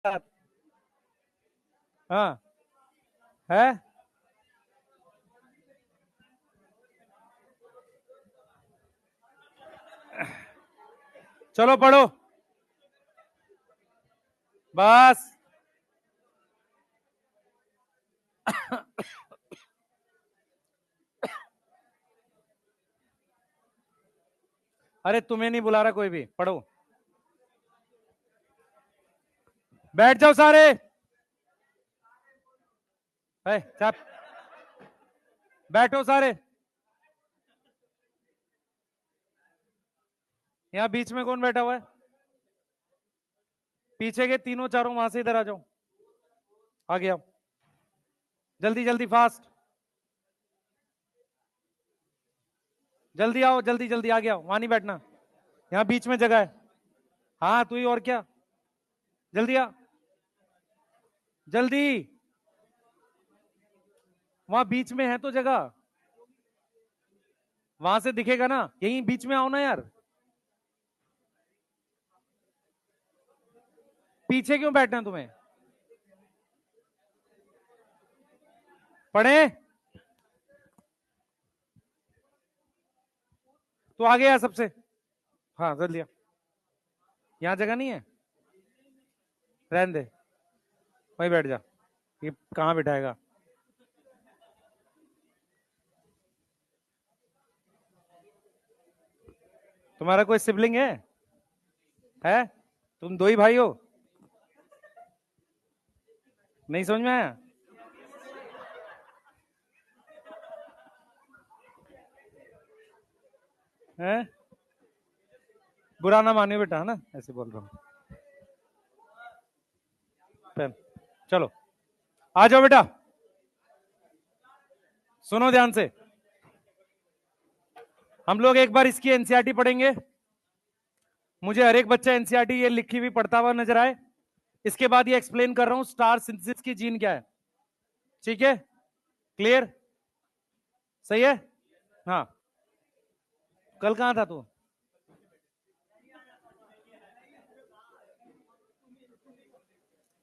साथ। हाँ है। चलो पढ़ो बस। अरे तुम्हें नहीं बुला रहा कोई भी, पढ़ो। बैठ जाओ सारे। चप। बैठो सारे। यहां बीच में कौन बैठा हुआ है? पीछे के तीनों चारों वहां से इधर आ जाओ। आ गया। जल्दी जल्दी फास्ट। जल्दी आओ, जल्दी जल्दी आ गया। वहां नहीं बैठना, यहां बीच में जगह है। हाँ तू ही, और क्या। जल्दी आ, जल्दी। वहां बीच में है तो जगह, वहां से दिखेगा ना। यहीं बीच में आओ ना यार। पीछे क्यों बैठना है तुम्हें? पढ़े। तो आ गया सबसे। हाँ जल्दी आ। यहां जगह नहीं है, रहने दे, वहीं बैठ जा। ये कहां बिठाएगा? तुम्हारा कोई सिबलिंग है? तुम दो ही भाई हो? नहीं समझ में आया? है? बुरा ना मानिए बेटा, है ना, ऐसे बोल रहा हूँ। पेन। चलो आ जाओ बेटा, सुनो ध्यान से। हम लोग एक बार इसकी एनसीईआरटी पढ़ेंगे। मुझे हर एक बच्चा एनसीईआरटी ये लिखी हुई पढ़ता हुआ नजर आए। इसके बाद ये एक्सप्लेन कर रहा हूं स्टार सिंथेसिस की जीन क्या है। ठीक है, क्लियर? सही है। हाँ। कल कहां था तू?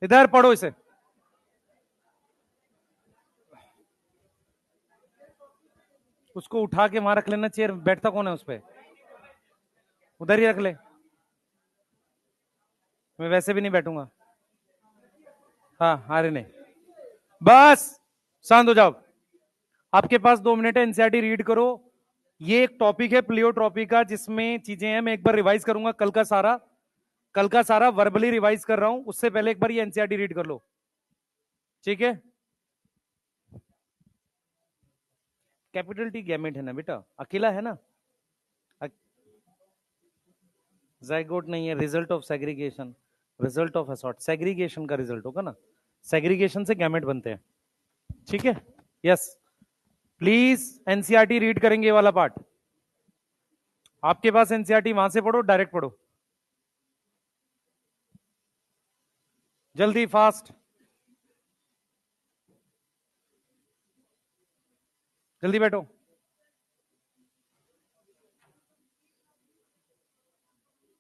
इधर पढ़ो इसे। उसको उठा के वहां रख लेना, चेयर बैठता कौन है उस पर? उधर ही रख ले। मैं वैसे भी नहीं बैठूंगा। हाँ अरे नहीं, बस शांत हो जाओ। आपके पास 2 मिनट है, एनसीईआरटी रीड करो। ये एक टॉपिक है प्लियोट्रॉपी का, जिसमें चीजें हैं। मैं एक बार रिवाइज करूंगा कल का सारा। कल का सारा वर्बली रिवाइज कर रहा हूं, उससे पहले एक बार ये एनसीईआरटी रीड कर लो। ठीक है। कैपिटल टी गैमेट है ना बेटा, अकेला है ना। जाइगोट नहीं है, result of segregation, result of assort. Segregation का रिजल्ट होगा ना, सेग्रीगेशन से गैमेट बनते हैं। ठीक है। यस। प्लीज एनसीईआरटी रीड करेंगे ये वाला पार्ट। आपके पास एनसीईआरटी, वहां से पढ़ो, डायरेक्ट पढ़ो। जल्दी फास्ट। जल्दी बैठो।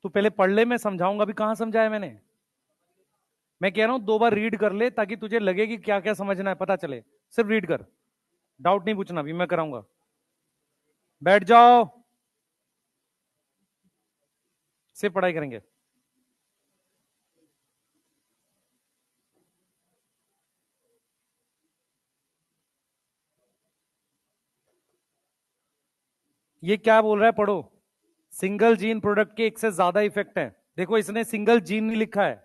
तू पहले पढ़ ले, मैं समझाऊंगा। अभी कहां समझाया मैंने? मैं कह रहा हूं 2 बार रीड कर ले, ताकि तुझे लगे कि क्या क्या समझना है, पता चले। सिर्फ रीड कर, डाउट नहीं पूछना, अभी मैं कराऊंगा। बैठ जाओ, सिर्फ पढ़ाई करेंगे। ये क्या बोल रहा है, पढ़ो। सिंगल जीन प्रोडक्ट के एक से ज्यादा इफेक्ट है। देखो इसने सिंगल जीन नहीं लिखा है,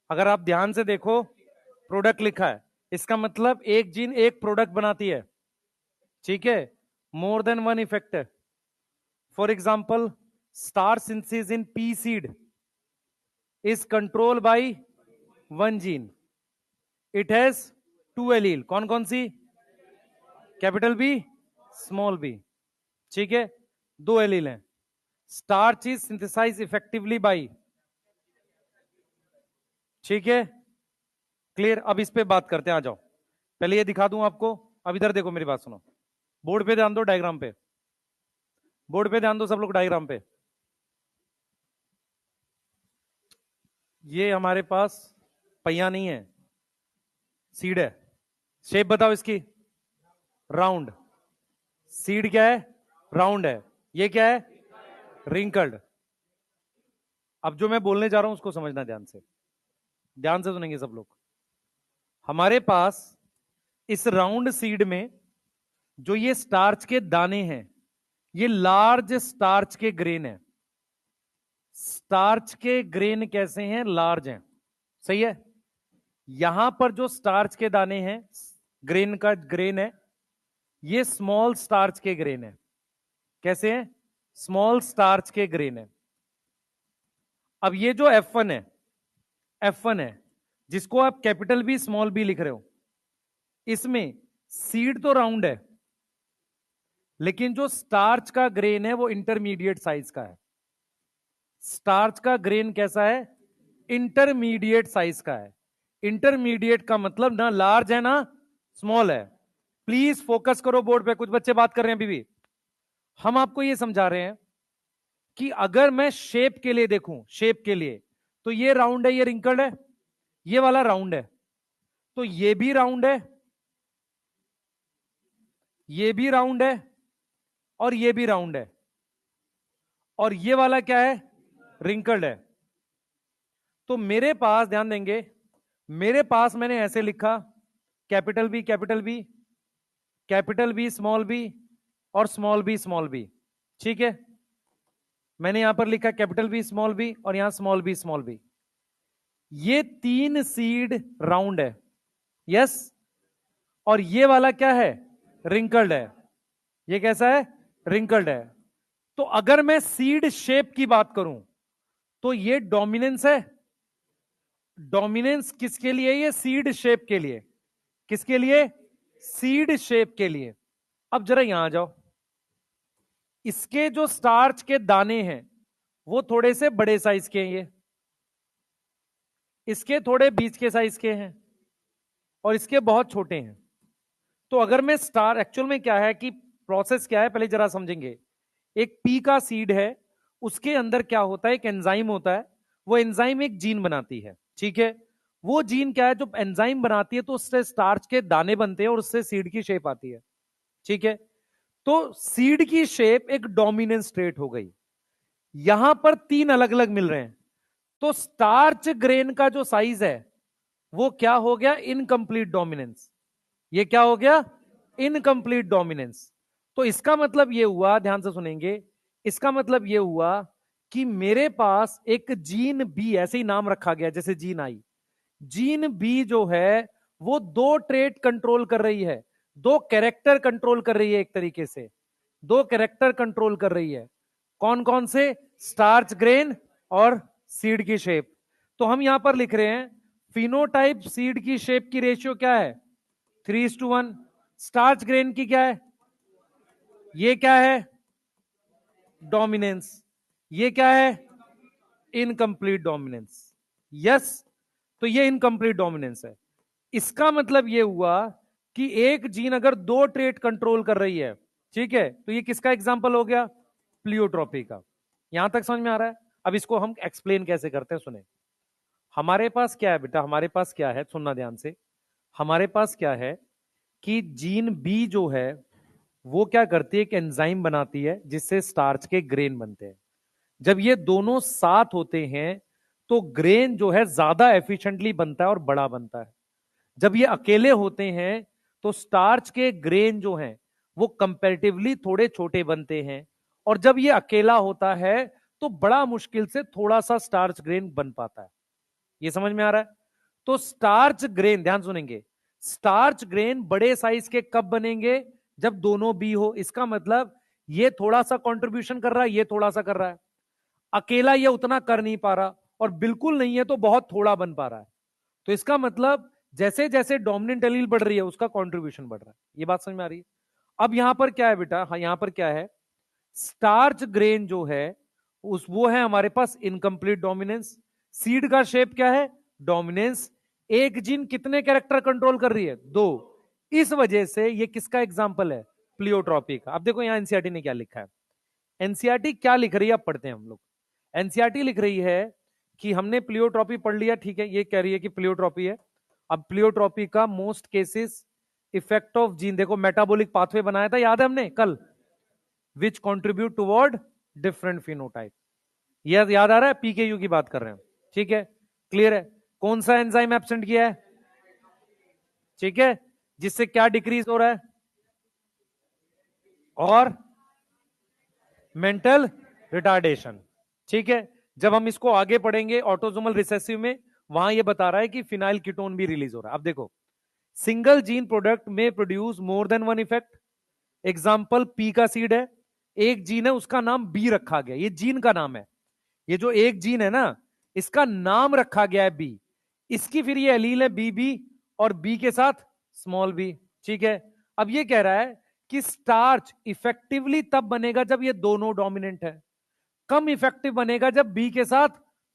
अगर आप ध्यान से देखो, प्रोडक्ट लिखा है। इसका मतलब एक जीन एक प्रोडक्ट बनाती है। ठीक है, मोर देन वन इफेक्ट है। For example, star synthesis in pea seed is control by one gene. It has two allele. कौन कौन सी? Capital B, small B. ठीक है, दो एलील हैं। Starch is synthesize effectively by. ठीक है, क्लियर? अब इस पे बात करते हैं, आ जाओ। पहले ये दिखा दूं आपको। अब इधर देखो, मेरी बात सुनो। बोर्ड पे ध्यान दो, डायग्राम पे। बोर्ड पे ध्यान दो सब लोग, डायग्राम पे। ये हमारे पास पहिया नहीं है, सीड है। शेप बताओ इसकी, राउंड। सीड क्या है? राउंड है। ये क्या है? रिंकल्ड। अब जो मैं बोलने जा रहा हूं उसको समझना ध्यान से, ध्यान से सुनेंगे सब लोग। हमारे पास इस राउंड सीड में जो ये स्टार्च के दाने हैं, ये लार्ज स्टार्च के ग्रेन है। स्टार्च के ग्रेन कैसे हैं? लार्ज हैं, सही है। यहां पर जो स्टार्च के दाने हैं, ग्रेन का ग्रेन है, ये स्मॉल स्टार्च के ग्रेन है। कैसे हैं? स्मॉल स्टार्च के ग्रेन है। अब ये जो F1 है, F1 है, जिसको आप कैपिटल बी स्मॉल बी लिख रहे हो, इसमें सीड तो राउंड है, लेकिन जो स्टार्च का ग्रेन है वो इंटरमीडिएट साइज का है। स्टार्च का ग्रेन कैसा है? इंटरमीडिएट साइज का है। इंटरमीडिएट का मतलब ना लार्ज है ना स्मॉल है। प्लीज फोकस करो बोर्ड पे, कुछ बच्चे बात कर रहे हैं अभी भी। हम आपको यह समझा रहे हैं कि अगर मैं शेप के लिए देखूं, शेप के लिए, तो ये राउंड है, ये रिंकल्ड है, ये वाला राउंड है, तो ये भी राउंड है, ये भी राउंड है, और ये भी राउंड है, और ये वाला क्या है? रिंकल्ड है। तो मेरे पास, ध्यान देंगे, मेरे पास मैंने ऐसे लिखा, capital B capital B, capital B small B, और स्मॉल बी स्मॉल बी। ठीक है, मैंने यहां पर लिखा कैपिटल बी स्मॉल बी, और यहां स्मॉल बी स्मॉल बी। ये तीन सीड राउंड है, यस, और ये वाला क्या है? रिंकल्ड है। ये कैसा है? रिंकल्ड है। तो अगर मैं सीड शेप की बात करूं, तो ये डोमिनेंस है। डोमिनेंस किसके लिए? ये सीड शेप के लिए। किसके लिए? सीड शेप के लिए। अब जरा यहां आ जाओ, इसके जो स्टार्च के दाने हैं वो थोड़े से बड़े साइज के हैं, ये इसके थोड़े बीच के साइज के हैं, और इसके बहुत छोटे हैं। तो अगर मैं स्टार, एक्चुअल में क्या है कि प्रोसेस क्या है पहले जरा समझेंगे। एक पी का सीड है, उसके अंदर क्या होता है? एक एंजाइम होता है, वो एंजाइम एक जीन बनाती है, ठीक है। वो जीन क्या है? जो एंजाइम बनाती है तो उससे स्टार्च के दाने बनते हैं और उससे सीड की शेप आती है, ठीक है। तो सीड की शेप एक डोमिनेंट स्टेट हो गई। यहां पर तीन अलग अलग मिल रहे हैं, तो स्टार्च ग्रेन का जो साइज है वो क्या हो गया? Incomplete dominance. ये क्या हो गया? Incomplete dominance. तो इसका मतलब ये हुआ, ध्यान से सुनेंगे, इसका मतलब ये हुआ कि मेरे पास एक जीन बी, ऐसे ही नाम रखा गया जैसे जीन आई, जीन बी जो है वो दो ट्रेट कंट्रोल कर रही है, दो कैरेक्टर कंट्रोल कर रही है, एक तरीके से दो कैरेक्टर कंट्रोल कर रही है। कौन कौन से? स्टार्च ग्रेन और सीड की शेप। तो हम यहां पर लिख रहे हैं फिनोटाइप सीड की शेप की रेशियो क्या है? 3:1। स्टार्च ग्रेन की क्या है? ये क्या है? डोमिनेंस। ये क्या है? Incomplete dominance. यस, तो ये इनकंप्लीट डोमिनेंस है। इसका मतलब ये हुआ कि एक जीन अगर दो ट्रेट कंट्रोल कर रही है, ठीक है, तो ये किसका एग्जांपल हो गया? प्लियोट्रोपी का। यहां तक समझ में आ रहा है? अब इसको हम एक्सप्लेन कैसे करते हैं, सुने। हमारे पास क्या है बेटा? हमारे पास क्या है, सुनना ध्यान से। हमारे पास क्या है कि जीन बी जो है वो क्या करती है? एक एंजाइम बनाती है जिससे स्टार्च के ग्रेन बनते हैं। जब ये दोनों साथ होते हैं तो ग्रेन जो है ज्यादा एफिशिएंटली बनता है और बड़ा बनता है। जब ये अकेले होते हैं तो स्टार्च के ग्रेन जो हैं वो कंपैरेटिवली थोड़े छोटे बनते हैं, और जब ये अकेला होता है तो बड़ा मुश्किल से थोड़ा सा स्टार्च ग्रेन बन पाता है। ये समझ में आ रहा है? तो स्टार्च ग्रेन, ध्यान सुनेंगे, स्टार्च ग्रेन बड़े साइज के कब बनेंगे? जब दोनों बी हो। इसका मतलब ये थोड़ा सा कंट्रीब्यूशन कर रहा है, ये थोड़ा सा कर रहा है, अकेला ये उतना कर नहीं पा रहा, और बिल्कुल नहीं है तो बहुत थोड़ा बन पा रहा है। तो इसका मतलब जैसे जैसे डोमिनेंट एलील बढ़ रही है उसका कंट्रीब्यूशन बढ़ रहा है। ये बात समझ में आ रही है? अब यहां पर क्या है बेटा? हाँ, यहां पर क्या है? स्टार्च ग्रेन जो है उस वो है हमारे पास इनकंप्लीट डोमिनेंस। सीड का शेप क्या है? डोमिनेंस। एक जीन कितने कैरेक्टर कंट्रोल कर रही है? दो। इस वजह से ये किसका एग्जाम्पल है? प्लियोट्रॉपी का। अब देखो यहां एनसीईआरटी ने क्या लिखा है। एनसीईआरटी क्या लिख रही है, अब पढ़ते हैं हम लोग। एनसीईआरटी लिख रही है कि हमने प्लियोट्रॉपी पढ़ लिया, ठीक है, ये कह रही है कि प्लियोट्रॉपी है। अब प्लियोट्रॉपी का most cases effect of gene, देखो मेटाबॉलिक पाथवे बनाया था, याद है हमने कल, which contribute toward different phenotype. याद आ रहा है, पीकेयू की बात कर रहे हैं, ठीक है, क्लियर है। कौन सा एंजाइम एब्सेंट किया है, ठीक है, जिससे क्या डिक्रीज हो रहा है, और मेंटल रिटार्डेशन, ठीक है। जब हम इसको आगे पढ़ेंगे ऑटोसोमल रिसेसिव में, वहां ये बता रहा है कि फिनाइल कीटोन भी रिलीज हो रहा है। अब देखो, सिंगल जीन प्रोडक्ट में produce more than one effect. Example P का सीड है, एक जीन है उसका नाम बी रखा गया, ये जीन का नाम है, ये जो एक जीन है ना इसका नाम रखा गया है बी, इसकी फिर ये एलील है बी बी, और बी के साथ स्मॉल बी, ठीक है। अब ये कह रहा है कि स्टार्च इफेक्टिवली तब बनेगा जब ये दोनों डोमिनेंट है, कम इफेक्टिव बनेगा जब बी के साथ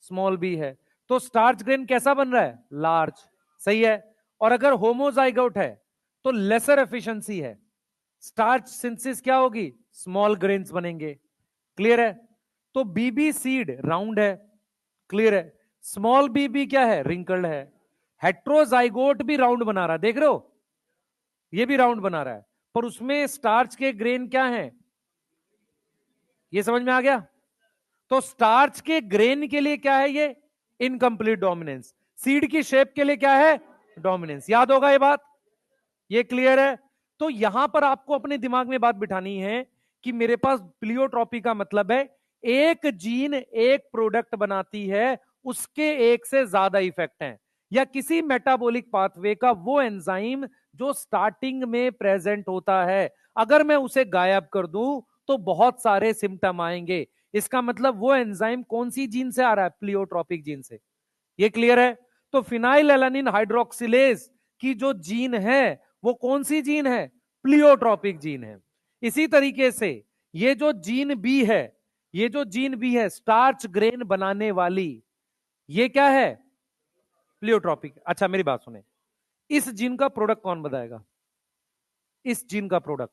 स्मॉल बी है। तो स्टार्च ग्रेन कैसा बन रहा है, लार्ज, सही है। और अगर होमोजाइगोट है तो लेसर एफिशिएंसी है, स्टार्च सिंथेसिस क्या होगी, स्मॉल ग्रेन्स बनेंगे, क्लियर है। तो बीबी सीड राउंड है, क्लियर है। स्मॉल बीबी क्या है, रिंकल्ड है। हेट्रोजाइगोट भी राउंड बना रहा है, देख रहे हो, ये भी राउंड बना रहा है, पर उसमें स्टार्च के ग्रेन क्या है, ये समझ में आ गया। तो स्टार्च के ग्रेन के लिए क्या है, ये इनकम्प्लीट डोमिनेंस, सीड की शेप के लिए क्या है, डोमिनेंस, याद होगा ये बात, ये क्लियर है। तो यहां पर आपको अपने दिमाग में बात बिठानी है कि मेरे पास प्लियोट्रॉपी का मतलब है एक जीन एक प्रोडक्ट बनाती है, उसके एक से ज्यादा इफेक्ट हैं, या किसी मेटाबॉलिक पाथवे का वो एंजाइम जो स्टार्टिंग में प्रेजेंट होता है, अगर मैं उसे गायब कर दूं तो बहुत सारे सिम्टम आएंगे। इसका मतलब वो एंजाइम कौन सी जीन से आ रहा है, प्लियोट्रॉपिक जीन से, ये क्लियर है। तो फिनाइल एलानिन हाइड्रोक्सिलेज की जो जीन है वो कौन सी जीन है, प्लियोट्रॉपिक जीन है। इसी तरीके से ये जो जीन बी है, ये जो जीन बी है स्टार्च ग्रेन बनाने वाली, ये क्या है, प्लियोट्रॉपिक। अच्छा मेरी बात सुने, इस जीन का प्रोडक्ट कौन बताएगा, इस जीन का प्रोडक्ट,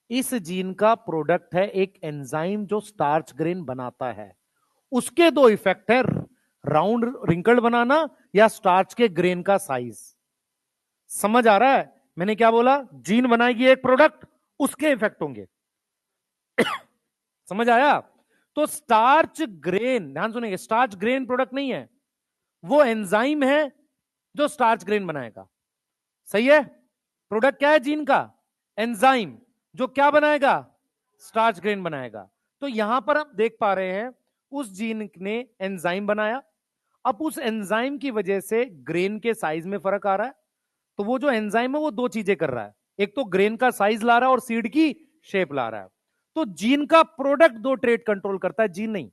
इस जीन का प्रोडक्ट है एक एंजाइम जो स्टार्च ग्रेन बनाता है, उसके दो इफेक्ट है, राउंड रिंकल्ड बनाना या स्टार्च के ग्रेन का साइज। समझ आ रहा है मैंने क्या बोला, जीन बनाएगी एक प्रोडक्ट, उसके इफेक्ट होंगे समझ आया। तो स्टार्च ग्रेन, ध्यान सुनेंगे, स्टार्च ग्रेन प्रोडक्ट नहीं है, वो एंजाइम है जो स्टार्च ग्रेन बनाएगा, सही है। प्रोडक्ट क्या है जीन का, एंजाइम, जो क्या बनाएगा, स्टार्च ग्रेन बनाएगा। तो यहां पर हम देख पा रहे हैं उस जीन ने एंजाइम बनाया, अब उस एंजाइम की वजह से ग्रेन के साइज में फर्क आ रहा है। तो वो जो एंजाइम है वो दो चीजें कर रहा है, एक तो ग्रेन का साइज ला रहा है और सीड की शेप ला रहा है। तो जीन का प्रोडक्ट दो ट्रेट कंट्रोल करता है, जीन नहीं।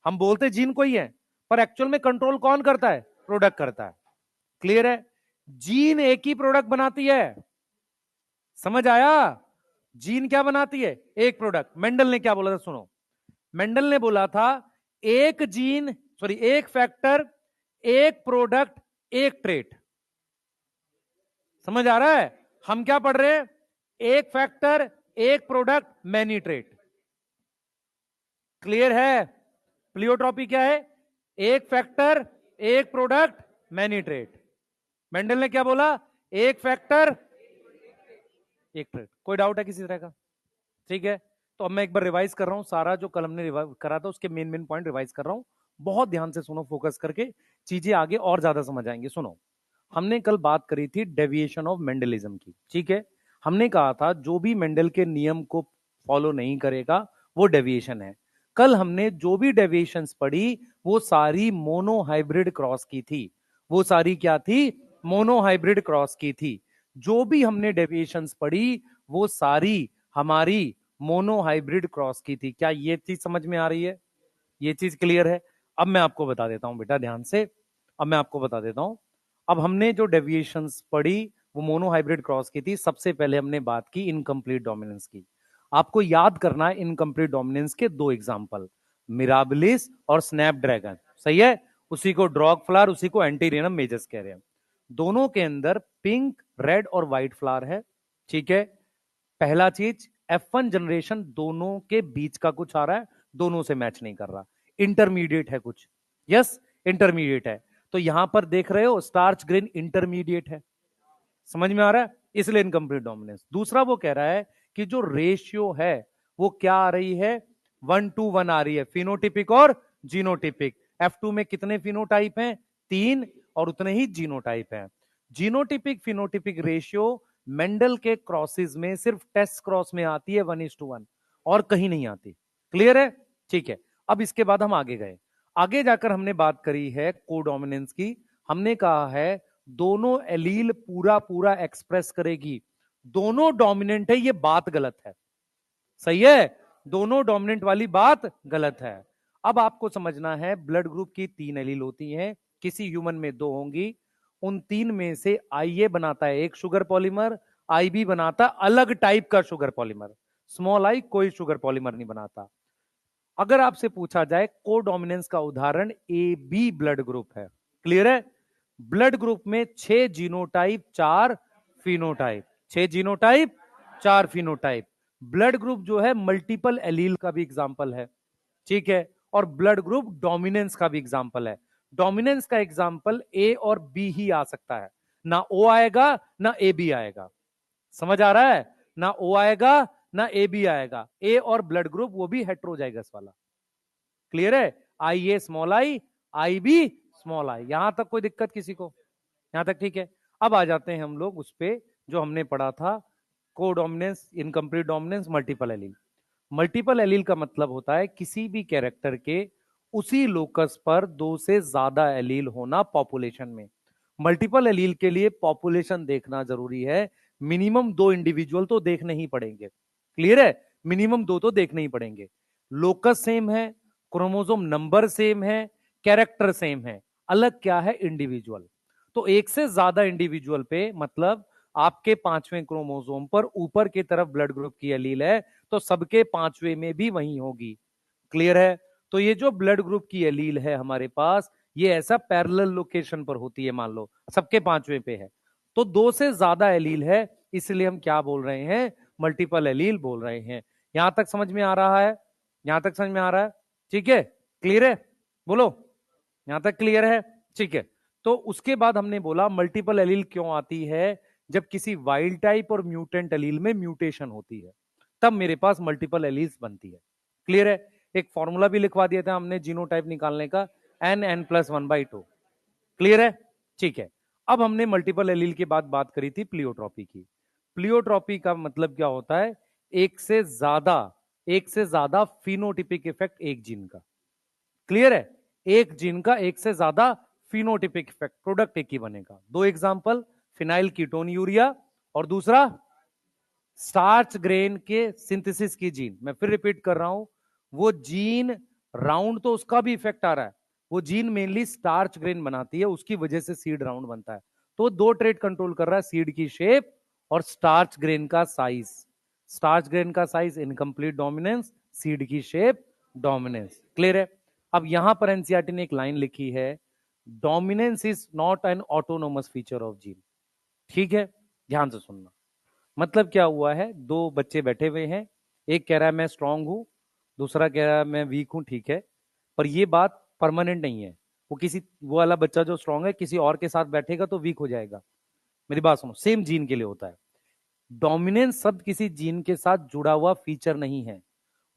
हम बोलते जीन को ही है, पर एक्चुअल में कंट्रोल कौन करता है, प्रोडक्ट करता है, क्लियर है। जीन एक ही प्रोडक्ट बनाती है, समझ आया, जीन क्या बनाती है, एक प्रोडक्ट। मेंडल ने क्या बोला था सुनो, मेंडल ने बोला था एक जीन, सॉरी एक फैक्टर, एक प्रोडक्ट, एक ट्रेट। समझ आ रहा है, हम क्या पढ़ रहे हैं, एक फैक्टर एक प्रोडक्ट मैनी ट्रेट, क्लियर है। प्लियोट्रॉपी क्या है, एक फैक्टर एक प्रोडक्ट मैनी ट्रेट। मेंडल ने क्या बोला, एक फैक्टर एक ट्रेट। कोई डाउट है किसी तरह का, ठीक है। तो अब मैं एक बार रिवाइज कर रहा हूं, सारा जो कल हमने करा था उसके मेन मेन पॉइंट रिवाइज कर रहा हूं, बहुत ध्यान से सुनो, फोकस करके चीजें आगे और ज्यादा समझ आएंगी। सुनो, हमने कल बात करी थी डेविएशन ऑफ मेंडलिज्म की, ठीक है। हमने कहा था जो भी मेंडल के नियम को फॉलो नहीं करेगा वो डेविएशन है। कल हमने जो भी डेविएशंस पढ़ी वो सारी मोनो हाइब्रिड क्रॉस की थी, वो सारी क्या थी, मोनो हाइब्रिड क्रॉस की थी। जो भी हमने डेविएशंस पढ़ी वो सारी हमारी मोनो हाइब्रिड क्रॉस की थी। क्या ये चीज समझ में आ रही है, ये चीज क्लियर है। अब मैं आपको बता देता हूं बेटा ध्यान से, अब मैं आपको बता देता हूं। अब हमने जो डेविएशंस पढ़ी वो मोनो हाइब्रिड क्रॉस की थी। सबसे पहले हमने बात की इनकम्प्लीट डोमिनेंस की। आपको याद करना है इनकम्प्लीट डोमिनेंस के दो एग्जांपल, मिराबिलिस और स्नैपड्रैगन, सही है। उसी को ड्रॉग फ्लावर, उसी को एंटीरियनम मेजस कह रहे हैं। दोनों के अंदर पिंक, रेड और व्हाइट फ्लावर है, ठीक है। पहला चीज F1 जनरेशन दोनों के बीच का कुछ आ रहा है, दोनों से मैच नहीं कर रहा। इंटरमीडिएट है कुछ, यस इंटरमीडिएट है। तो यहां पर देख रहे हो स्टार्च ग्रेन इंटरमीडिएट है, समझ में आ रहा है, इसलिए इनकम्प्लीट डोमिनेंस। दूसरा वो कह रहा है कि जो रेशियो है वो क्या आ रही है, 1:1 आ रही है, फिनोटिपिक और जीनोटिपिक। F2 में कितने फिनोटाइप हैं, 3, और उतने ही जीनोटाइप हैं। जीनोटिपिक फिनोटिपिक रेशियो मेंडल के क्रॉसेस में सिर्फ टेस्ट क्रॉस में आती है 1:1, और कहीं नहीं आती। क्लियर है, ठीक है। अब इसके बाद हम आगे गए, आगे जाकर हमने बात करी है कोडोमिनेंस की। हमने कहा है दोनों एलील पूरा पूरा एक्सप्रेस करेगी, दोनों डोमिनेंट है, ये बात गलत है, सही है, दोनों डोमिनेंट वाली बात गलत है। अब आपको समझना है ब्लड ग्रुप की 3 एलील होती हैं, किसी ह्यूमन में 2 होंगी। उन 3 में से IA बनाता है एक शुगर पॉलीमर, IB बनाता अलग टाइप का शुगर पॉलीमर, स्मॉल आई कोई शुगर पॉलीमर नहीं बनाता। अगर आपसे पूछा जाए कोडोमिनेंस का उदाहरण AB ब्लड ग्रुप है, क्लियर है, ब्लड ग्रुप में 6 genotype 4 phenotype, 6 genotype 4 phenotype. Blood group जो है मल्टीपल एलील का भी एग्जांपल है, ठीक है, और ब्लड ग्रुप डोमिनेंस का भी एग्जांपल है। डोमिनेंस का एग्जांपल A और B ही आ सकता है, ना O आएगा ना AB आएगा, समझ आ रहा है, ना O आएगा ना AB आएगा। A और ब्लड ग्रुप वो भी हेट्रोजाइगस वाला, क्लियर है, IA small I, IB small I, यहां तक कोई दिक्कत किसी को, यहां तक ठीक है। अब आ जाते हैं हम लोग उस पे जो हमने पढ़ा था, codominance, incomplete dominance, multiple allele. Multiple allele का मतलब होता है किसी भी कैरेक्टर के उसी लोकस पर 2 से ज्यादा एलील होना पॉपुलेशन में। मल्टीपल एलील के लिए पॉपुलेशन देखना जरूरी है, मिनिमम 2 इंडिविजुअल तो देखने ही पड़ेंगे, क्लियर है, मिनिमम 2 तो देखने ही पड़ेंगे। लोकस सेम है, क्रोमोसोम नंबर सेम है, कैरेक्टर सेम है, अलग क्या है, इंडिविजुअल। तो एक से ज्यादा इंडिविजुअल पे मतलब आपके 5वें क्रोमोसोम पर ऊपर की तरफ ब्लड ग्रुप की एलील है, तो सबके 5वें में भी वही होगी, क्लियर है। तो ये जो ब्लड ग्रुप की एलील है हमारे पास, ये ऐसा पैरेलल लोकेशन पर होती है, मान लो सबके 5वें पे है, तो 2 से ज्यादा एलील है, इसलिए हम क्या बोल रहे हैं, मल्टीपल एलील बोल रहे हैं। यहां तक समझ में आ रहा है, यहां तक समझ में आ रहा है, ठीक है, क्लियर है, बोलो, यहां तक क्लियर है, ठीक है। तो उसके बाद हमने बोला मल्टीपल एलील क्यों आती है, जब किसी वाइल्ड टाइप और म्यूटेंट एलील में म्यूटेशन होती है, तब मेरे पास मल्टीपल एलील्स बनती है, क्लियर है। एक फॉर्मूला भी लिखवा दिया था हमने जीनोटाइप निकालने का, N+1/2, क्लियर है, ठीक है। अब हमने मल्टीपल एलील के बाद बात करी थी प्लियोट्रॉपी की। प्लियोट्रॉपी का मतलब क्या होता है, एक से ज्यादा, एक से ज्यादा फिनोटिपिक इफेक्ट एक जीन का, क्लियर है, एक जीन का एक से ज्यादा फिनोटिपिक इफेक्ट, प्रोडक्ट एक ही बनेगा। 2 एग्जांपल, फिनाइल कीटोन यूरिया, और दूसरा स्टार्च ग्रेन के सिंथेसिस की जीन। मैं फिर रिपीट कर रहा हूं, वो जीन राउंड तो उसका भी इफेक्ट आ रहा है, वो जीन मेनली स्टार्च ग्रेन बनाती है, उसकी वजह से सीड राउंड बनता है। तो 2 ट्रेट कंट्रोल कर रहा है, सीड की शेप और स्टार्च ग्रेन का साइज। स्टार्च ग्रेन का साइज इनकम्प्लीट डोमिनेंस, सीड की शेप डोमिनेंस, क्लियर है। अब यहां पर एनसीईआरटी ने एक लाइन लिखी है, dominance is not an autonomous feature of gene, ठीक है, ध्यान से सुनना। मतलब क्या हुआ है, 2 बच्चे बैठे हुए हैं, एक कह रहा है मैं स्ट्रांग हूं, दूसरा कह रहा है मैं वीक हूं, ठीक है, पर ये बात परमानेंट नहीं है। वो वाला बच्चा जो स्ट्रांग है किसी और के साथ बैठेगा तो वीक हो जाएगा, मेरी बात सुनो, सेम जीन के लिए होता है। डोमिनेंस शब्द किसी जीन के साथ जुड़ा हुआ फीचर नहीं है,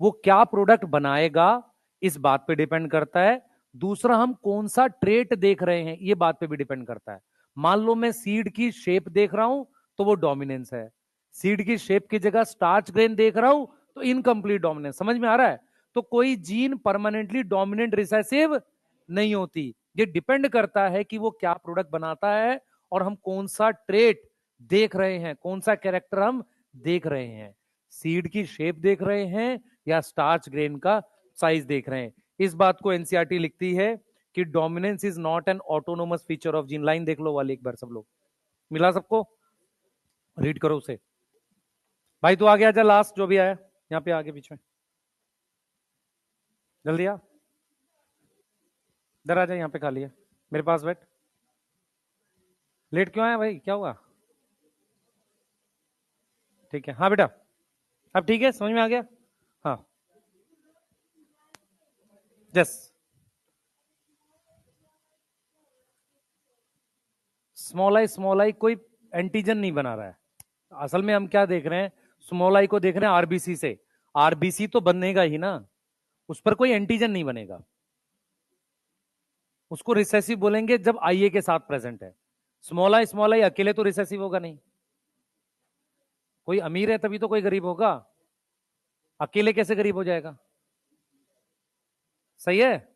वो क्या प्रोडक्ट बनाएगा इस बात पे डिपेंड करता है। दूसरा, हम कौन सा ट्रेट देख रहे हैं ये बात पे भी डिपेंड करता है। मान लो मैं सीड की शेप देख रहा हूं तो वो डोमिनेंस है, सीड की शेप की जगह स्टार्च ग्रेन देख रहा हूं तो इनकम्प्लीट डोमिनेंस, समझ में आ रहा है। तो कोई जीन परमानेंटली डोमिनेंट रिसेसिव नहीं होती, ये डिपेंड करता है कि वो क्या प्रोडक्ट बनाता है और हम कौन सा ट्रेट देख रहे हैं, कौन सा कैरेक्टर हम देख रहे हैं, सीड की शेप देख रहे हैं या स्टार्च ग्रेन का साइज देख रहे हैं। इस बात को एनसीईआरटी लिखती है कि dominance is not an autonomous feature of gene. Line देख लो वाली एक बार सब लोग, मिला सबको, रीड करो उसे। भाई तू आगे आजा, लास्ट जो भी आया यहाँ पे आगे पीछे, जल्दी आ, इधर आ जा, यहाँ पे खाली है, मेरे पास बैठ। लेट क्यों आया भाई, क्या हुआ, ठीक है, हाँ बेटा, अब ठीक है, समझ में आ गया, हाँ, यस। स्मॉल आई कोई एंटीजन नहीं बना रहा है। असल में हम क्या देख रहे हैं, स्मॉल आई को देख रहे हैं आरबीसी से। आरबीसी तो बनेगा ही ना, उस पर कोई एंटीजन नहीं बनेगा। उसको रिसेसिव बोलेंगे जब आईए के साथ प्रेजेंट है। स्मॉल आई अकेले तो रिसेसिव होगा नहीं। कोई अमीर है तभी तो कोई गरीब होगा, अकेले कैसे गरीब हो जाएगा? सही है।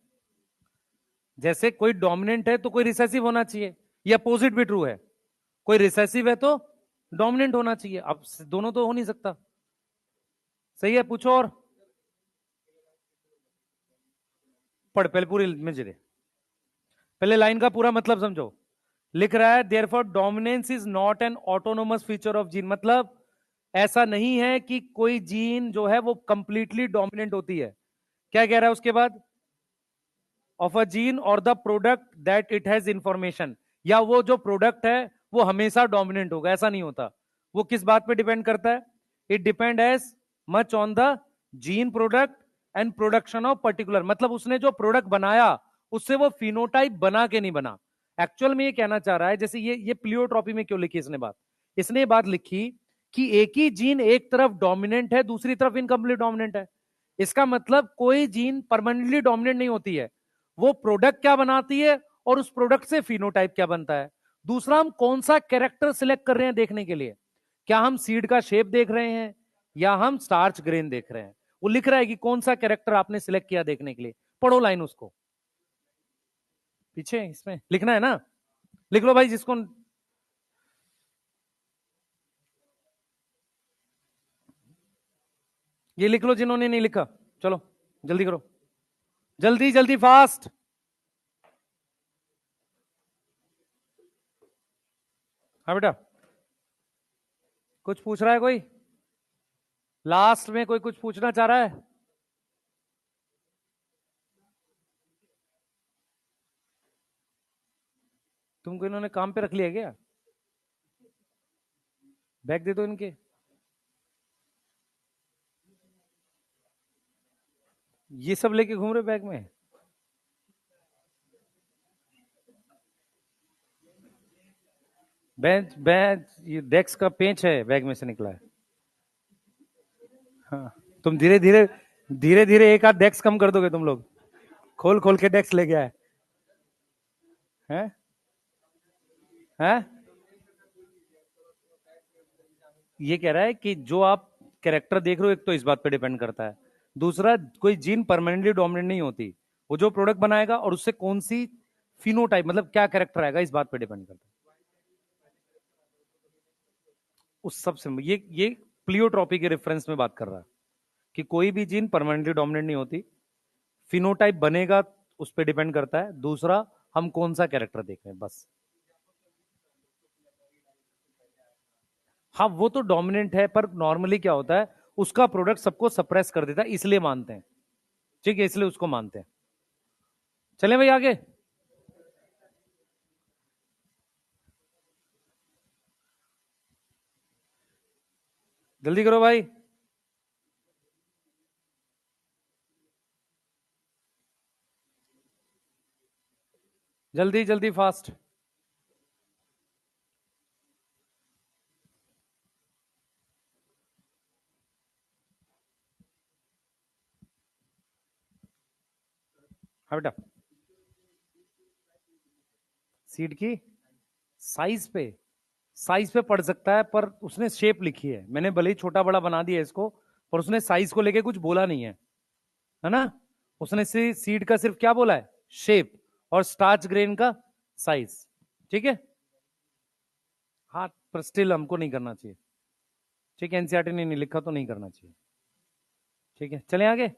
जैसे कोई डोमिनेंट है तो कोई रिसेसिव होना चाहिए, ये अपोजिट भी ट्रू है। कोई रिसेसिव है तो डोमिनेंट होना चाहिए, अब दोनों तो हो नहीं सकता। सही है, पूछो और। पढ़ पहले पूरी में दे, पहले लाइन का पूरा मतलब समझो। लिख रहा है therefore dominance is not an autonomous feature of gene, मतलब ऐसा नहीं है कि कोई जीन जो है वो कंप्लीटली डोमिनेंट होती है। क्या कह रहा है उसके बाद? ऑफ अ जीन और the product that it has information, या वो जो प्रोडक्ट है वो हमेशा डोमिनेंट होगा, ऐसा नहीं होता। वो किस बात पे डिपेंड करता है? It depend as much on the gene product and production of particular, मतलब उसने जो प्रोडक्ट बनाया उससे वो फिनोटाइप बना के नहीं बना। एक्चुअल में ये कहना चाह रहा है, जैसे ये प्लियोट्रॉपी में क्यों लिखी इसने बात? इसने बात लिखी कि एक ही जीन एक तरफ डोमिनेंट है, दूसरी तरफ इनकम्प्लीट डोमिनेंट है। इसका मतलब कोई जीन परमानेंटली डोमिनेंट नहीं होती है, वो प्रोडक्ट क्या बनाती है और उस प्रोडक्ट से फिनोटाइप क्या बनता है। दूसरा, हम कौन सा कैरेक्टर सिलेक्ट कर रहे हैं देखने के लिए, क्या हम सीड का शेप देख रहे हैं या हम स्टार्च ग्रेन देख रहे हैं। वो लिख रहा है कि कौन सा कैरेक्टर आपने सिलेक्ट किया देखने के लिए। पढ़ो लाइन उसको, पीछे इसमें लिखना है ना, लिख लो भाई जिसको। ये लिख लो जिन्होंने नहीं लिखा, चलो जल्दी करो, जल्दी जल्दी फास्ट। हाँ बेटा, कुछ पूछ रहा है कोई? लास्ट में कोई कुछ पूछना चाह रहा है? तुमको इन्होंने काम पे रख लिया क्या? बैग दे दो इनके। ये सब लेके घूम रहे बैग में? बेंच बेंच, ये डेस्क का पेंच है बैग में से निकला है। हाँ, तुम धीरे धीरे धीरे धीरे एक आध डेस्क कम कर दोगे तुम लोग। खोल खोल के डेस्क ले गया है, हैं? हैं? ये कह रहा है कि जो आप कैरेक्टर देख रहे हो, एक तो इस बात पे डिपेंड करता है, दूसरा कोई जीन परमानेंटली डोमिनेंट नहीं होती, वो जो प्रोडक्ट बनाएगा और उससे कौन सी फिनोटाइप, मतलब क्या कैरेक्टर आएगा, इस बात पे डिपेंड करता है। उस सबसे ये प्लियोट्रॉपी के रेफरेंस में बात कर रहा है कि कोई भी जीन परमानेंटली डोमिनेंट नहीं होती, फिनोटाइप बनेगा उस पर डिपेंड करता है। दूसरा, हम कौन सा कैरेक्टर देख रहे हैं, बस। हाँ, वो तो डोमिनेंट है, पर नॉर्मली क्या होता है, उसका प्रोडक्ट सबको सप्रेस कर देता है, इसलिए मानते हैं। ठीक है, इसलिए उसको मानते हैं। चलें भाई आगे। जल्दी करो भाई। जल्दी जल्दी फास्ट। हाँ बेटा, सीड की साइज पे, साइज पे पड़ सकता है, पर उसने शेप लिखी है, मैंने भले ही छोटा बड़ा बना दिया इसको, पर उसने साइज को लेके कुछ बोला नहीं है ना। उसने सीड का सिर्फ क्या बोला है? शेप, और स्टार्च ग्रेन का साइज। ठीक है। हाँ, पर स्टिल हमको नहीं करना चाहिए। ठीक है, एनसीईआरटी ने नहीं लिखा तो नहीं करना चाहिए। ठीक है, चलें आगे।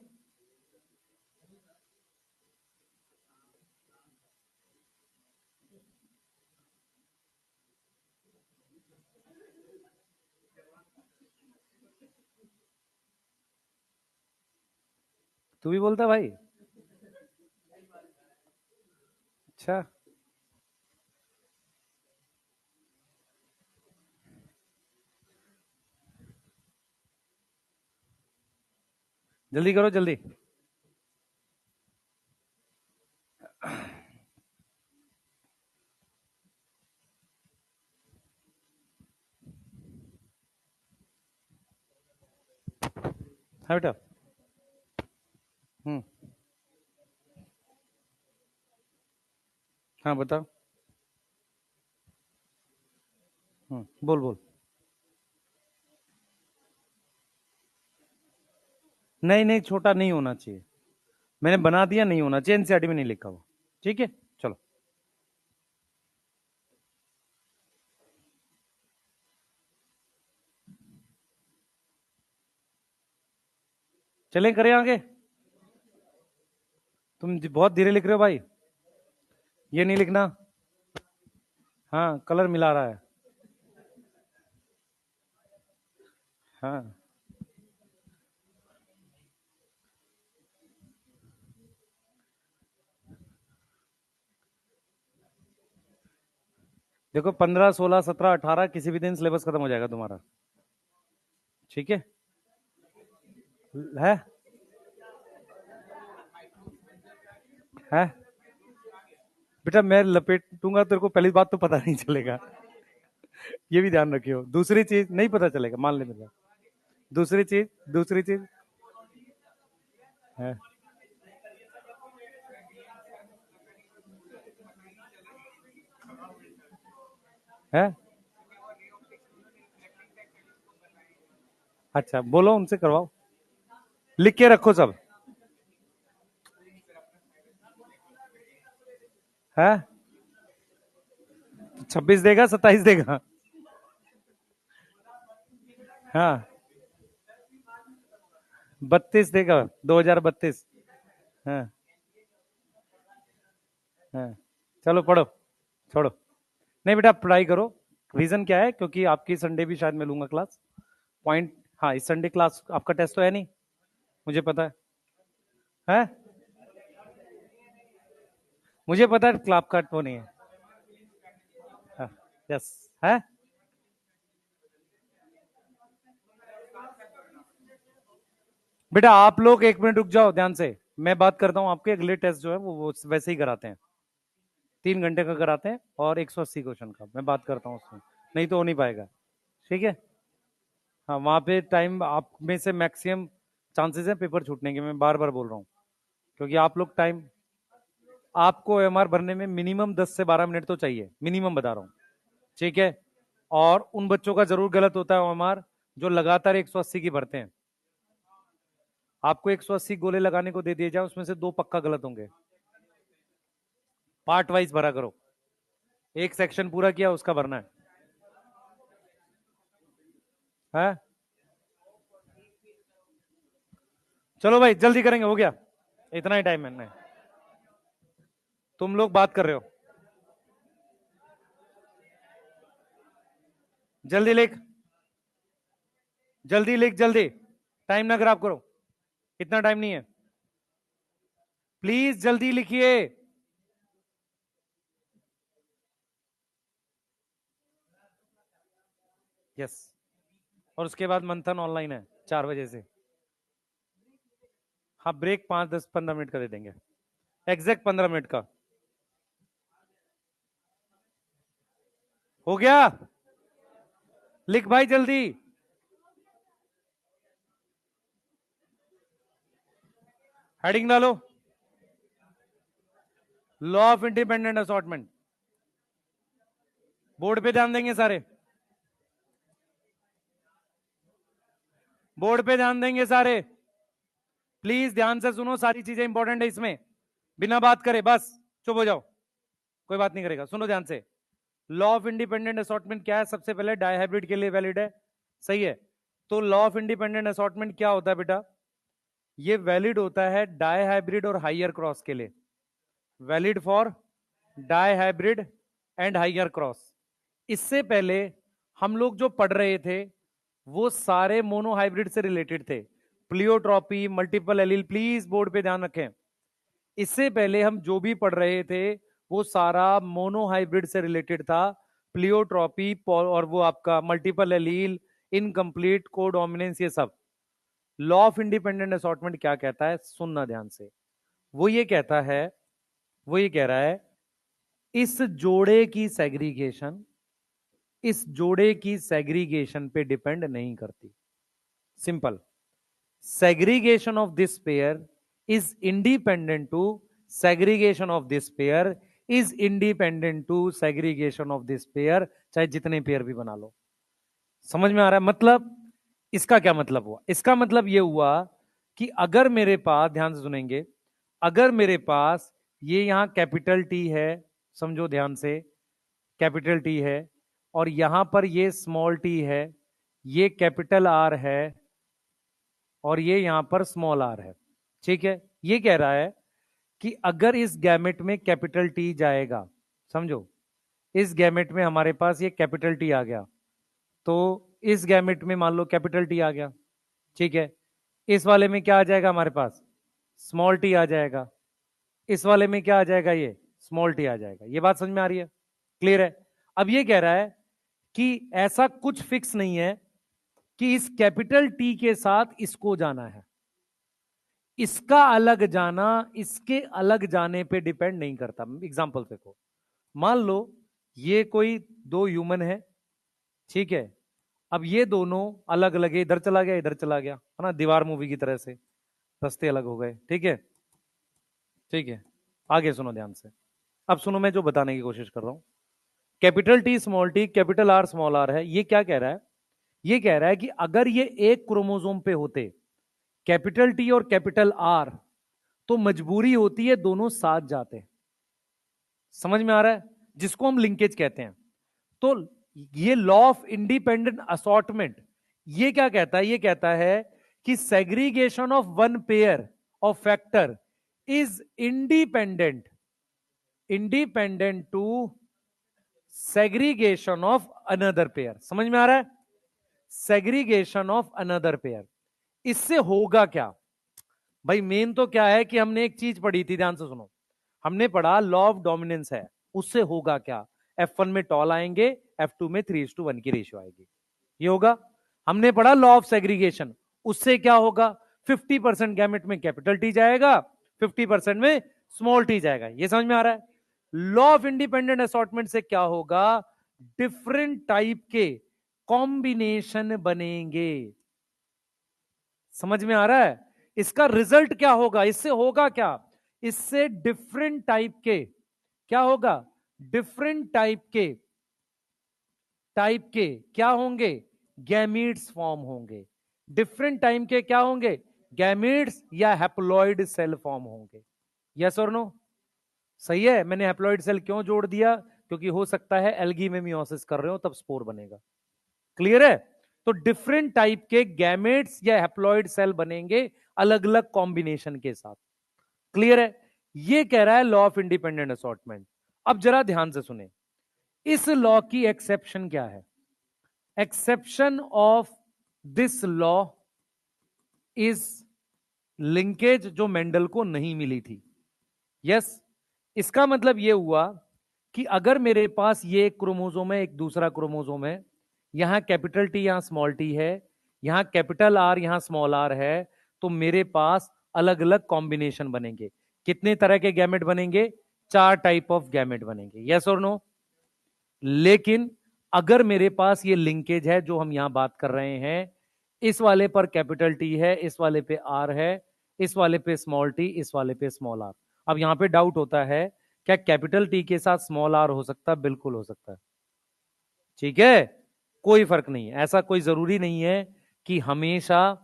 तू भी बोलता भाई? अच्छा, जल्दी करो जल्दी। है बेटा। हाँ बताओ। बोल बोल। नहीं नहीं, छोटा नहीं होना चाहिए। मैंने बना दिया, नहीं होना चाहिए, एनसीईआरटी में नहीं लिखा हुआ। ठीक है, चलो। चलें, करें आगे। तुम बहुत धीरे लिख रहे हो भाई। ये नहीं लिखना। हाँ, कलर मिला रहा है। हाँ, देखो 15, 16, 17, 18 किसी भी दिन सिलेबस खत्म हो जाएगा तुम्हारा। ठीक है। है बेटा, मैं लपेटूंगा तेरे को, पहली बात तो पता नहीं चलेगा। ये भी ध्यान रखियो। दूसरी चीज, नहीं पता चलेगा, मान ले मेरा। दूसरी चीज है। है। अच्छा, बोलो उनसे करवाओ। लिख के रखो सब। है। 26 देगा, 27 देगा। हाँ, 32 देगा, 2032। हाँ। हाँ, चलो पढ़ो। छोड़ो। नहीं बेटा, पढ़ाई करो। रीजन क्या है, क्योंकि आपकी संडे भी शायद मैं लूंगा क्लास। पॉइंट। हाँ, इस संडे क्लास आपका टेस्ट तो है नहीं, मुझे पता है। है। मुझे पता है क्लास का वो नहीं है। हाँ, यस। है। बेटा आप लोग 1 मिनट रुक जाओ ध्यान से। मैं बात करता हूँ, आपके अगले टेस्ट जो है वो वैसे ही कराते हैं। 3 घंटे का कराते हैं और 180 क्वेश्चन का मैं बात करता हूँ उसमें। नहीं तो हो नहीं पाएगा। ठीक है। हाँ, वहां पे टाइम आप में से मैक्सिमम चांसेस है पेपर छूटने के, मैं बार बार बोल रहा हूँ। क्योंकि आप लोग टाइम, आपको एमआर भरने में मिनिमम 10 से 12 मिनट तो चाहिए, मिनिमम बता रहा हूँ। ठीक है। और उन बच्चों का जरूर गलत होता है एमआर जो लगातार 180 की भरते हैं। आपको 180 गोले लगाने को दे दिए जाए, उसमें से 2 पक्का गलत होंगे। पार्ट वाइज भरा करो। एक सेक्शन पूरा किया, उसका भरना है। चलो भाई जल्दी करेंगे, हो गया। इतना ही टाइम है। तुम लोग बात कर रहे हो। जल्दी लिख। जल्दी लिख, जल्दी। टाइम ना खराब करो। इतना टाइम नहीं है। प्लीज जल्दी लिखिए। यस। और उसके बाद मंथन ऑनलाइन है 4 बजे से। हाँ, ब्रेक 5, 10, 15 मिनट का दे देंगे। एग्जैक्ट 15 मिनट का। हो गया। लिख भाई जल्दी। हेडिंग डालो। Law of independent assortment. Board पे ध्यान देंगे सारे। बोर्ड पे ध्यान देंगे सारे। प्लीज ध्यान से सुनो, सारी चीजें इंपॉर्टेंट है इसमें। बिना बात करे बस चुप हो जाओ। कोई बात नहीं करेगा, सुनो ध्यान से। लॉ ऑफ इंडिपेंडेंट असॉर्टमेंट क्या है? सबसे पहले डायहाइब्रिड के लिए वैलिड है। सही है। तो लॉ ऑफ इंडिपेंडेंट असॉर्टमेंट क्या होता है बेटा? ये वैलिड होता है डायहाइब्रिड और हाइयर क्रॉस के लिए। Valid for dihybrid and higher cross. इससे पहले हम लोग जो पढ़ रहे थे वो सारे मोनोहाइब्रिड से रिलेटेड थे। Pleiotropy, multiple allele, please board पे ध्यान रखें। इससे पहले हम जो भी पढ़ रहे थे वो सारा मोनोहाइब्रिड से रिलेटेड था। प्लियोट्रॉपी और वो आपका मल्टीपल एलील, इनकम्प्लीट कोडोमिनेंस, ये सब। लॉ ऑफ इंडिपेंडेंट असॉर्टमेंट क्या कहता है, सुनना ध्यान से। वो ये कहता है, वो ये कह रहा है, इस जोड़े की सेग्रीगेशन, इस जोड़े की सेग्रीगेशन पे डिपेंड नहीं करती। Simple. segregation of this pair is independent to segregation of this pair is independent to segregation of this pair, चाहे जितने पेयर भी बना लो। समझ में आ रहा है? मतलब इसका क्या मतलब हुआ? इसका मतलब यह हुआ कि अगर मेरे पास, ध्यान से सुनेंगे, अगर मेरे पास ये यहां कैपिटल टी है, समझो ध्यान से, कैपिटल टी है, और यहां पर ये स्मॉल टी है, ये कैपिटल आर है, और ये यहां पर स्मॉल आर है। ठीक है, ये कह रहा है कि अगर इस गैमेट में कैपिटल टी जाएगा, समझो इस गैमेट में हमारे पास ये कैपिटल टी आ गया, तो इस गैमेट में मान लो कैपिटल टी आ गया, ठीक है, इस वाले में क्या आ जाएगा हमारे पास? स्मॉल टी आ जाएगा, इस वाले में क्या आ जाएगा? ये स्मॉल टी आ जाएगा। ये बात समझ में आ रही है? क्लियर है? अब ये कह रहा है कि ऐसा कुछ फिक्स नहीं है कि इस कैपिटल टी के साथ इसको जाना है, इसका अलग जाना इसके अलग जाने पे डिपेंड नहीं करता। एग्जांपल देखो, मान लो ये कोई दो ह्यूमन है, ठीक है, अब ये दोनों अलग अलग है, इधर चला गया इधर चला गया, है ना, दीवार मूवी की तरह से रास्ते अलग हो गए। ठीक है, ठीक है, आगे सुनो ध्यान से। अब सुनो, मैं जो बताने की कोशिश कर रहा हूं, capital T small T capital R small R है, ये क्या कह रहा है? ये कह रहा है कि अगर ये एक क्रोमोसोम पे होते, कैपिटल टी और कैपिटल आर, तो मजबूरी होती है दोनों साथ जाते। समझ में आ रहा है? जिसको हम लिंकेज कहते हैं। तो ये लॉ ऑफ इंडिपेंडेंट असॉर्टमेंट ये क्या कहता है? ये कहता है कि segregation of one pair of factor is independent to segregation of another pair. समझ में आ रहा है? Segregation of another pair. इससे होगा क्या भाई? मेन तो क्या है कि हमने एक चीज पढ़ी थी, ध्यान से सुनो, हमने पढ़ा लॉ ऑफ डोमिनेंस है। उससे होगा क्या? F1 में टॉल आएंगे, F2 में 3:1 की रेशियो आएगी, ये होगा। हमने पढ़ा लॉ ऑफ सेग्रीगेशन, उससे क्या होगा? 50% गैमेट में कैपिटल टी जाएगा, 50% में स्मॉल टी जाएगा। ये समझ में आ रहा है? लॉ ऑफ इंडिपेंडेंट असॉर्टमेंट से क्या होगा? डिफरेंट टाइप के कॉम्बिनेशन बनेंगे। समझ में आ रहा है? इसका रिजल्ट क्या होगा? इससे होगा क्या? इससे डिफरेंट टाइप के क्या होगा? डिफरेंट टाइप के क्या होंगे? गैमीट्स फॉर्म होंगे। डिफरेंट टाइप के क्या होंगे? गैमीट्स या हैप्लॉइड सेल फॉर्म होंगे। यस और नो? सही है। मैंने हैप्लॉइड सेल क्यों जोड़ दिया? क्योंकि हो सकता है एल्गी में मियोसिस कर रहे हो, तब स्पोर बनेगा। क्लियर है? तो डिफरेंट टाइप के गैमेट्स या हैप्लॉइड सेल बनेंगे अलग अलग कॉम्बिनेशन के साथ। क्लियर है? ये कह रहा है लॉ ऑफ इंडिपेंडेंट असॉर्टमेंट। अब जरा ध्यान से सुने, इस लॉ की एक्सेप्शन क्या है? Exception of this law is linkage, जो मेंडल को नहीं मिली थी। यस, इसका मतलब यह हुआ कि अगर मेरे पास ये एक क्रोमोसोम है, एक दूसरा क्रोमोसोम है, यहां कैपिटल टी यहां स्मॉल टी है, यहां कैपिटल आर यहां स्मॉल आर है, तो मेरे पास अलग अलग कॉम्बिनेशन बनेंगे। कितने तरह के गैमेट बनेंगे? 4 टाइप ऑफ गैमेट बनेंगे। यस और नो? लेकिन अगर मेरे पास ये लिंकेज है जो हम यहां बात कर रहे हैं, इस वाले पर कैपिटल टी है, इस वाले पे आर है, इस वाले पे स्मॉल टी, इस वाले पे स्मॉल आर। अब यहां पे डाउट होता है, क्या कैपिटल टी के साथ स्मॉल आर हो सकता है? बिल्कुल हो सकता है। ठीक है, कोई फर्क नहीं है। ऐसा कोई जरूरी नहीं है कि हमेशा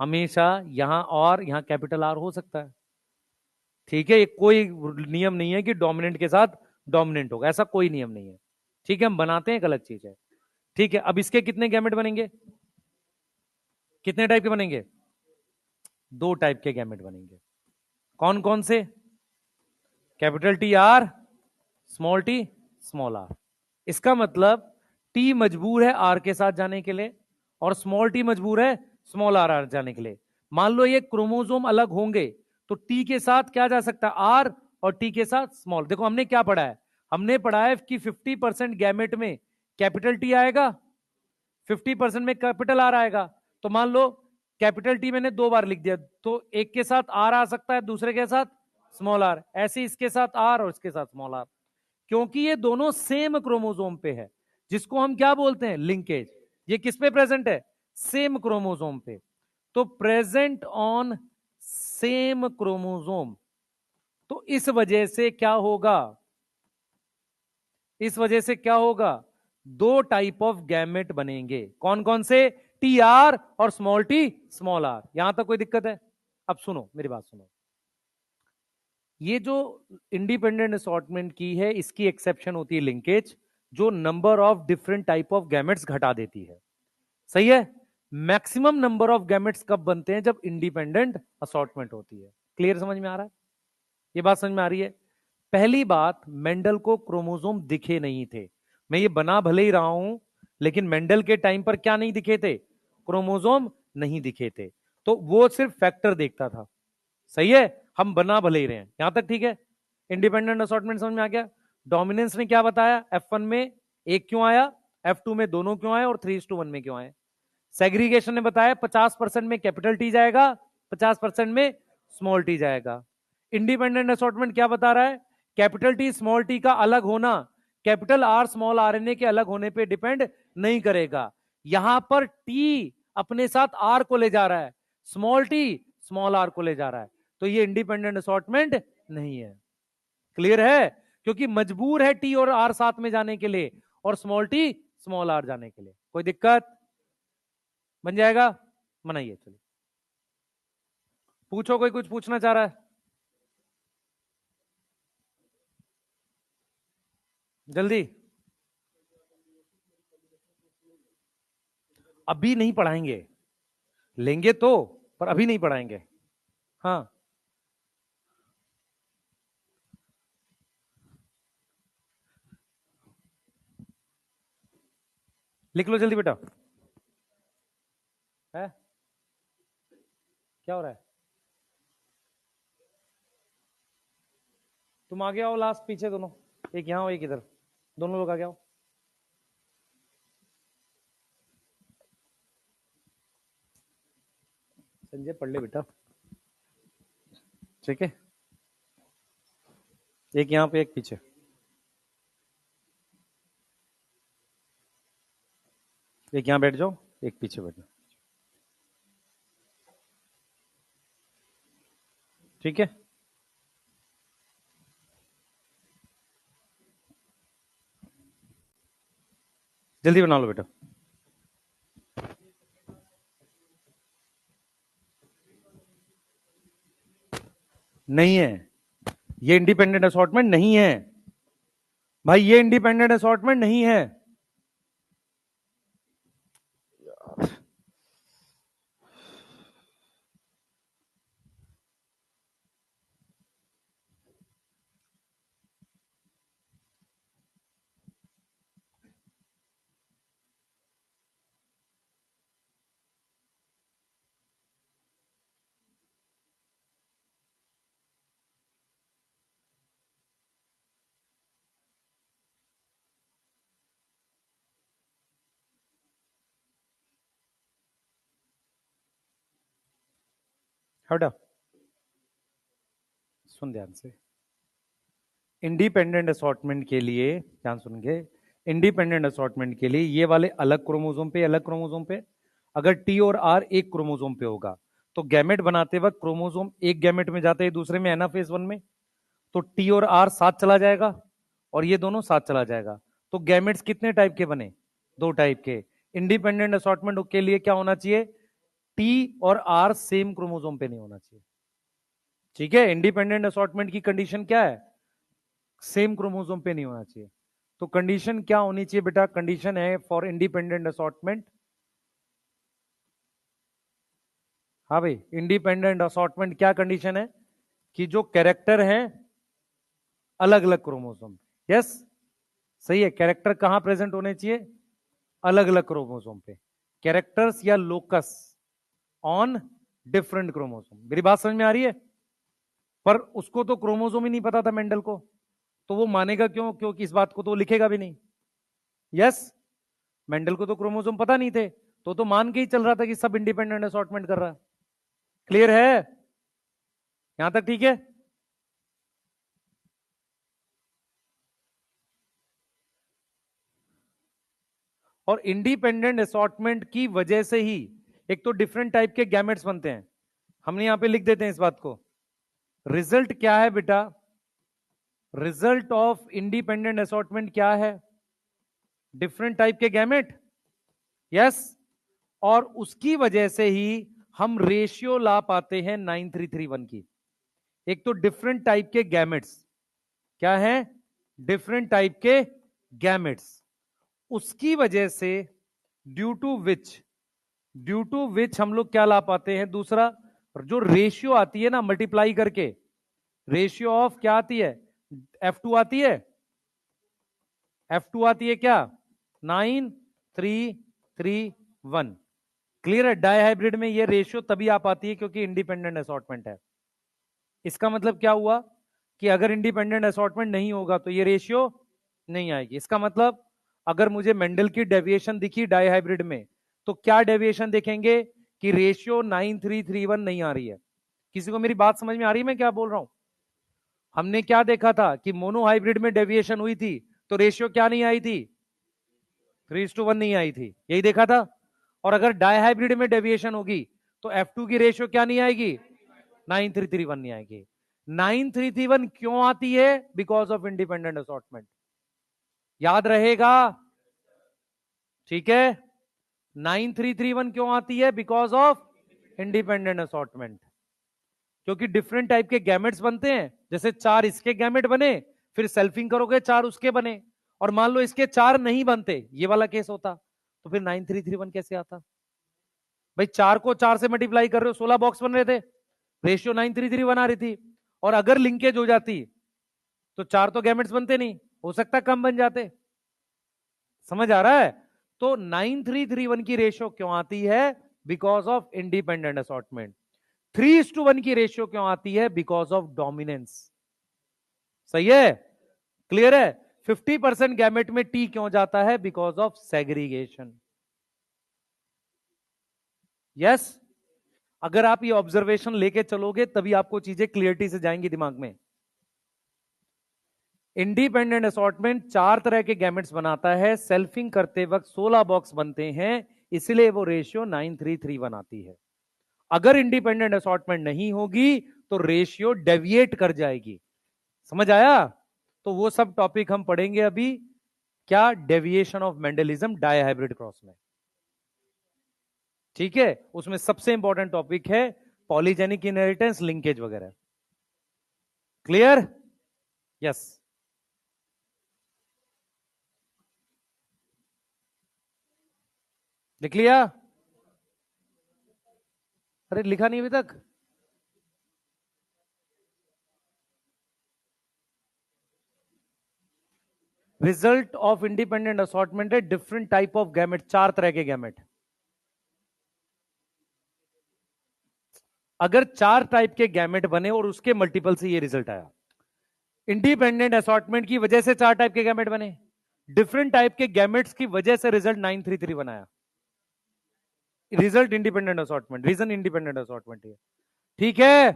हमेशा यहां और यहां कैपिटल आर हो सकता है। ठीक है, ये कोई नियम नहीं है कि डोमिनेंट के साथ डोमिनेंट होगा, ऐसा कोई नियम नहीं है। ठीक है, हम बनाते हैं, एक अलग चीज है। ठीक है, अब इसके कितने गैमेट बनेंगे? कितने टाइप के बनेंगे? 2 टाइप के गैमेट बनेंगे। कौन कौन से? Capital T R, small T, small R. इसका मतलब टी मजबूर है आर के साथ जाने के लिए, और स्मॉल टी मजबूर है स्मॉल आर आर जाने के लिए। मान लो ये क्रोमोसोम अलग होंगे, तो टी के साथ क्या जा सकता है? आर, और टी के साथ स्मॉल। देखो हमने क्या पढ़ा है? हमने पढ़ा है कि 50% गैमेट में कैपिटल टी आएगा, 50% में कैपिटल आर आएगा। तो मान लो कैपिटल टी मैंने 2 बार लिख दिया, तो एक के साथ आर आ सकता है, दूसरे के साथ स्मॉल आर, ऐसे इसके साथ आर और इसके साथ स्मॉल आर, क्योंकि ये दोनों सेम क्रोमोसोम पे है, जिसको हम क्या बोलते हैं? लिंकेज। ये किस पे प्रेजेंट है? सेम क्रोमोसोम पे। तो प्रेजेंट ऑन सेम क्रोमोसोम। तो इस वजह से क्या होगा, इस वजह से क्या होगा, दो टाइप ऑफ गैमेट बनेंगे। कौन कौन से, टी आर और स्मॉल टी स्मॉल आर। यहां तक कोई दिक्कत है? अब सुनो मेरी बात सुनो, ये जो इंडिपेंडेंट असॉर्टमेंट की है, इसकी एक्सेप्शन होती है लिंकेज, जो number of different type of gametes घटा देती है। सही है? मैक्सिमम नंबर ऑफ गैमेट्स कब बनते हैं, जब इंडिपेंडेंट असॉर्टमेंट होती है। क्लियर, समझ में आ रहा है? ये बात समझ में आ रही है? पहली बात, मेंडल को क्रोमोसोम दिखे नहीं थे। मैं ये बना भले ही रहा हूं, लेकिन मेंडल के टाइम पर क्या नहीं दिखे थे, क्रोमोसोम नहीं दिखे थे। तो वो सिर्फ फैक्टर देखता था। सही है? हम बना भले ही रहे हैं, यहां तक ठीक है? इंडिपेंडेंट असॉर्टमेंट समझ में आ गया? डोमिनेंस ने क्या बताया, F1 में एक क्यों आया, F2 में दोनों क्यों आए, और 3:1 में क्यों आए। सेग्रीगेशन ने बताया 50% में कैपिटल टी जाएगा, 50% में स्मॉल टी जाएगा। इंडिपेंडेंट असॉर्टमेंट क्या बता रहा है, कैपिटल टी स्मॉल टी का अलग होना कैपिटल आर स्मॉल आरएनए के अलग होने पे डिपेंड नहीं करेगा। यहां पर टी अपने साथ आर को ले जा रहा है, स्मॉल टी स्मॉल आर को ले जा रहा है, तो ये इंडिपेंडेंट असॉर्टमेंट नहीं है। क्लियर है? क्योंकि मजबूर है टी और आर साथ में जाने के लिए, और स्मॉल टी स्मॉल आर जाने के लिए। कोई दिक्कत? बन जाएगा? बनाइए, चलिए पूछो, कोई कुछ पूछना चाह रहा है? जल्दी। अभी नहीं पढ़ाएंगे, लेंगे तो, पर अभी नहीं पढ़ाएंगे। हाँ, लिख लो जल्दी बेटा। है क्या हो रहा है? तुम आगे आओ, लास्ट पीछे दोनों, एक यहां हो एक इधर, दोनों लोग आगे आओ। संजय पढ़ ले बेटा, ठीक है? एक यहां पे एक पीछे। एक यहां बैठ जाओ, एक पीछे बैठना, ठीक है? जल्दी बना लो बेटा। नहीं है, ये इंडिपेंडेंट असॉर्टमेंट नहीं है भाई, ये इंडिपेंडेंट असॉर्टमेंट नहीं है। हटा, सुन ध्यान से। इंडिपेंडेंट असॉर्टमेंट के लिए ध्यान सुनेंगे, इंडिपेंडेंट असॉर्टमेंट के लिए ये वाले अलग क्रोमोसोम पे, अलग क्रोमोसोम पे, अगर टी और आर एक क्रोमोसोम पे होगा, तो गैमेट बनाते वक्त क्रोमोसोम एक गैमेट में जाते हैं, दूसरे में एनाफेज वन में, तो टी और आर साथ चला जाएगा, और ये दोनों साथ चला जाएगा। तो गैमेट्स कितने टाइप के बने, दो टाइप के। इंडिपेंडेंट असॉर्टमेंट के लिए क्या होना चाहिए, टी और आर सेम क्रोमोसोम पे नहीं होना चाहिए। ठीक है? इंडिपेंडेंट असॉर्टमेंट की कंडीशन क्या है, सेम क्रोमोसोम पे नहीं होना चाहिए। तो कंडीशन क्या होनी चाहिए बेटा, कंडीशन है फॉर इंडिपेंडेंट असॉर्टमेंट, हाँ भाई, इंडिपेंडेंट असॉर्टमेंट क्या कंडीशन है, कि जो कैरेक्टर है अलग अलग क्रोमोसोम। यस, सही है, कैरेक्टर कहां प्रेजेंट होने चाहिए, अलग अलग क्रोमोसोम पे, कैरेक्टर्स या लोकस ऑन डिफरेंट क्रोमोसोम। मेरी बात समझ में आ रही है? पर उसको तो क्रोमोसोम ही नहीं पता था मेंडल को, तो वो मानेगा क्यों, क्योंकि इस बात को तो लिखेगा भी नहीं। यस, मेंडल को तो क्रोमोसोम पता नहीं थे, तो मान के ही चल रहा था कि सब इंडिपेंडेंट असॉर्टमेंट कर रहा है। क्लियर है? यहां तक ठीक है? और इंडिपेंडेंट असॉर्टमेंट की वजह से ही एक तो डिफरेंट टाइप के गैमेट्स बनते हैं, हमने यहां पे लिख देते हैं इस बात को। रिजल्ट क्या है बेटा? रिजल्ट ऑफ इंडिपेंडेंट असॉर्टमेंट क्या है? डिफरेंट टाइप के गैमेट, यस। और उसकी वजह से ही हम रेशियो ला पाते हैं 9331 की। एक तो डिफरेंट टाइप के गैमेट्स क्या है? डिफरेंट टाइप के गैमेट्स, उसकी वजह से ड्यू टू विच हम लोग क्या ला पाते हैं? दूसरा जो रेशियो आती है ना मल्टीप्लाई करके, रेशियो ऑफ क्या आती है? F2 आती है, F2 आती है क्या? 9331। क्लियर है? डाई हाइब्रिड में ये रेशियो तभी आ पाती है क्योंकि इंडिपेंडेंट असॉर्टमेंट है। इसका मतलब क्या हुआ कि अगर इंडिपेंडेंट असॉर्टमेंट नहीं होगा तो ये रेशियो नहीं आएगी। इसका मतलब अगर मुझे मेंडल की डेविएशन दिखी डाई हाइब्रिड में, तो क्या डेविएशन देखेंगे कि रेशियो 9331 नहीं आ रही है। किसी को मेरी बात समझ में आ रही है मैं क्या बोल रहा हूं? हमने क्या देखा था कि मोनो हाइब्रिड में डेविएशन हुई थी तो रेशियो क्या नहीं आई थी? 3:1 नहीं आई थी, यही देखा था। और अगर डाई हाइब्रिड में डेविएशन होगी तो F2 की रेशियो क्या नहीं आएगी? 9331 नहीं आएगी। 9331 क्यों आती है? Because of independent assortment. याद रहेगा? ठीक है, 9331 क्यों आती है? Because of independent assortment. क्योंकि डिफरेंट टाइप के गैमेट्स बनते हैं, जैसे 4 इसके गैमेट बने, फिर सेल्फिंग करोगे 4 उसके बने, और मान लो इसके 4 नहीं बनते, ये वाला केस होता, तो फिर 9331 कैसे आता? भाई 4 को 4 से मल्टीप्लाई कर रहे हो, 16 बॉक्स बन रहे थे, रेशियो 9331 आ रही थी। और अगर लिंकेज हो जाती तो 4 तो गैमेट्स बनते नहीं, हो सकता कम बन जाते। समझ आ रहा है? तो 9331 की रेशियो क्यों आती है? Because of independent assortment. 3:1 की रेशियो क्यों आती है? Because of dominance. सही है? क्लियर है? 50% गैमेट में टी क्यों जाता है? Because of segregation. यस, अगर आप ये ऑब्जर्वेशन लेके चलोगे तभी आपको चीजें क्लियरिटी से जाएंगी दिमाग में। इंडिपेंडेंट असॉर्टमेंट 4 तरह के गैमेट्स बनाता है, सेल्फिंग करते वक्त 16 बॉक्स बनते हैं, इसलिए वो रेशियो 9331 आती है। अगर इंडिपेंडेंट असॉर्टमेंट नहीं होगी तो रेशियो डेविएट कर जाएगी। समझ आया? तो वो सब टॉपिक हम पढ़ेंगे अभी। क्या? Deviation of Mendelism dihybrid cross में। ठीक है, उसमें सबसे इंपॉर्टेंट टॉपिक है पॉलीजेनिक इनहेरिटेंस, लिंकेज वगैरह। क्लियर? यस। लिख लिया? अरे लिखा नहीं अभी तक? रिजल्ट ऑफ इंडिपेंडेंट असॉर्टमेंट है डिफरेंट टाइप ऑफ गैमेट, 4 तरह के गैमेट। अगर 4 टाइप के गैमेट बने और उसके मल्टीपल से ये रिजल्ट आया, इंडिपेंडेंट असॉर्टमेंट की वजह से 4 टाइप के गैमेट बने, डिफरेंट टाइप के गैमेट्स की वजह से रिजल्ट 933 बनाया। Result independent assortment, reason independent assortment है। ठीक है,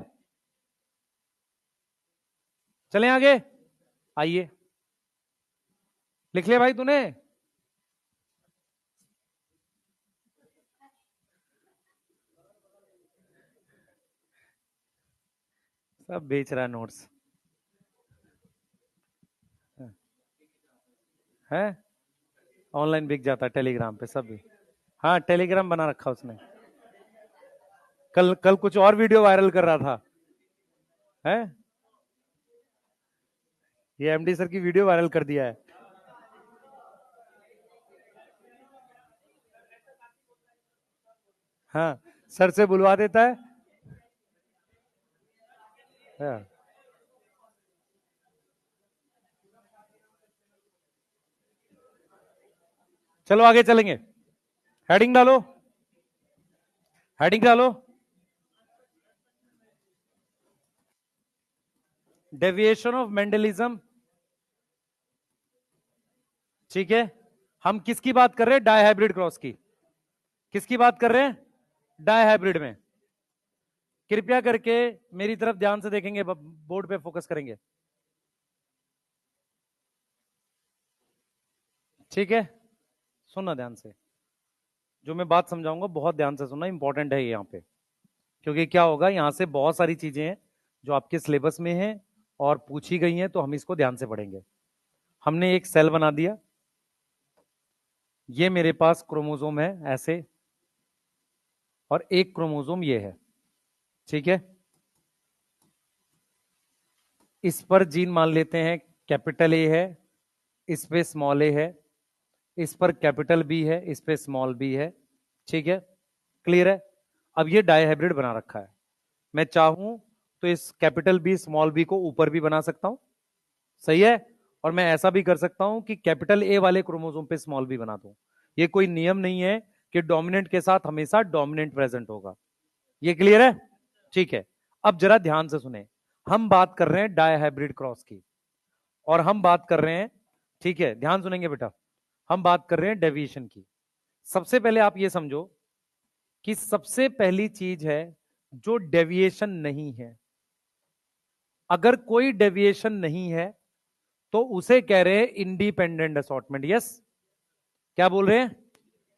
चलें आगे। आइए, लिख लिया भाई तूने? सब बेच रहा नोट्स है, ऑनलाइन बिक जाता है टेलीग्राम पे सब भी। हाँ, टेलीग्राम बना रखा उसने। कल कल कुछ और वीडियो वायरल कर रहा था, है? ये एमडी सर की वीडियो वायरल कर दिया है। हाँ, सर से बुलवा देता है। हाँ। चलो आगे चलेंगे, हेडिंग डालो, हेडिंग डालो। Deviation of Mendelism. ठीक है, हम किसकी बात कर रहे हैं? डाई हाइब्रिड क्रॉस की। किसकी बात कर रहे हैं? डाई हाइब्रिड में। कृपया करके मेरी तरफ ध्यान से देखेंगे, बोर्ड पे फोकस करेंगे। ठीक है, सुनना ध्यान से। जो मैं बात समझाऊंगा बहुत ध्यान से सुनना, इंपॉर्टेंट है ये यहाँ पे, क्योंकि क्या होगा यहाँ से बहुत सारी चीजें हैं जो आपके सिलेबस में हैं और पूछी गई हैं, तो हम इसको ध्यान से पढ़ेंगे। हमने एक सेल बना दिया, ये मेरे पास क्रोमोसोम है ऐसे, और एक क्रोमोसोम ये है, ठीक है। इस पर जीन मान लेते हैं कैपिटल ए है, इस पे स्मॉल ए है, इस पर कैपिटल बी है, इस पे स्मॉल बी है, ठीक है, क्लियर है। अब ये डायहाइब्रिड बना रखा है, मैं चाहूं तो इस कैपिटल बी स्मॉल बी को ऊपर भी बना सकता हूं, सही है। और मैं ऐसा भी कर सकता हूं कि कैपिटल ए वाले क्रोमोसोम पे स्मॉल बी बना दूं। ये कोई नियम नहीं है कि डोमिनेंट के साथ हमेशा डोमिनेंट प्रेजेंट होगा, ये क्लियर है, ठीक है। अब जरा ध्यान से सुने, हम बात कर रहे हैं डायहाइब्रिड क्रॉस की, और हम बात कर रहे हैं, ठीक है, ध्यान सुनेंगे बेटा, हम बात कर रहे हैं डेविएशन की। सबसे पहले आप ये समझो कि सबसे पहली चीज है जो डेविएशन नहीं है, अगर कोई डेविएशन नहीं है तो उसे कह रहे हैं इंडिपेंडेंट असॉर्टमेंट। यस, क्या बोल रहे हैं,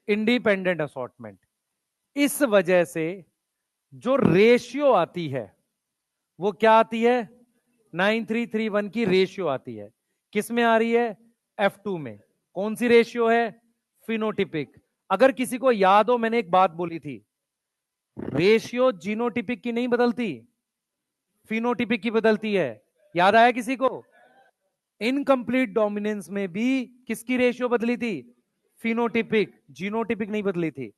इंडिपेंडेंट असॉर्टमेंट। इस वजह से जो रेशियो आती है वो क्या आती है, 9331 की रेशियो आती है। किस में आ रही है, F2 में। कौन सी रेशियो है, फिनोटिपिक। अगर किसी को याद हो, मैंने एक बात बोली थी, रेशियो जीनोटिपिक की नहीं बदलती, फिनोटिपिक की बदलती है। याद आया किसी को, इनकंप्लीट डोमिनेंस में भी किसकी रेशियो बदली थी, फिनोटिपिक, जीनोटिपिक नहीं बदली थी।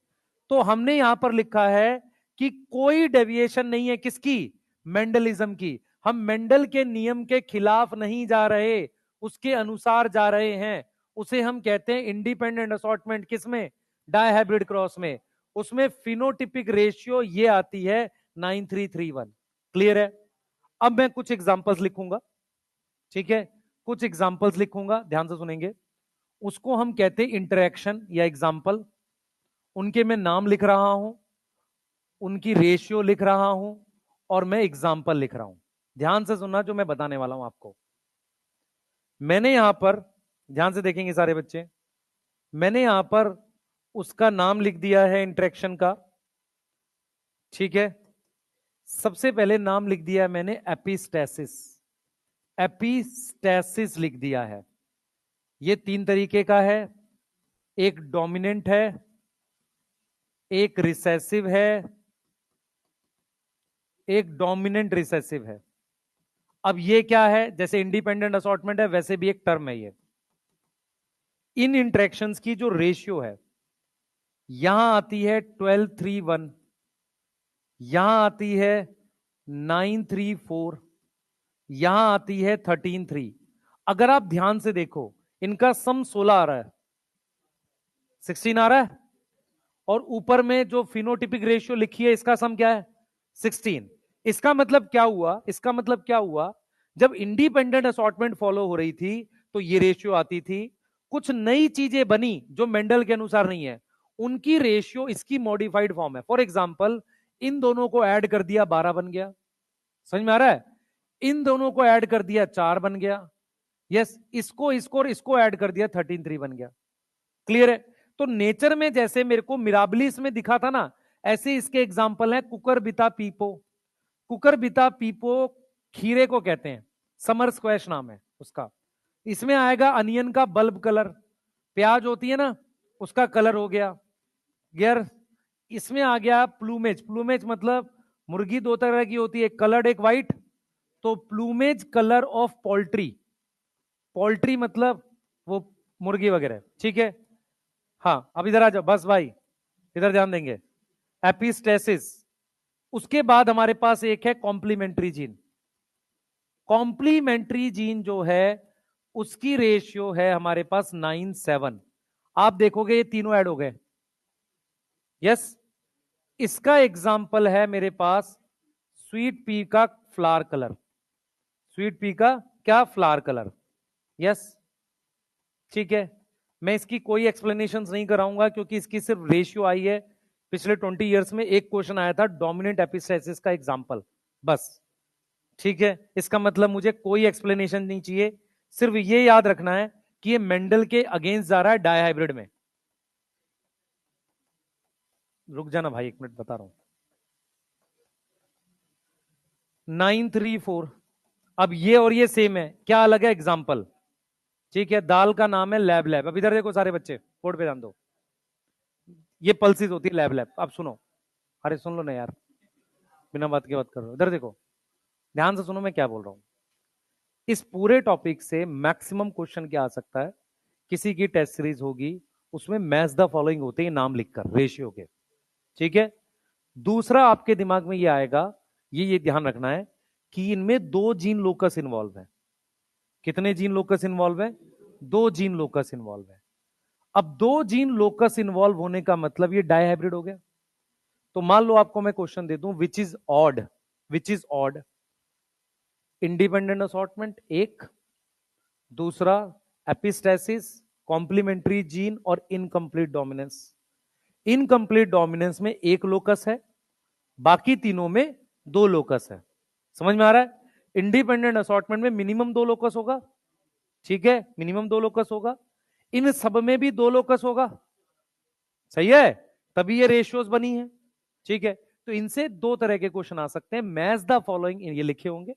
तो हमने यहां पर लिखा है कि कोई डेविएशन नहीं है किसकी, मेंडलिज्म की। हम मेंडल के नियम के खिलाफ नहीं जा रहे, उसके अनुसार जा रहे हैं। उसे हम कहते हैं इंडिपेंडेंट असॉर्टमेंट। किसमें, डायहाइब्रिड क्रॉस में। उसमें फिनोटिपिक रेशियो ये आती है 9331। क्लियर है। अब मैं कुछ एग्जांपल्स लिखूंगा, ठीक है, कुछ एग्जांपल्स लिखूंगा, ध्यान से सुनेंगे। उसको हम कहते हैं इंटरेक्शन या एग्जांपल। उनके मैं नाम लिख रहा हूं, उनकी रेशियो लिख रहा हूं, और मैं एग्जाम्पल लिख रहा हूं। ध्यान से सुनना जो मैं बताने वाला हूं आपको। मैंने यहां पर, ध्यान से देखेंगे सारे बच्चे, मैंने यहां पर उसका नाम लिख दिया है इंटरेक्शन का, ठीक है। सबसे पहले नाम लिख दिया है मैंने एपिस्टेसिस, एपिस्टेसिस लिख दिया है। ये 3 तरीके का है, एक डोमिनेंट है, एक रिसेसिव है, एक डोमिनेंट रिसेसिव है। अब ये क्या है, जैसे इंडिपेंडेंट असॉर्टमेंट है वैसे भी एक टर्म है ये। इन इंटरेक्शंस की जो रेशियो है, यहां आती है 12:3:1, यहां आती है 9:3:4, यहां आती है 13:3। अगर आप ध्यान से देखो, इनका सम 16 आ रहा है, 16 आ रहा है, और ऊपर में जो फिनोटिपिक रेशियो लिखी है इसका सम क्या है, 16। इसका मतलब क्या हुआ, इसका मतलब क्या हुआ, जब इंडिपेंडेंट असॉर्टमेंट फॉलो हो रही थी तो ये रेशियो आती थी। कुछ नई चीजें बनी जो मेंडल के अनुसार नहीं है, उनकी रेशियो इसकी मॉडिफाइड फॉर्म है। फॉर एग्जाम्पल, इन दोनों को ऐड कर दिया 12 बन गया, समझ में आ रहा है। इन दोनों को ऐड कर दिया 4 बन गया, यस। इसको इसको और इसको ऐड कर दिया 13:3 बन गया। क्लियर है। तो नेचर में जैसे मेरे को मिराबलिस में दिखा था ना, ऐसे इसके एग्जाम्पल है कुकर बिता पीपो। कुकर बिता पीपो खीरे को कहते हैं, समर स्क्वैश नाम है उसका। इसमें आएगा अनियन का बल्ब कलर, प्याज होती है ना उसका कलर हो गया गियर। इसमें आ गया प्लूमेज, प्लूमेज मतलब मुर्गी 2 तरह की होती है, एक कलर्ड एक व्हाइट, तो plumage colour of poultry, poultry मतलब वो मुर्गी वगैरह, ठीक है। हाँ अब इधर आ जाओ बस भाई, इधर ध्यान देंगे, एपिस्टेसिस। उसके बाद हमारे पास एक है कॉम्प्लीमेंट्री जीन। कॉम्प्लीमेंट्री जीन जो है उसकी रेशियो है हमारे पास 9:7। आप देखोगे ये तीनों ऐड हो गए, यस। इसका एग्जाम्पल है मेरे पास स्वीट पी का फ्लावर कलर, स्वीट पी का क्या फ्लावर कलर, यस, ठीक है। मैं इसकी कोई एक्सप्लेनेशन नहीं कराऊंगा क्योंकि इसकी सिर्फ रेशियो आई है। पिछले 20 इयर्स में एक क्वेश्चन आया था डोमिनेंट एपिस्टेसिस का एग्जाम्पल, बस, ठीक है। इसका मतलब मुझे कोई एक्सप्लेनेशन नहीं चाहिए, सिर्फ ये याद रखना है कि ये मेंडल के अगेंस्ट जा रहा है डायहाइब्रिड में। रुक जाना भाई, एक मिनट बता रहा हूं। 934। अब ये और ये सेम है, क्या अलग है? एग्जाम्पल। ठीक है, दाल का नाम है लैब लैब। अब इधर देखो सारे बच्चे, बोर्ड पे ध्यान दो। ये पल्सिस होती है लैब लैब। अब सुनो, अरे सुन लो ना यार, बिना बात के बात कर रहे हो। इधर देखो, ध्यान से सुनो मैं क्या बोल रहा हूं। इस पूरे टॉपिक से मैक्सिमम क्वेश्चन क्या आ सकता है? किसी की टेस्ट सीरीज होगी, उसमें मैच द फॉलोइंग होते हैं नाम लिखकर रेशियो के। ठीक है। दूसरा आपके दिमाग में ये आएगा, ये ध्यान रखना है कि इनमें 2 जीन लोकस इन्वॉल्व है। कितने जीन लोकस इन्वॉल्व है? 2 जीन लोकस इन्वॉल्व है। अब 2 जीन लोकस इन्वॉल्व होने का मतलब ये डायहाइब्रिड हो गया। तो मान लो आपको मैं क्वेश्चन दे दूं which is odd, which is odd, independent assortment एक, दूसरा एपिस्टेसिस, कॉम्प्लीमेंट्री जीन और इनकंप्लीट डोमिनेंस। इनकंप्लीट डोमिनेंस में एक लोकस है, बाकी तीनों में 2 लोकस है। समझ में आ रहा है? इंडिपेंडेंट असॉर्टमेंट में मिनिमम 2 लोकस होगा। ठीक है, मिनिमम 2 लोकस होगा। इन सब में भी 2 लोकस होगा। सही है, तभी ये रेशियोज बनी है। ठीक है, तो इनसे 2 तरह के क्वेश्चन आ सकते हैं। मैच द फॉलोइंग ये लिखे होंगे।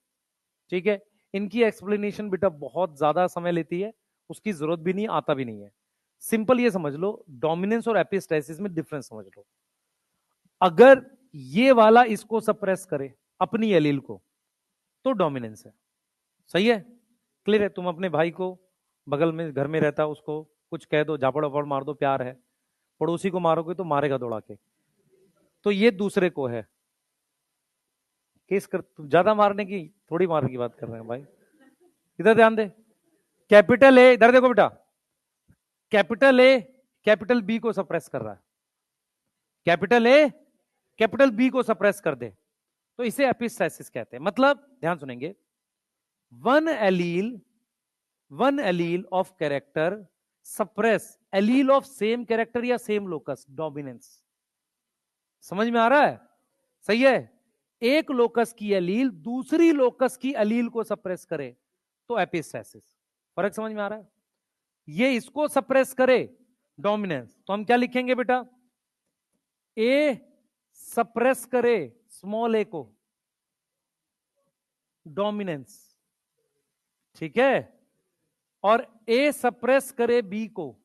ठीक है, इनकी एक्सप्लेनेशन बेटा बहुत ज्यादा समय लेती है, उसकी जरूरत भी नहीं, आता भी नहीं है। सिंपल ये समझ लो, डोमिनेंस और एपिस्टेसिस में डिफरेंस समझ लो। अगर ये वाला इसको सप्रेस करे, अपनी एलील को, तो डोमिनेंस है। सही है, क्लियर है? तुम अपने भाई को, बगल में घर में रहता, उसको कुछ कह दो, झापड़ वापड़ मार दो, प्यार है। पड़ोसी को मारोगे तो मारेगा दौड़ा के, तो ये दूसरे को है। केस कर, ज्यादा मारने की, थोड़ी मारने की बात कर रहे हैं भाई। इधर ध्यान दे। कैपिटल ए, इधर देखो बेटा, कैपिटल ए कैपिटल बी को सप्रेस कर रहा है। कैपिटल ए कैपिटल बी को सप्रेस कर दे, तो इसे एपिस्टेसिस कहते हैं। मतलब ध्यान सुनेंगे, one allele, one allele of character suppress allele of same character या सेम लोकस, डोमिनेंस। समझ में आ रहा है? सही है। एक लोकस की एलील दूसरी लोकस की एलील को सप्रेस करे तो एपिस्टेसिस। फर्क समझ में आ रहा है? ये इसको सप्रेस करे, डोमिनेंस, तो हम क्या लिखेंगे बेटा? ए सप्रेस करे स्मॉल ए को, डोमिनेंस। ठीक है, और ए सप्रेस करे बी को,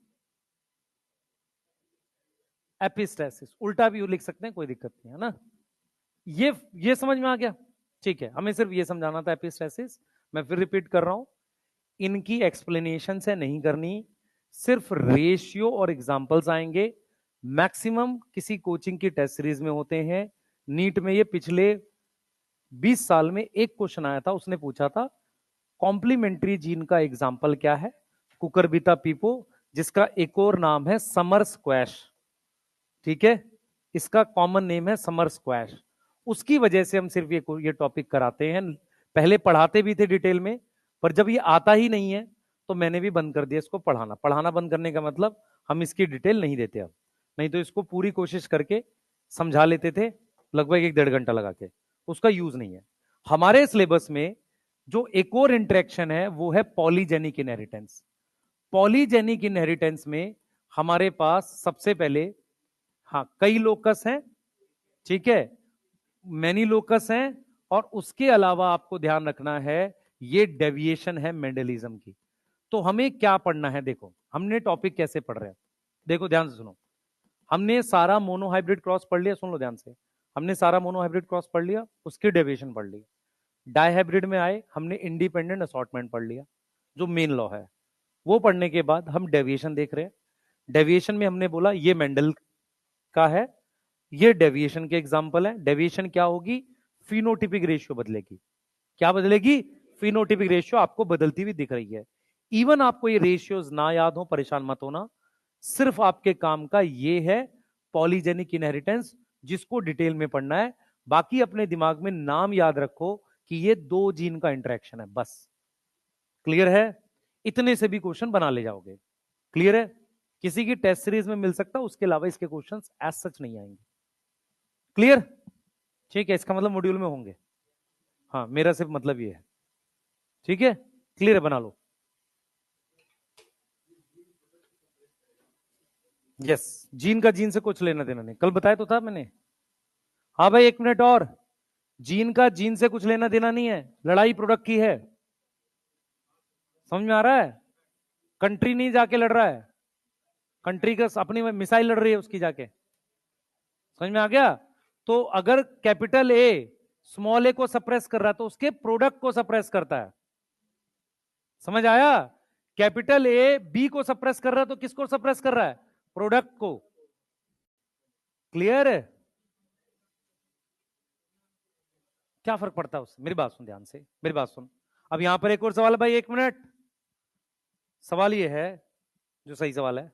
एपिस्टेसिस। उल्टा भी लिख सकते हैं, कोई दिक्कत नहीं है ना। ये समझ में आ गया? ठीक है, हमें सिर्फ ये समझाना था एपिस्टेसिस। मैं फिर रिपीट कर रहा हूं, इनकी एक्सप्लेनेशन से नहीं करनी, सिर्फ रेशियो और एग्जांपल्स आएंगे। मैक्सिमम किसी कोचिंग की टेस्ट सीरीज में होते हैं। नीट में ये पिछले 20 साल में एक क्वेश्चन आया था, उसने पूछा था कॉम्प्लीमेंट्री जीन का एग्जाम्पल क्या है? कुकरबिता पीपो, जिसका एक और नाम है समर स्क्वैश। ठीक है, इसका कॉमन नेम है समर स्क्वैश। उसकी वजह से हम सिर्फ ये टॉपिक कराते हैं। पहले पढ़ाते भी थे डिटेल में, पर जब ये आता ही नहीं है तो मैंने भी बंद कर दिया इसको पढ़ाना। पढ़ाना बंद करने का मतलब हम इसकी डिटेल नहीं देते अब, नहीं तो इसको पूरी कोशिश करके समझा लेते थे, लगभग 1-1.5 घंटा लगा के। उसका यूज नहीं है हमारे सिलेबस में। जो एक और इंटरेक्शन है वो है पॉलीजेनिक इनहेरिटेंस। पॉलीजेनिक इनहेरिटेंस में हमारे पास सबसे पहले, हाँ, कई लोकस हैं, ठीक है, मैनी लोकस हैं, और उसके अलावा आपको ध्यान रखना है ये डेविएशन है मेंडलिज्म की। तो हमें क्या पढ़ना है? देखो हमने टॉपिक कैसे पढ़ रहे हैं, देखो ध्यान से सुनो। हमने सारा मोनोहाइब्रिड क्रॉस पढ़ लिया, सुन लो ध्यान से। हमने सारा मोनोहाइब्रिड क्रॉस पढ़ लिया, उसकी डेविएशन पढ़ ली। डायहाइब्रिड में आए, हमने इंडिपेंडेंट असॉर्टमेंट पढ़ लिया, जो मेन लॉ है। वो पढ़ने के बाद हम डेविएशन देख रहे हैं। डेविएशन में हमने बोला ये मेंडल का है, ये डेविएशन के एग्जांपल है। डेविएशन क्या होगी? फिनोटिपिक रेशियो बदलेगी। क्या बदलेगी? फिनोटिपिक रेशियो आपको बदलती हुई दिख रही है। इवन आपको ये रेशियोज ना याद हो, परेशान मत होना, सिर्फ आपके काम का ये है पॉलीजेनिक इनहेरिटेंस, जिसको डिटेल में पढ़ना है। बाकी अपने दिमाग में नाम याद रखो कि ये 2 जीन का इंटरेक्शन है, बस। क्लियर है? इतने से भी क्वेश्चन बना ले जाओगे। क्लियर है? किसी की टेस्ट सीरीज में मिल सकता है, उसके अलावा इसके क्वेश्चंस एज सच नहीं आएंगे। क्लियर? ठीक है, इसका मतलब मॉड्यूल में होंगे। हाँ, मेरा सिर्फ मतलब ये है। ठीक है, क्लियर है? बना लो। यस, जीन का जीन से कुछ लेना देना नहीं, कल बताया तो था मैंने। हाँ भाई, 1 मिनट और। जीन का जीन से कुछ लेना देना नहीं है, लड़ाई प्रोडक्ट की है। समझ में आ रहा है? कंट्री नहीं जाके लड़ रहा है, कंट्री का अपनी मिसाइल लड़ रही है उसकी जाके। समझ में आ गया? तो अगर कैपिटल ए स्मॉल ए को सप्रेस कर रहा है तो उसके प्रोडक्ट को सप्रेस करता है। समझ आया? कैपिटल ए बी को सप्रेस कर रहा है तो किसको सप्रेस कर रहा है? प्रोडक्ट को। क्लियर है? क्या फर्क पड़ता है उससे? मेरी बात सुन ध्यान से, मेरी बात सुन। अब यहां पर एक और सवाल है भाई, 1 मिनट। सवाल ये है, जो सही सवाल है,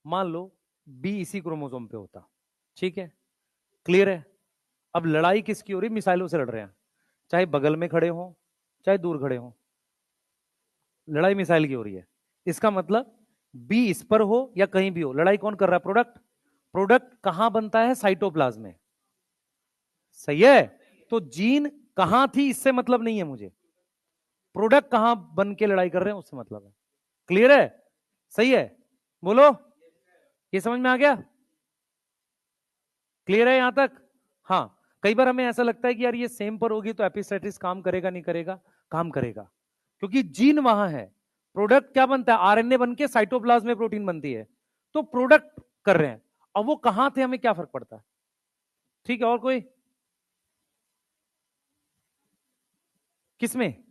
मान लो बी इसी क्रोमोसोम पे होता, ठीक है, क्लियर है? अब लड़ाई किसकी हो रही? मिसाइलों से लड़ रहे हैं, चाहे बगल में खड़े हो चाहे दूर खड़े हो, लड़ाई मिसाइल की हो रही है। इसका मतलब बी इस पर हो या कहीं भी हो, लड़ाई कौन कर रहा है? प्रोडक्ट। प्रोडक्ट कहां बनता है? साइटोप्लाज्म में। सही है? तो जीन कहां थी इससे मतलब नहीं है मुझे, प्रोडक्ट कहां बन के लड़ाई कर रहे हैं उससे मतलब है। क्लियर है? सही है? बोलो, ये समझ में आ गया? क्लियर है यहां तक? हाँ। कई बार हमें ऐसा लगता है कि यार ये सेम पर होगी तो एपिस्टेटिस काम करेगा नहीं करेगा? काम करेगा, क्योंकि जीन वहां है। प्रोडक्ट क्या बनता है? आरएनए बन के साइटोप्लाज्म में प्रोटीन बनती है, तो प्रोडक्ट कर रहे हैं। अब वो कहां थे हमें क्या फर्क पड़ता है? ठीक है, और कोई? किसमें?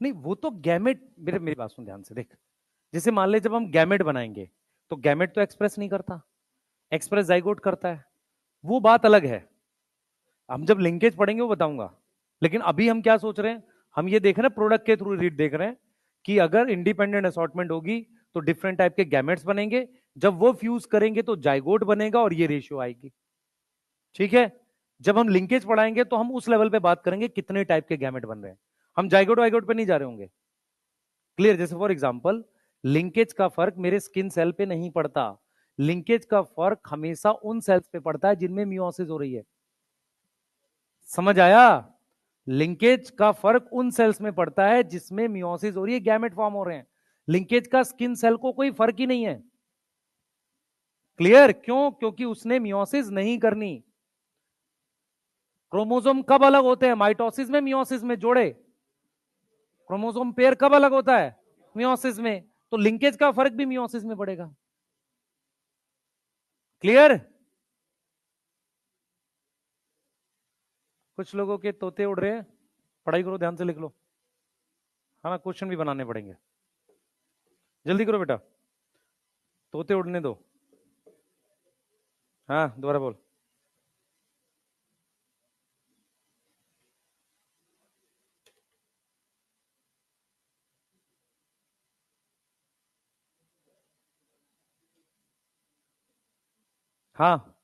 नहीं, वो तो गैमेट, मेरे मेरी बात सुन ध्यान से देख। जैसे मान ले जब हम गैमेट बनाएंगे तो गैमेट तो एक्सप्रेस नहीं करता, एक्सप्रेस जाइगोट करता है, वो बात अलग है। हम जब लिंकेज पढ़ेंगे वो बताऊंगा। लेकिन अभी हम क्या सोच रहे हैं? हम ये देख रहे हैं प्रोडक्ट के थ्रू रीड देख रहे हैं कि अगर इंडिपेंडेंट असॉर्टमेंट होगी तो डिफरेंट टाइप के गैमेट्स बनेंगे, जब वो फ्यूज करेंगे तो जाइगोट बनेगा और ये रेशियो आएगी। ठीक है? जब हम लिंकेज पढ़ाएंगे तो हम उस लेवल पे बात करेंगे कितने टाइप के गैमेट बन रहे हैं, हम जाइगोट वाइगोट पे नहीं जा रहे होंगे। क्लियर? जैसे फॉर एग्जाम्पल, लिंकेज का फर्क मेरे स्किन सेल पे नहीं पड़ता, लिंकेज का फर्क हमेशा उन सेल्स पे पड़ता है जिनमें मियोसिस हो रही है। समझ आया? लिंकेज का फर्क उन सेल्स में पड़ता है जिसमें मियोसिस हो रही है, गैमेट फॉर्म हो रहे हैं। लिंकेज का स्किन सेल को कोई फर्क ही नहीं है। क्लियर? क्यों? क्योंकि उसने मियोसिस नहीं करनी। क्रोमोसोम कब अलग होते हैं? माइटोसिस में, मियोसिस में, जोड़े। क्रोमोसोम पेयर कब अलग होता है? मियोसिस में। तो लिंकेज का फर्क भी मियोसिस में पड़ेगा। क्लियर? कुछ लोगों के तोते उड़ रहे हैं, पढ़ाई करो, ध्यान से लिख लो। हाँ, क्वेश्चन भी बनाने पड़ेंगे, जल्दी करो बेटा, तोते उड़ने दो। हाँ, दोबारा बोल। हाँ,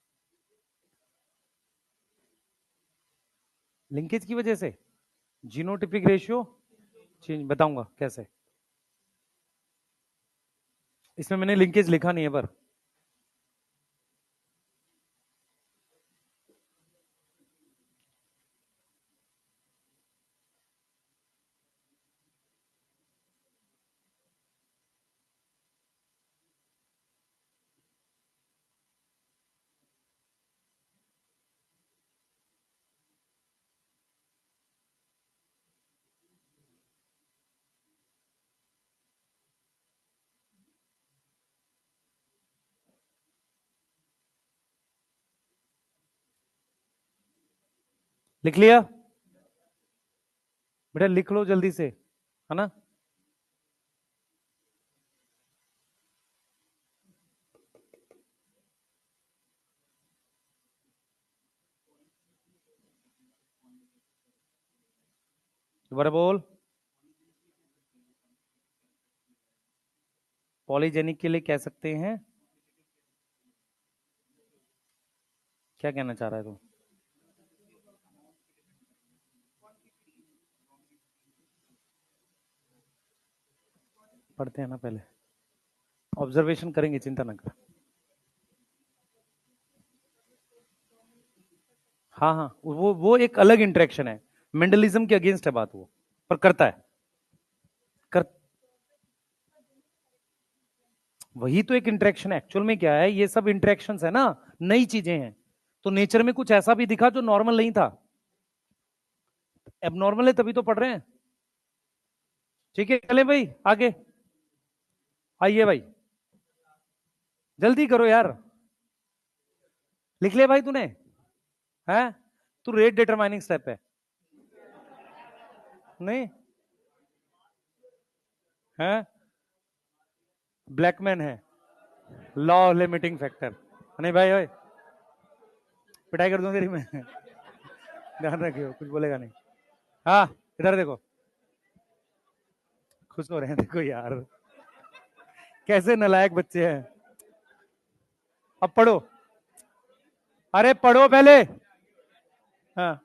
लिंकेज की वजह से जीनोटिपिक रेशियो चेंज, बताऊंगा कैसे। इसमें मैंने लिंकेज लिखा नहीं है पर। लिख लिया बेटा? लिख लो जल्दी से, है ना? दोबारा बोल। पॉलीजेनिक के लिए कह सकते हैं? क्या कहना चाह रहा है तू? पढ़ते हैं ना पहले, ऑब्जर्वेशन करेंगे, चिंता ना कर। हाँ हाँ, वो एक अलग इंटरेक्शन है, मेंडलिज्म के अगेंस्ट है बात वो, पर करता है। कर वही तो एक इंटरेक्शन है। एक्चुअल में क्या है, ये सब इंटरेक्शंस है ना, नई चीजें हैं। तो नेचर में कुछ ऐसा भी दिखा जो नॉर्मल नहीं था, एबनॉर्मल है तभी तो पढ़ रहे हैं। ठीक है, चले भाई आगे, आइए भाई, जल्दी करो यार। लिख ले भाई तूने, है तू रेट डिटरमाइनिंग स्टेप है नहीं है, ब्लैकमैन है, लॉ लिमिटिंग फैक्टर। नहीं भाई भाई, पिटाई कर दूं तेरी मैं ध्यान रखियो, कुछ बोलेगा नहीं। हाँ, इधर देखो, खुश हो रहे हैं देखो यार, कैसे नालायक बच्चे हैं। अब पढ़ो, अरे पढ़ो पहले। हाँ,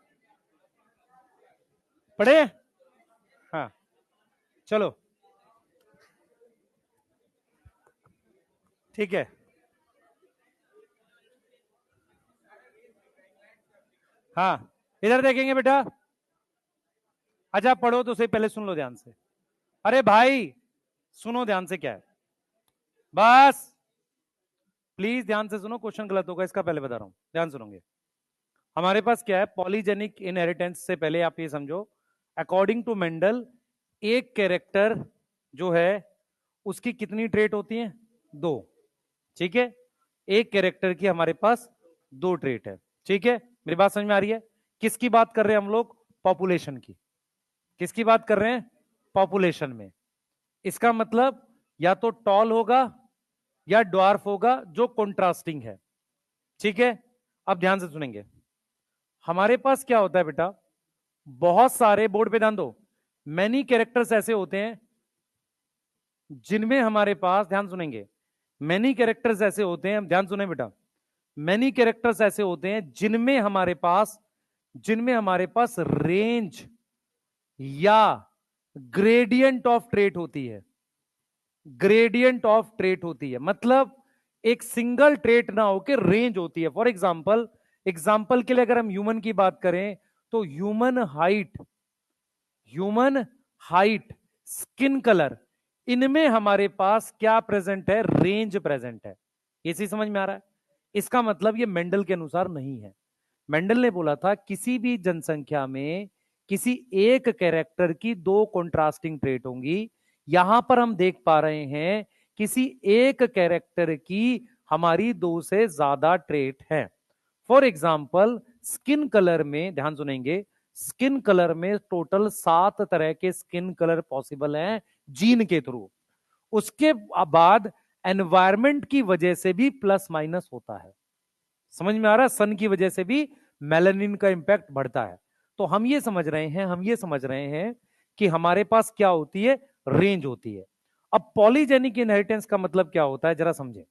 पढ़े। हाँ, चलो ठीक है। हाँ, इधर देखेंगे बेटा। अच्छा पढ़ो तो सही, पहले सुन लो ध्यान से। अरे भाई सुनो ध्यान से, क्या है, बस प्लीज ध्यान से सुनो, क्वेश्चन गलत होगा इसका पहले बता रहा हूं, ध्यान सुनोगे। हमारे पास क्या है, पॉलीजेनिक इनहेरिटेंस से पहले आप ये समझो, अकॉर्डिंग टू मेंडल एक कैरेक्टर जो है उसकी कितनी ट्रेट होती हैं, दो। ठीक है, एक कैरेक्टर की हमारे पास दो ट्रेट है। ठीक है, मेरी बात समझ में आ रही है। किसकी बात कर रहे हैं हम लोग, पॉपुलेशन की। किसकी बात कर रहे हैं, पॉपुलेशन में। इसका मतलब या तो टॉल होगा या ड्वार्फ होगा, जो कॉन्ट्रास्टिंग है। ठीक है, अब ध्यान से सुनेंगे। हमारे पास क्या होता है बेटा, बहुत सारे, बोर्ड पे ध्यान दो, मैनी कैरेक्टर्स ऐसे होते हैं जिनमें हमारे पास, ध्यान सुनेंगे, मैनी कैरेक्टर्स ऐसे होते हैं, ध्यान सुने बेटा, मैनी कैरेक्टर्स ऐसे होते हैं जिनमें हमारे पास रेंज या ग्रेडियंट ऑफ ट्रेट होती है। ग्रेडियंट ऑफ ट्रेट होती है मतलब एक सिंगल ट्रेट ना होकर रेंज होती है। फॉर एग्जाम्पल, एग्जाम्पल के लिए अगर हम ह्यूमन की बात करें तो ह्यूमन हाइट, स्किन कलर, इनमें हमारे पास क्या प्रेजेंट है, रेंज प्रेजेंट है। ये चीज समझ में आ रहा है। इसका मतलब ये मेंडल के अनुसार नहीं है। मेंडल ने बोला था किसी भी जनसंख्या में किसी एक कैरेक्टर की दो कॉन्ट्रास्टिंग ट्रेट होंगी। यहां पर हम देख पा रहे हैं किसी एक कैरेक्टर की हमारी दो से ज्यादा ट्रेट है। फॉर एग्जाम्पल, स्किन कलर में, ध्यान सुनेंगे, स्किन कलर में टोटल 7 तरह के स्किन कलर पॉसिबल हैं जीन के थ्रू। उसके बाद एनवायरमेंट की वजह से भी प्लस माइनस होता है। समझ में आ रहा है, सन की वजह से भी मेलानिन का इंपैक्ट बढ़ता है। तो हम ये समझ रहे हैं कि हमारे पास क्या होती है, रेंज होती है। अब पॉलीजेनिक इनहेरिटेंस का मतलब क्या होता है, जरा समझे।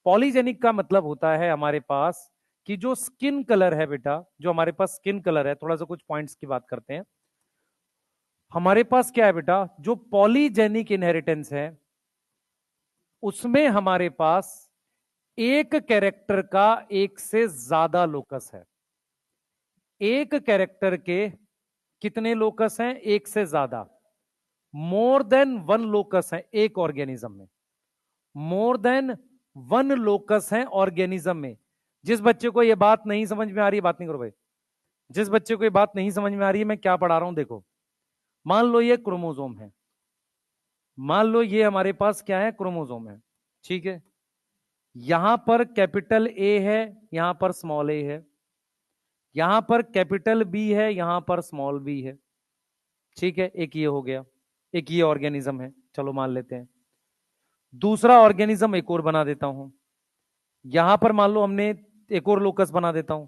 पॉलीजेनिक का मतलब होता है हमारे पास कि जो स्किन कलर है बेटा, जो हमारे पास स्किन कलर है, थोड़ा सा कुछ पॉइंट्स की बात करते हैं। हमारे पास क्या है बेटा, जो पॉलीजेनिक इनहेरिटेंस है उसमें हमारे पास एक कैरेक्टर का एक से ज्यादा लोकस है। एक कैरेक्टर के कितने लोकस हैं, एक से ज्यादा। मोर देन वन लोकस है एक ऑर्गेनिज्म में, मोर देन वन लोकस है ऑर्गेनिज्म में। जिस बच्चे को यह बात नहीं समझ में आ रही है, बात नहीं करो भाई, जिस बच्चे को यह बात नहीं समझ में आ रही है मैं क्या पढ़ा रहा हूं देखो। मान लो ये क्रोमोजोम है, मान लो ये हमारे पास क्या है, क्रोमोजोम है। ठीक है, यहां पर कैपिटल ए है, यहां पर स्मॉल ए है, यहां पर कैपिटल बी है, यहां पर स्मॉल बी है। ठीक है, एक ये हो गया, एक ये ऑर्गेनिज्म है, चलो मान लेते हैं। दूसरा ऑर्गेनिज्म एक और बना देता हूं, यहां पर मान लो हमने एक और लोकस बना देता हूं,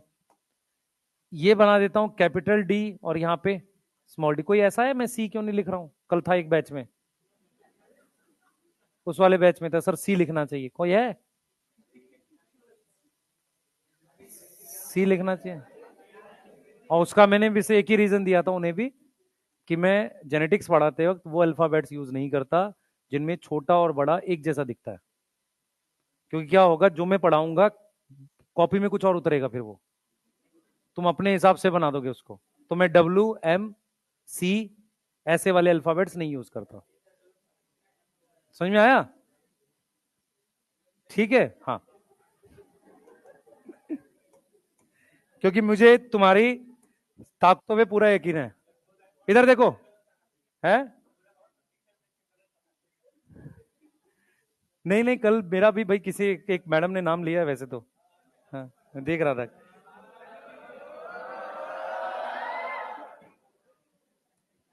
ये बना देता हूं कैपिटल डी और यहां पे स्मॉल डी। कोई ऐसा है, मैं सी क्यों नहीं लिख रहा हूं, कल था एक बैच में, उस वाले बैच में था सर सी लिखना चाहिए, कोई है, सी लिखना चाहिए। और उसका मैंने भी से एक ही रीजन दिया था उन्हें भी, कि मैं जेनेटिक्स पढ़ाते वक्त वो अल्फाबेट्स यूज नहीं करता जिनमें छोटा और बड़ा एक जैसा दिखता है। क्योंकि क्या होगा, जो मैं पढ़ाऊंगा कॉपी में कुछ और उतरेगा, फिर वो तुम अपने हिसाब से बना दोगे उसको। तो मैं WMC ऐसे वाले अल्फाबेट्स नहीं यूज करता। समझ में आया। ठीक है, हाँ, क्योंकि मुझे तुम्हारी ताकतों पे पूरा यकीन है। इधर देखो, है, नहीं नहीं, कल मेरा भी भाई किसी एक मैडम ने नाम लिया है वैसे तो। हाँ, मैं देख रहा था।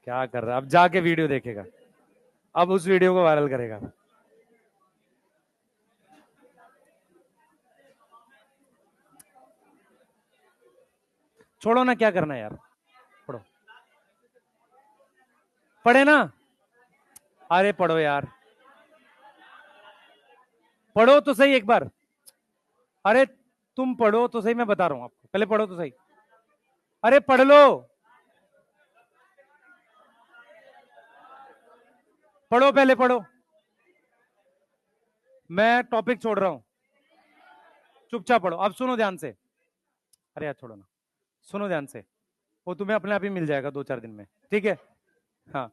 क्या कर रहा है, अब जाके वीडियो देखेगा, अब उस वीडियो को वायरल करेगा। छोड़ो ना, क्या करना है यार, पढ़ो, पढ़े ना, अरे पढ़ो यार, पढ़ो तो सही एक बार। अरे तुम पढ़ो तो सही, मैं बता रहा हूं आपको, पहले पढ़ो तो सही। अरे पढ़ लो, पढ़ो पहले पढ़ो, मैं टॉपिक छोड़ रहा हूं, चुपचाप पढ़ो। अब सुनो ध्यान से, अरे यार छोड़ो ना, सुनो ध्यान से, वो तुम्हें अपने आप ही मिल जाएगा 2-4 दिन में, ठीक है, हाँ,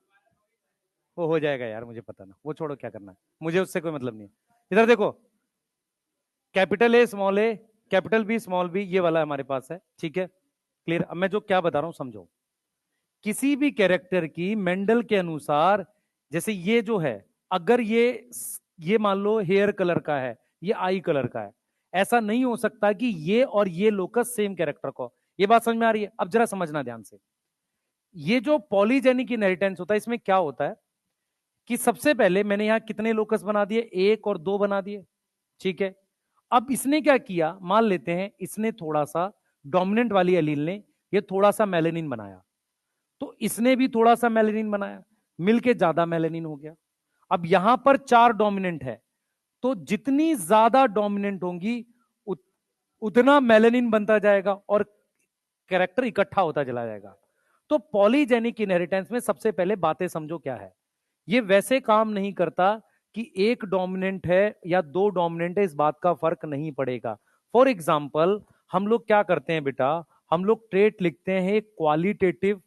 वो हो जाएगा यार, मुझे पता ना, वो छोड़ो, क्या करना है, मुझे उससे कोई मतलब नहीं है। इधर देखो, capital A small A, capital B small B, ये वाला हमारे पास है, ठीक है, क्लियर। अब मैं जो क्या बता रहा हूं समझो, किसी भी कैरेक्टर की मेंडल के अनुसार, जैसे ये जो है, अगर ये मान लो हेयर कलर का है, ये आई कलर का है, ऐसा नहीं हो सकता कि ये और ये लोकस सेम कैरेक्टर को। ये बात समझ में आ रही है? अब जरा समझना ध्यान से, ये जो पॉलीजेनिक इनहेरिटेंस होता है, इसमें क्या होता है कि सबसे पहले मैंने यहां कितने लोकस बना दिए, 1 और 2 बना दिए, ठीक है। अब इसने क्या किया, मान लेते हैं इसने थोड़ा सा, डोमिनेंट वाली एलील ने ये थोड़ा सा मेलेनिन बनाया, तो इसने भी थोड़ा सा मेलेनिन बनाया, मिलके ज्यादा मेलेनिन हो गया। अब यहां पर 4 डोमिनेंट है, तो जितनी ज्यादा डोमिनेंट होंगी उतना मेलेनिन बनता जाएगा और कैरेक्टर इकट्ठा होता चला जाएगा। तो पॉलीजेनिक इनहेरिटेंस में सबसे पहले बातें समझो क्या है। ये वैसे काम नहीं करता कि एक डोमिनेंट है या 2 डोमिनेंट है, इस बात का फर्क नहीं पड़ेगा। फॉर एग्जाम्पल, हम लोग क्या करते हैं बेटा, हम लोग ट्रेट लिखते हैं एक क्वालिटेटिव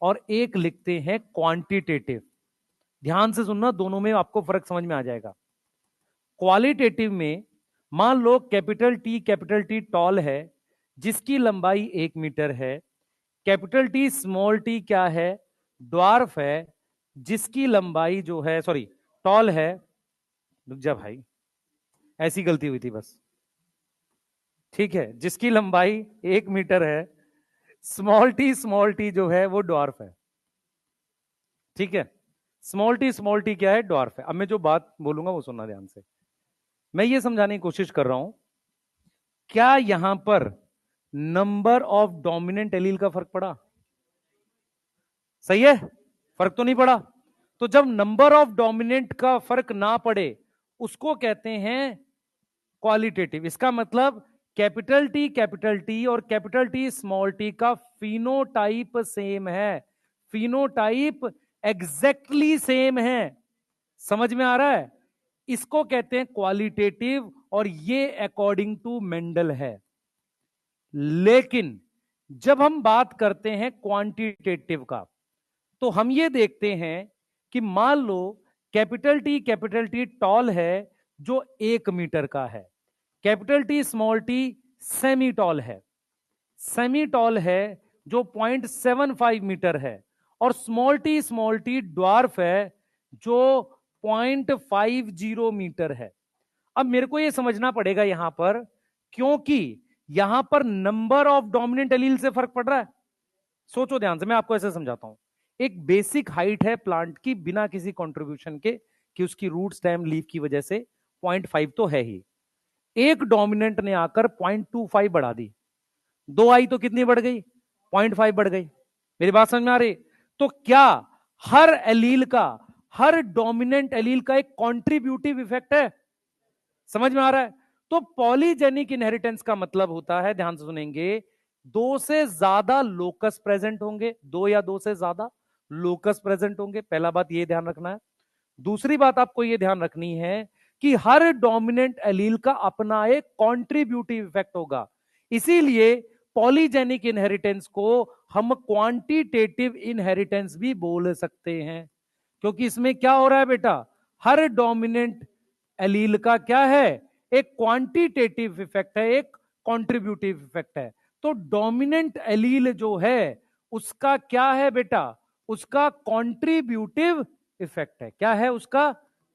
और एक लिखते हैं क्वांटिटेटिव। ध्यान से सुनना, दोनों में आपको फर्क समझ में आ जाएगा। क्वालिटेटिव में मान लो कैपिटल टी टॉल है, जिसकी लंबाई 1 मीटर है। कैपिटल टी स्मॉल टी क्या है, ड्वार्फ है, जिसकी लंबाई जो है, सॉरी, टॉल है, रुक जा भाई, ऐसी गलती हुई थी बस, ठीक है, जिसकी लंबाई 1 मीटर है। स्मॉल टी जो है वो ड्वार्फ है, ठीक है। स्मॉल टी क्या है, ड्वार्फ है। अब मैं जो बात बोलूंगा वो सुनना ध्यान से, मैं ये समझाने की कोशिश कर रहा हूं, क्या यहां पर नंबर ऑफ डोमिनेंट एलील का फर्क पड़ा? सही है, फर्क तो नहीं पड़ा। तो जब नंबर ऑफ डोमिनेंट का फर्क ना पड़े, उसको कहते हैं क्वालिटेटिव। इसका मतलब कैपिटल टी और कैपिटल टी स्मॉल टी का फिनोटाइप सेम है, फिनोटाइप एग्जैक्टली सेम है। समझ में आ रहा है? इसको कहते हैं क्वालिटेटिव, और ये अकॉर्डिंग टू मेंडल है। लेकिन जब हम बात करते हैं क्वांटिटेटिव का, तो हम ये देखते हैं कि मान लो कैपिटल टी टॉल है जो 1 मीटर का है, capital T small T semi tall है, सेमी टॉल है जो 0.75 मीटर है, और स्मॉल टी ड्वार्फ है जो 0.50 मीटर है। अब मेरे को यह समझना पड़ेगा यहां पर, क्योंकि यहां पर नंबर ऑफ डोमिनेंट एलील से फर्क पड़ रहा है। सोचो ध्यान से, मैं आपको ऐसे समझाता हूं। एक बेसिक हाइट है प्लांट की बिना किसी कंट्रीब्यूशन के, कि उसकी रूट स्टेम लीफ की वजह से 0.5 तो है ही। एक डोमिनेंट ने आकर 0.25 बढ़ा दी, 2 आई तो कितनी बढ़ गई, 0.5 बढ़ गई। मेरी बात समझ में आ रही? तो क्या हर एलील का, हर डोमिनेंट एलील का एक कॉन्ट्रीब्यूटिव इफेक्ट है? समझ में आ रहा है? तो पॉलीजेनिक इनहेरिटेंस का मतलब होता है, ध्यान से सुनेंगे, 2 से ज्यादा लोकस प्रेजेंट होंगे, 2 या 2 से ज्यादा लोकस प्रेजेंट होंगे। पहला बात ये ध्यान रखना है। दूसरी बात आपको ये ध्यान रखनी है कि हर डोमिनेंट एलील का अपना एक कॉन्ट्रीब्यूटिव इफेक्ट होगा। इसीलिए पॉलीजेनिक इनहेरिटेंस को हम क्वांटिटेटिव इनहेरिटेंस भी बोल सकते हैं, क्योंकि इसमें क्या हो रहा है बेटा, हर डोमिनेंट एलील का क्या है, एक क्वांटिटेटिव इफेक्ट है, एक कॉन्ट्रीब्यूटिव इफेक्ट है। तो डोमिनेंट एलील जो है उसका क्या है बेटा, उसका कॉन्ट्रीब्यूटिव इफेक्ट है। क्या है उसका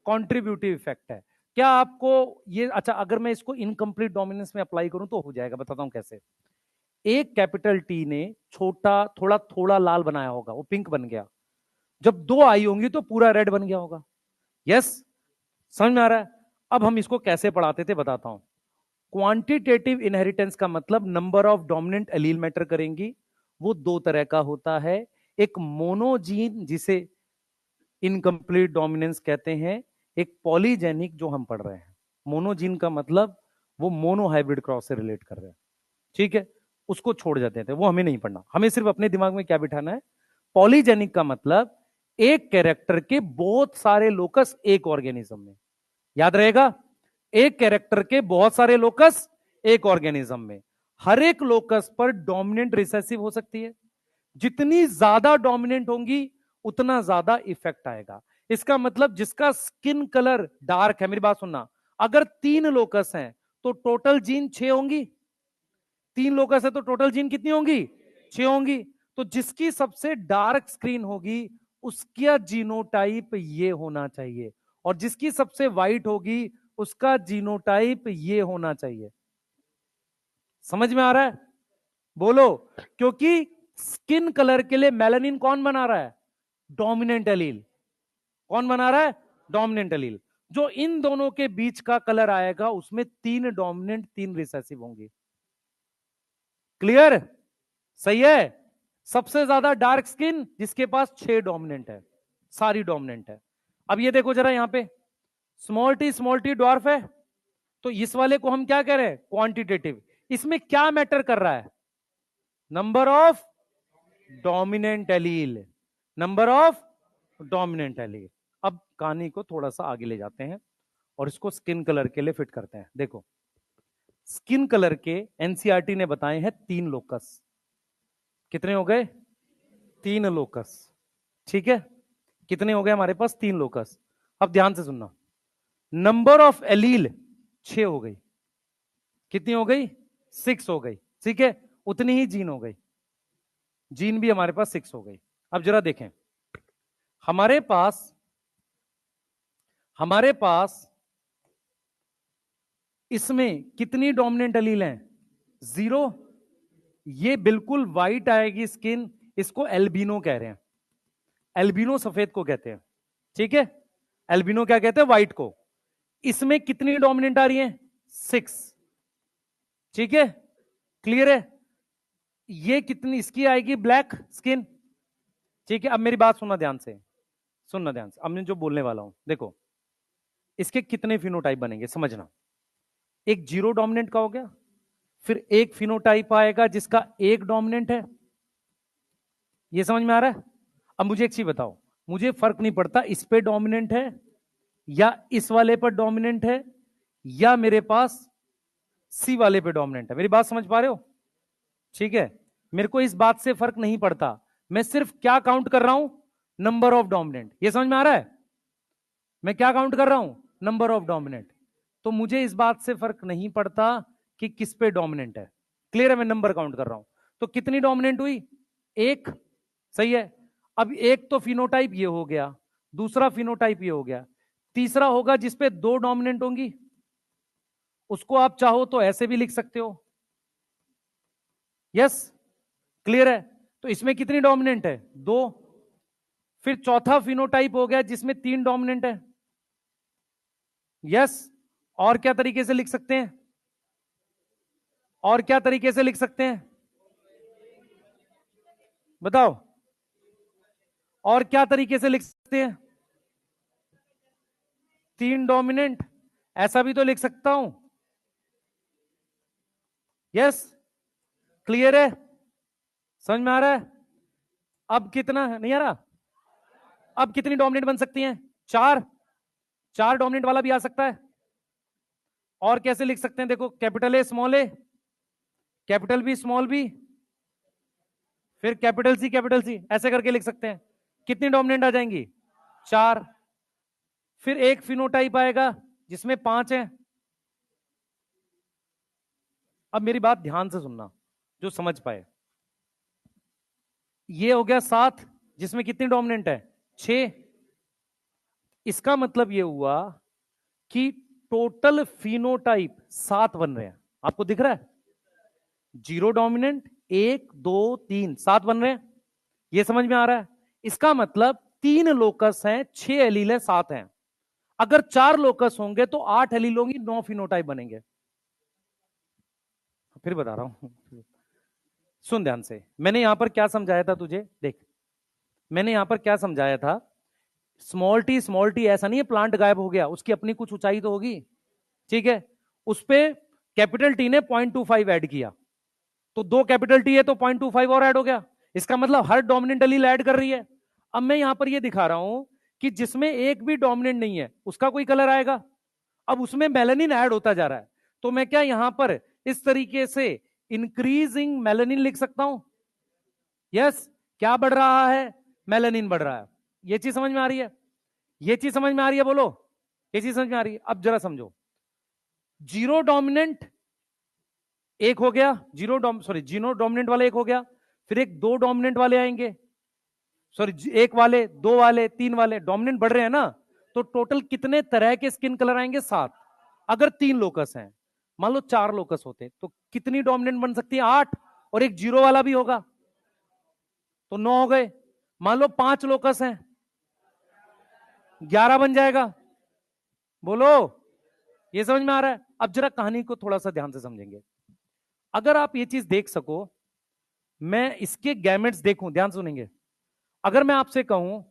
कॉन्ट्रीब्यूटिव इफेक्ट है। क्या आपको ये, अच्छा अगर मैं इसको इनकम्प्लीट डोमिनेंस में अप्लाई करूं तो हो जाएगा, बताता हूं कैसे। एक कैपिटल टी ने छोटा थोड़ा थोड़ा लाल बनाया होगा, वो पिंक बन गया। जब दो आई होंगी तो पूरा रेड बन गया होगा। यस, समझ में आ रहा है। अब हम इसको कैसे पढ़ाते थे बताता हूं। क्वांटिटेटिव इनहेरिटेंस का मतलब number of dominant allele matter करेंगी। वो दो तरह का होता है, एक मोनोजीन जिसे इनकम्प्लीट डोमिनेंस कहते हैं, एक पॉलीजेनिक जो हम पढ़ रहे हैं। मोनोजीन का मतलब वो मोनो हाइब्रिड क्रॉस से रिलेट कर रहे हैं, ठीक है, उसको छोड़ जाते थे, वो हमें नहीं पढ़ना। हमें सिर्फ अपने दिमाग में क्या बिठाना है, पॉलीजेनिक का मतलब एक कैरेक्टर के बहुत सारे लोकस एक ऑर्गेनिज्म में। याद रहेगा, एक कैरेक्टर के बहुत सारे लोकस एक ऑर्गेनिज्म में। हर एक लोकस पर डोमिनेंट रिसेसिव हो सकती है। जितनी ज्यादा डोमिनेंट होंगी उतना ज्यादा इफेक्ट आएगा। इसका मतलब जिसका स्किन कलर डार्क है, मेरी बात सुनना, अगर 3 लोकस हैं तो टोटल जीन 6 होंगी। 3 लोकस है तो टोटल जीन कितनी होंगी, 6 होंगी। तो जिसकी सबसे डार्क स्क्रीन होगी उसका जीनोटाइप ये होना चाहिए, और जिसकी सबसे वाइट होगी उसका जीनोटाइप ये होना चाहिए। समझ में आ रहा है, बोलो। क्योंकि स्किन कलर के लिए मेलानिन कौन बना रहा है, डोमिनेंट एलील। कौन बना रहा है, डोमिनेंट एलील। जो इन दोनों के बीच का कलर आएगा उसमें 3 डोमिनेंट 3 रिसेसिव होंगे। क्लियर, सही है। सबसे ज्यादा डार्क स्किन जिसके पास 6 डोमिनेंट है, सारी डोमिनेंट है। अब ये देखो जरा यहां पे, स्मॉल टी डॉर्फ है, तो इस वाले को हम क्या कह रहे हैं, क्वांटिटेटिव। इसमें क्या मैटर कर रहा है, number of dominant allele, number of dominant allele. अब कहानी को थोड़ा सा आगे ले जाते हैं और इसको स्किन कलर के लिए फिट करते हैं। देखो, स्किन कलर के एनसीईआरटी ने बताए हैं 3 लोकस। कितने हो गए, 3 लोकस, ठीक है। कितने हो गए हमारे पास, 3 लोकस। अब ध्यान से सुनना, नंबर ऑफ एलील 6 हो गई। कितनी हो गई, 6 हो गई, ठीक है। उतनी ही जीन हो गई, जीन भी हमारे पास 6 हो गई। अब जरा देखें, हमारे पास इसमें कितनी डोमिनेंट एलील हैं, 0। ये बिल्कुल वाइट आएगी स्किन, इसको एल्बिनो कह रहे हैं। एल्बिनो सफेद को कहते हैं, ठीक है। एल्बिनो क्या कहते हैं, व्हाइट को। इसमें कितनी डोमिनेंट आ रही है, 6, ठीक है। क्लियर है। ये कितनी इसकी आएगी, ब्लैक स्किन, ठीक है। अब मेरी बात सुनना ध्यान से, सुनना ध्यान से, अब मैं जो बोलने वाला हूं देखो, इसके कितने फिनोटाइप बनेंगे समझना। एक जीरो डोमिनेंट का हो गया, फिर एक फिनोटाइप आएगा जिसका एक डोमिनेंट है। ये समझ में आ रहा है। अब मुझे एक चीज बताओ, मुझे फर्क नहीं पड़ता इस पे डोमिनेंट है या इस वाले पर डोमिनेंट है या मेरे पास सी वाले पे डोमिनेंट है। मेरी बात समझ पा रहे हो, ठीक है। मेरे को इस बात से फर्क नहीं पड़ता, मैं सिर्फ क्या काउंट कर रहा हूं, नंबर ऑफ डोमिनेंट। ये समझ में आ रहा है, मैं क्या काउंट कर रहा हूं, नंबर ऑफ डोमिनेंट। तो मुझे इस बात से फर्क नहीं पड़ता कि किस पे डोमिनेंट है। क्लियर है, मैं नंबर काउंट कर रहा हूं। तो कितनी डोमिनेंट हुई, एक, सही है। अब एक तो फिनोटाइप ये हो गया, दूसरा फिनोटाइप ये हो गया, तीसरा होगा जिसपे 2 डोमिनेंट होंगी। उसको आप चाहो तो ऐसे भी लिख सकते हो। यस, क्लियर है। तो इसमें कितनी डोमिनेंट है, 2। फिर चौथा फिनोटाइप हो गया जिसमें 3 डोमिनेंट है। यस, और क्या तरीके से लिख सकते हैं, और क्या तरीके से लिख सकते हैं, बताओ, और क्या तरीके से लिख सकते हैं, 3 डोमिनेंट, ऐसा भी तो लिख सकता हूं। यस, क्लियर है, समझ में आ रहा है। अब कितना नहीं आ रहा, अब कितनी डोमिनेंट बन सकती हैं, 4। 4 डोमिनेंट वाला भी आ सकता है। और कैसे लिख सकते हैं, देखो, capital A, capital B, small B, फिर कैपिटल सी, ऐसे करके लिख सकते हैं। कितनी डोमिनेंट आ जाएंगी, 4। फिर एक फिनोटाइप आएगा जिसमें 5 है, अब मेरी बात ध्यान से सुनना, जो समझ पाए। ये हो गया 7, जिसमें कितनी डोमिनेंट है? 6। इसका मतलब ये हुआ कि टोटल फिनोटाइप 7 बन रहे हैं। आपको दिख रहा है? 0 डोमिनेंट, 1 2 3, 7 बन रहे हैं। ये समझ में आ रहा है? इसका मतलब 3 लोकस हैं, 6 एलील है, 7 हैं। अगर 4 लोकस होंगे तो 8 एलील होंगी, 9 फिनोटाइप बनेंगे। फिर बता रहा हूं, सुन ध्यान से। मैंने यहां पर क्या समझाया था तुझे? देख, मैंने यहां पर क्या समझाया था। स्मॉल टी ऐसा नहीं है प्लांट गायब हो गया, उसकी अपनी कुछ ऊंचाई तो होगी, ठीक है? उस पे कैपिटल टी ने 0.25 ऐड किया, तो 2 कैपिटल टी है तो 0.25 और ऐड हो गया। इसका मतलब हर डोमिनेंट एलील ऐड कर रही है। अब मैं यहां पर ये दिखा रहा हूं कि जिसमें एक भी डोमिनेंट नहीं है उसका कोई कलर आएगा। अब उसमें मेलानिन ऐड होता जा रहा है, तो मैं क्या यहां पर इस तरीके से इंक्रीजिंग मेलानिन लिख सकता हूं? यस। क्या बढ़ रहा है? मेलानिन बढ़ रहा है। ये चीज समझ में आ रही है? ये चीज समझ में आ रही है? बोलो, ये चीज समझ में आ रही है? अब जरा समझो। 0 डोमिनेंट एक हो गया, जीरो डोमिनेंट वाले एक हो गया, फिर एक 2 डोमिनेंट वाले आएंगे, सॉरी एक वाले, 2 वाले, 3 वाले, डोमिनेंट बढ़ रहे हैं ना। तो टोटल कितने तरह के स्किन कलर आएंगे? 7। अगर 3 लोकस हैं, मान लो 4 लोकस होते तो कितनी डोमिनेंट बन सकती है? 8। और एक 0 वाला भी होगा तो 9 हो गए। मान लो 5 लोकस हैं, 11 बन जाएगा। बोलो, ये समझ में आ रहा है? अब जरा कहानी को थोड़ा सा ध्यान से समझेंगे। अगर आप ये चीज देख सको, मैं इसके गैमेट्स देखूं, ध्यान सुनेंगे। अगर मैं आपसे कहूं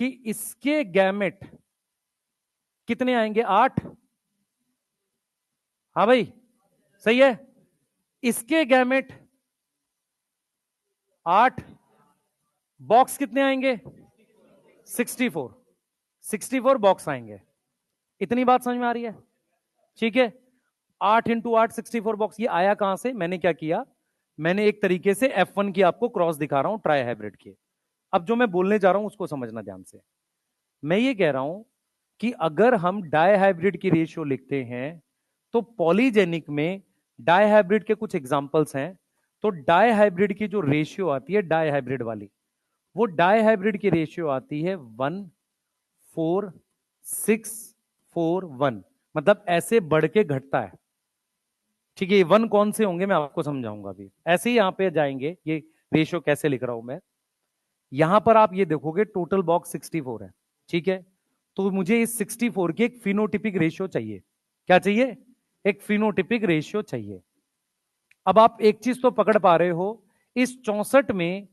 कि इसके गैमेट कितने आएंगे? 8। हाँ भाई, सही है। इसके गैमेट 8, बॉक्स कितने आएंगे? 64। 64 बॉक्स आएंगे। इतनी बात समझ में आ रही है? ठीक है। 8 इंटू 8, 64 बॉक्स। ये आया कहां से? मैंने क्या किया, मैंने एक तरीके से F1 की आपको क्रॉस दिखा रहा हूं ट्राई हाइब्रिड की। अब जो मैं बोलने जा रहा हूं उसको समझना ध्यान से। मैं ये कह रहा हूं कि अगर हम डाई हाइब्रिड की रेशियो लिखते हैं तो पॉलीजेनिक में डाई हाइब्रिड के कुछ एग्जांपल्स हैं। तो डाई हाइब्रिड की जो रेशियो आती है डाई हाइब्रिड वाली, वो डाई हाइब्रिड की रेशियो आती है 1:4:6:4:1। मतलब ऐसे बढ़ के घटता है, ठीक है? ये 1 कौन से होंगे मैं आपको समझाऊंगा अभी। ऐसे ही यहां पे जाएंगे, ये रेशियो कैसे लिख रहा हूं मैं। यहां पर आप ये देखोगे टोटल बॉक्स 64 है, ठीक है? तो मुझे इस 64 की एक फिनोटिपिक रेशियो चाहिए। क्या चाहिए? एक फिनोटिपिक रेशियो चाहिए। अब आप एक चीज तो पकड़ पा रहे हो, इस 64 में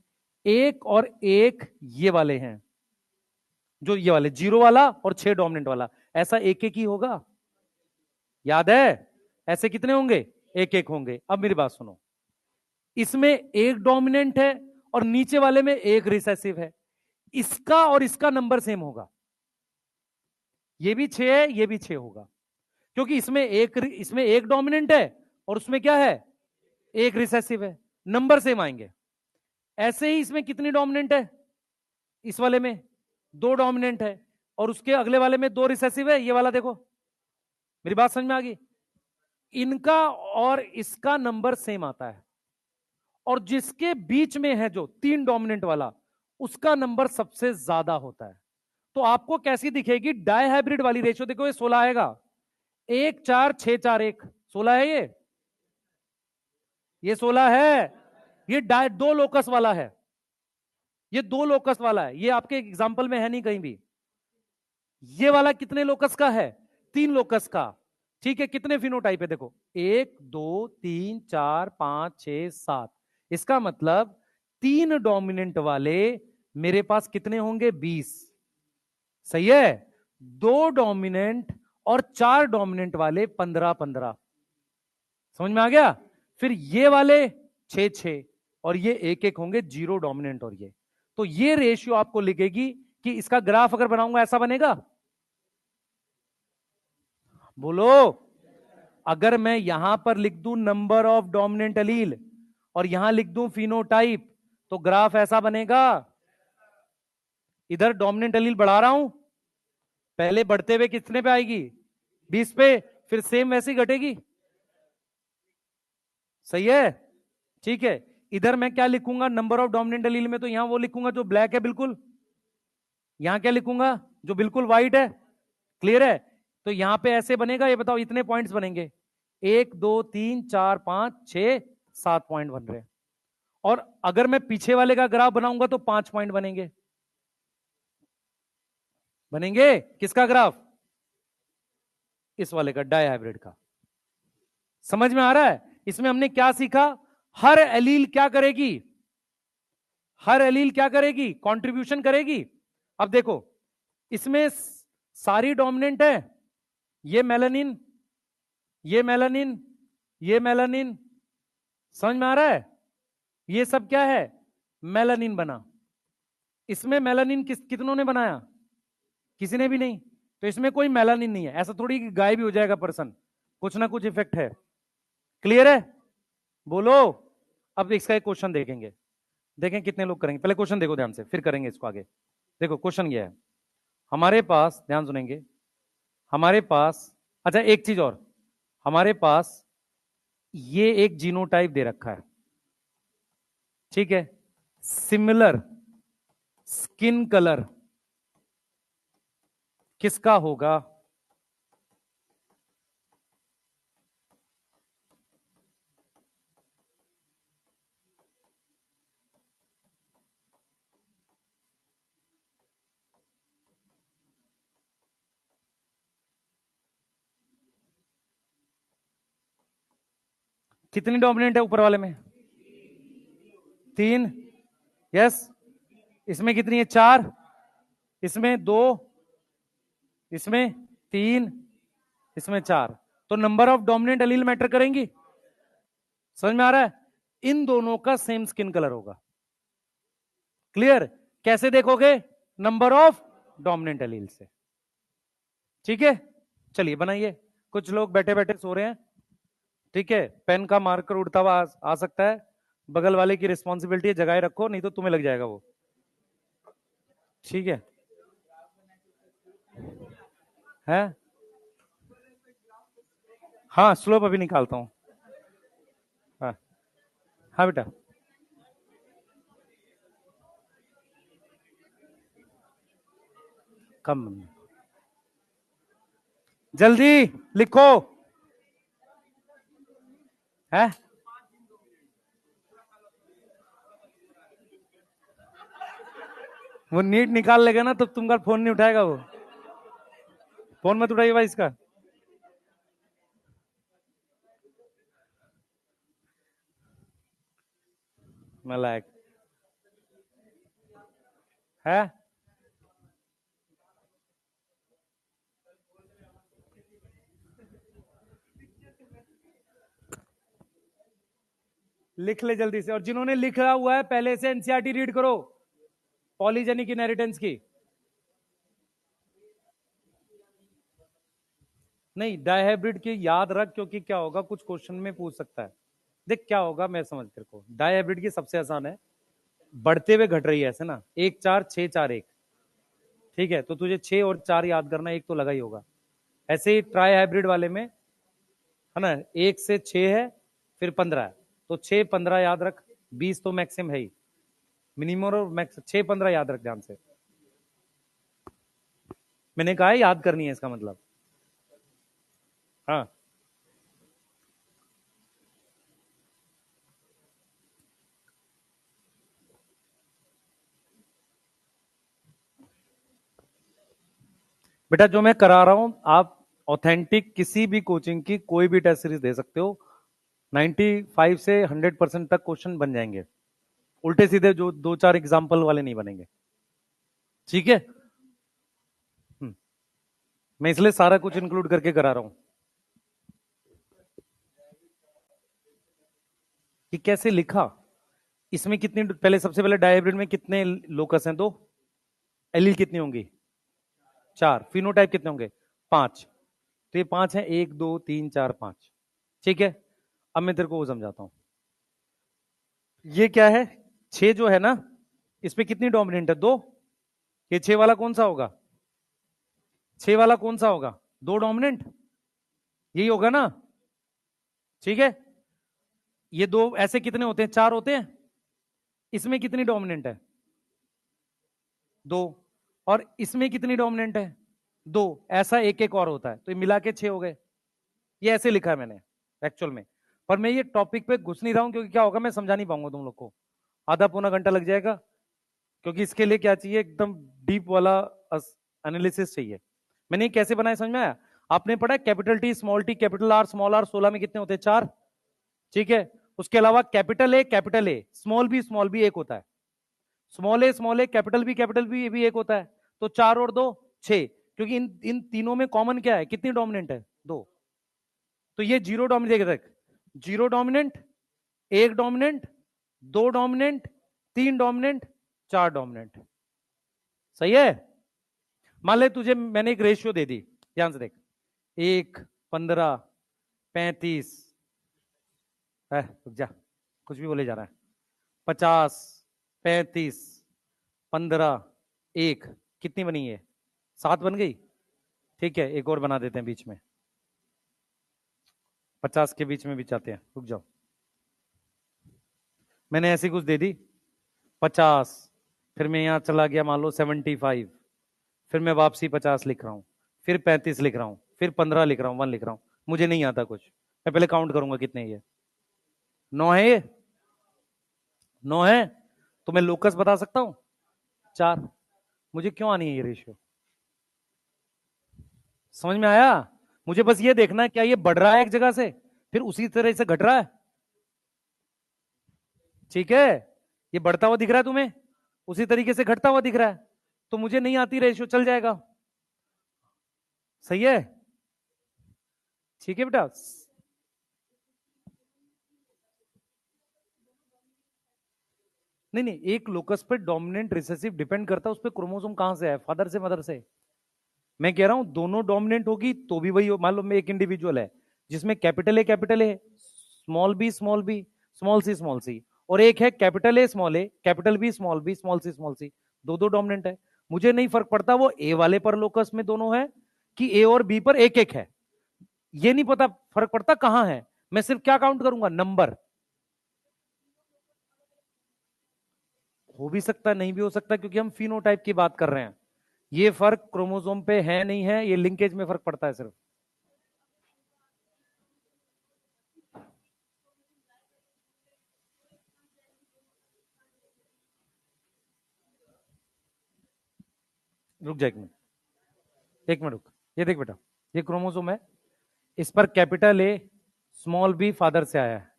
एक और एक ये वाले हैं, जो ये वाले 0 वाला और 6 डोमिनेंट वाला, ऐसा एक एक ही होगा। याद है? ऐसे कितने होंगे? एक एक होंगे। अब मेरी बात सुनो, इसमें एक डोमिनेंट है और नीचे वाले में एक रिसेसिव है। इसका और इसका नंबर सेम होगा। ये भी 6 है, ये भी 6 होगा, क्योंकि इसमें एक डोमिनेंट है और उसमें क्या है? एक रिसेसिव है। नंबर सेम आएंगे। ऐसे ही इसमें कितनी डोमिनेंट है? इस वाले में 2 डोमिनेंट है और उसके अगले वाले में 2 रिसेसिव है। ये वाला देखो, मेरी बात समझ में आ गई? इनका और इसका नंबर सेम आता है, और जिसके बीच में है जो 3 डोमिनेंट वाला, उसका नंबर सबसे ज्यादा होता है। तो आपको कैसी दिखेगी डाई हाइब्रिड वाली रेशियो? देखो, ये 16 आएगा, 1:4:6:4:1, 16 है ये 16 है। ये डाई 2 लोकस वाला है, ये 2 लोकस वाला है, ये आपके एग्जाम्पल में है नहीं कहीं भी। ये वाला कितने लोकस का है? 3 लोकस का। ठीक है, कितने फिनोटाइप है? देखो, 1 2 3 4 5 6 7। इसका मतलब 3 डोमिनेंट वाले मेरे पास कितने होंगे? 20। सही है। 2 डोमिनेंट और 4 डोमिनेंट वाले 15-15। समझ में आ गया? फिर ये वाले 6-6 और ये एक एक होंगे 0 डोमिनेंट और ये। तो ये रेशियो आपको लिखेगी कि इसका ग्राफ अगर बनाऊंगा ऐसा बनेगा। बोलो, अगर मैं यहां पर लिख दूं नंबर ऑफ डोमिनेंट एलील और यहां लिख दूं फिनोटाइप, तो ग्राफ ऐसा बनेगा। इधर डोमिनेंट एलील बढ़ा रहा हूं, पहले बढ़ते हुए कितने पे आएगी? 20 पे, फिर सेम वैसे ही घटेगी। सही है, ठीक है। इधर मैं क्या लिखूंगा नंबर ऑफ डोमिनेंट एलील में, तो यहां वो लिखूंगा जो ब्लैक है बिल्कुल, यहां क्या लिखूंगा जो बिल्कुल व्हाइट है। क्लियर है। तो यहां पे ऐसे बनेगा, ये बताओ इतने पॉइंट्स बनेंगे, 1 2 3 4 5 6 7 पॉइंट बन रहे हैं। और अगर मैं पीछे वाले का ग्राफ बनाऊंगा तो 5 पॉइंट बनेंगे। बनेंगे किसका ग्राफ? इस वाले का, डाई हाइब्रिड का। समझ में आ रहा है? इसमें हमने क्या सीखा? हर एलील क्या करेगी? हर एलील क्या करेगी? कंट्रीब्यूशन करेगी। अब देखो, इसमें सारी डोमिनेंट है, ये मेलानिन, ये मेलानिन, ये मेलानिन। समझ में आ रहा है? ये सब क्या है? मेलानिन बना। इसमें मेलानिन कितनों ने बनाया? किसी ने भी नहीं। तो इसमें कोई मेलानिन नहीं है। ऐसा थोड़ी कि गायब भी हो जाएगा पर्सन, कुछ ना कुछ इफेक्ट है। क्लियर है? बोलो। अब इसका एक क्वेश्चन देखेंगे, देखें कितने लोग करेंगे। पहले क्वेश्चन देखो ध्यान से, फिर करेंगे इसको आगे। देखो क्वेश्चन ये है, हमारे पास, ध्यान सुनेंगे, हमारे पास, अच्छा एक चीज और, हमारे पास ये एक जीनोटाइप दे रखा है, ठीक है, सिमिलर स्किन कलर किसका होगा? कितनी डोमिनेंट है ऊपर वाले में? 3। यस। इसमें कितनी है? 4। इसमें 2, इसमें 3, इसमें 4। तो number of dominant allele matter करेंगी। समझ में आ रहा है? इन दोनों का सेम स्किन कलर होगा। क्लियर? कैसे देखोगे? नंबर ऑफ डोमिनेंट एलील से। ठीक है, चलिए बनाइए। कुछ लोग बैठे बैठे सो रहे हैं, ठीक है, पेन का मार्कर उड़ता हुआ आ सकता है। बगल वाले की रिस्पॉन्सिबिलिटी है, जगाए रखो, नहीं तो तुम्हें लग जाएगा वो। ठीक है? हाँ, स्लोप अभी निकालता हूं। हाँ, हाँ बेटा। कम, जल्दी लिखो। है? वो नीट निकाल लेगा ना तो तुमका फोन नहीं उठाएगा वो। फोन मत उठाइए भाई इसका। नालायक है। लिख ले जल्दी से, और जिन्होंने लिखा हुआ है पहले से एनसीईआरटी रीड करो, पॉलीजेनिक इनहेरिटेंस की। नहीं, डायहाइब्रिड की याद रख, क्योंकि क्या होगा कुछ क्वेश्चन में पूछ सकता है। देख क्या होगा, मैं समझ तेरे को, डायहाइब्रिड की सबसे आसान है, बढ़ते हुए घट रही है ऐसे ना, 1 4 6 4 1। ठीक है, तो तुझे 6 और 4 याद करना, एक तो लगा ही होगा। ऐसे ही ट्राई हाइब्रिड वाले में है ना, 1 से 6 है, फिर 15 है, तो 6 15 याद रख, 20 तो मैक्सिमम है ही, मिनिमम और मैक्स 6 15 याद रख ध्यान से। मैंने कहा है याद करनी है, इसका मतलब। हाँ, बेटा जो मैं करा रहा हूं, आप ऑथेंटिक किसी भी कोचिंग की कोई भी टेस्ट सीरीज दे सकते हो, 95 से 100% तक क्वेश्चन बन जाएंगे, उल्टे सीधे जो 2 4 एग्जाम्पल वाले नहीं बनेंगे। ठीक है? मैं इसलिए सारा कुछ इंक्लूड करके करा रहा हूं कि कैसे लिखा। इसमें कितनी, पहले सबसे पहले डायहाइब्रिड में कितने लोकस हैं? 2। एलील कितनी होंगी? 4। फिनोटाइप कितने होंगे? 5। तो ये 5 है, 1 2 3 4 5। ठीक है, अब मैं तेरे को वो समझाता हूं। ये क्या है? 6 जो है ना, इसमें कितनी डोमिनेंट है? 2। ये 6 वाला कौन सा होगा? 6 वाला कौन सा होगा? 2 डोमिनेंट, यही होगा ना? ठीक है, ये दो ऐसे कितने होते हैं? 4 होते हैं। इसमें कितनी डोमिनेंट है? 2। और इसमें कितनी डोमिनेंट है? 2। ऐसा एक एक और होता है, तो ये मिला के 6 हो गए। ये ऐसे लिखा है मैंने एक्चुअल में, पर मैं ये टॉपिक पे घुस नहीं रहा हूं, क्योंकि क्या होगा, मैं समझा नहीं पाऊंगा तुम लोग को, आधा पौना घंटा लग जाएगा। क्योंकि इसके लिए क्या चाहिए, एकदम डीप वाला एनालिसिस चाहिए। मैंने ये कैसे बनाया समझ में आया? आपने पढ़ा capital T capital R small R, 16 में कितने होते हैं? 4। ठीक है। उसके अलावा कैपिटल ए स्मॉल बी एक होता है, स्मॉल ए कैपिटल बी ये भी एक होता है। तो 4 और 2 6, क्योंकि इन इन तीनों में कॉमन क्या है, कितनी डोमिनेंट है? 2। तो ये जीरो डोमिनेंट देख, जीरो डोमिनेंट, एक डोमिनेंट, 2 डोमिनेंट, 3 डोमिनेंट, 4 डोमिनेंट। सही है। मान ले तुझे मैंने एक रेशियो दे दी, ध्यान से देख, 1 15 35, रुक जा, कुछ भी बोले जा रहा है, 50 35 15 1, कितनी बनी है? 7 बन गई। ठीक है, एक और बना देते हैं बीच में, 50 के बीच में भी चाहते हैं, रुक जाओ। मैंने ऐसी कुछ दे दी 50, फिर मैं यहां चला गया मान लो 75, फिर मैं वापसी 50 लिख रहा हूं, फिर 35 लिख रहा हूं, फिर 15 लिख रहा हूं, 1 लिख रहा हूं। मुझे नहीं आता कुछ, मैं पहले काउंट करूंगा कितने ये। 9 है ये? 9 है तो मैं लोकस बता सकता हूं 4। मुझे क्यों आनी है ये रेशियो? समझ में आया? मुझे बस ये देखना है क्या ये बढ़ रहा है एक जगह से, फिर उसी तरह से घट रहा है। ठीक है, ये बढ़ता हुआ दिख रहा है तुम्हें, उसी तरीके से घटता हुआ दिख रहा है, तो मुझे नहीं आती रेशियो, चल जाएगा। सही है। ठीक है बेटा। नहीं नहीं, एक लोकस पे डोमिनेंट रिसेसिव डिपेंड करता है उस पर क्रोमोसोम कहां से है, फादर से मदर से। मैं कह रहा हूं दोनों डोमिनेंट होगी तो भी वही, मान लो मैं एक इंडिविजुअल है जिसमें capital A small B small C, और एक है capital A capital B small C, दो दो डोमिनेंट है। मुझे नहीं फर्क पड़ता वो ए वाले पर लोकस में दोनों है कि ए और बी पर एक एक है, ये नहीं पता फर्क पड़ता कहां है। मैं सिर्फ क्या काउंट करूंगा, नंबर। हो भी सकता है, नहीं भी हो सकता, क्योंकि हम फिनोटाइप की बात कर रहे हैं। ये फर्क क्रोमोसोम पे है नहीं है, ये लिंकेज में फर्क पड़ता है सिर्फ। रुक जा 1 मिनट, 1 मिनट रुक। ये देख बेटा, ये क्रोमोसोम है, इस पर capital A small B father से आया है।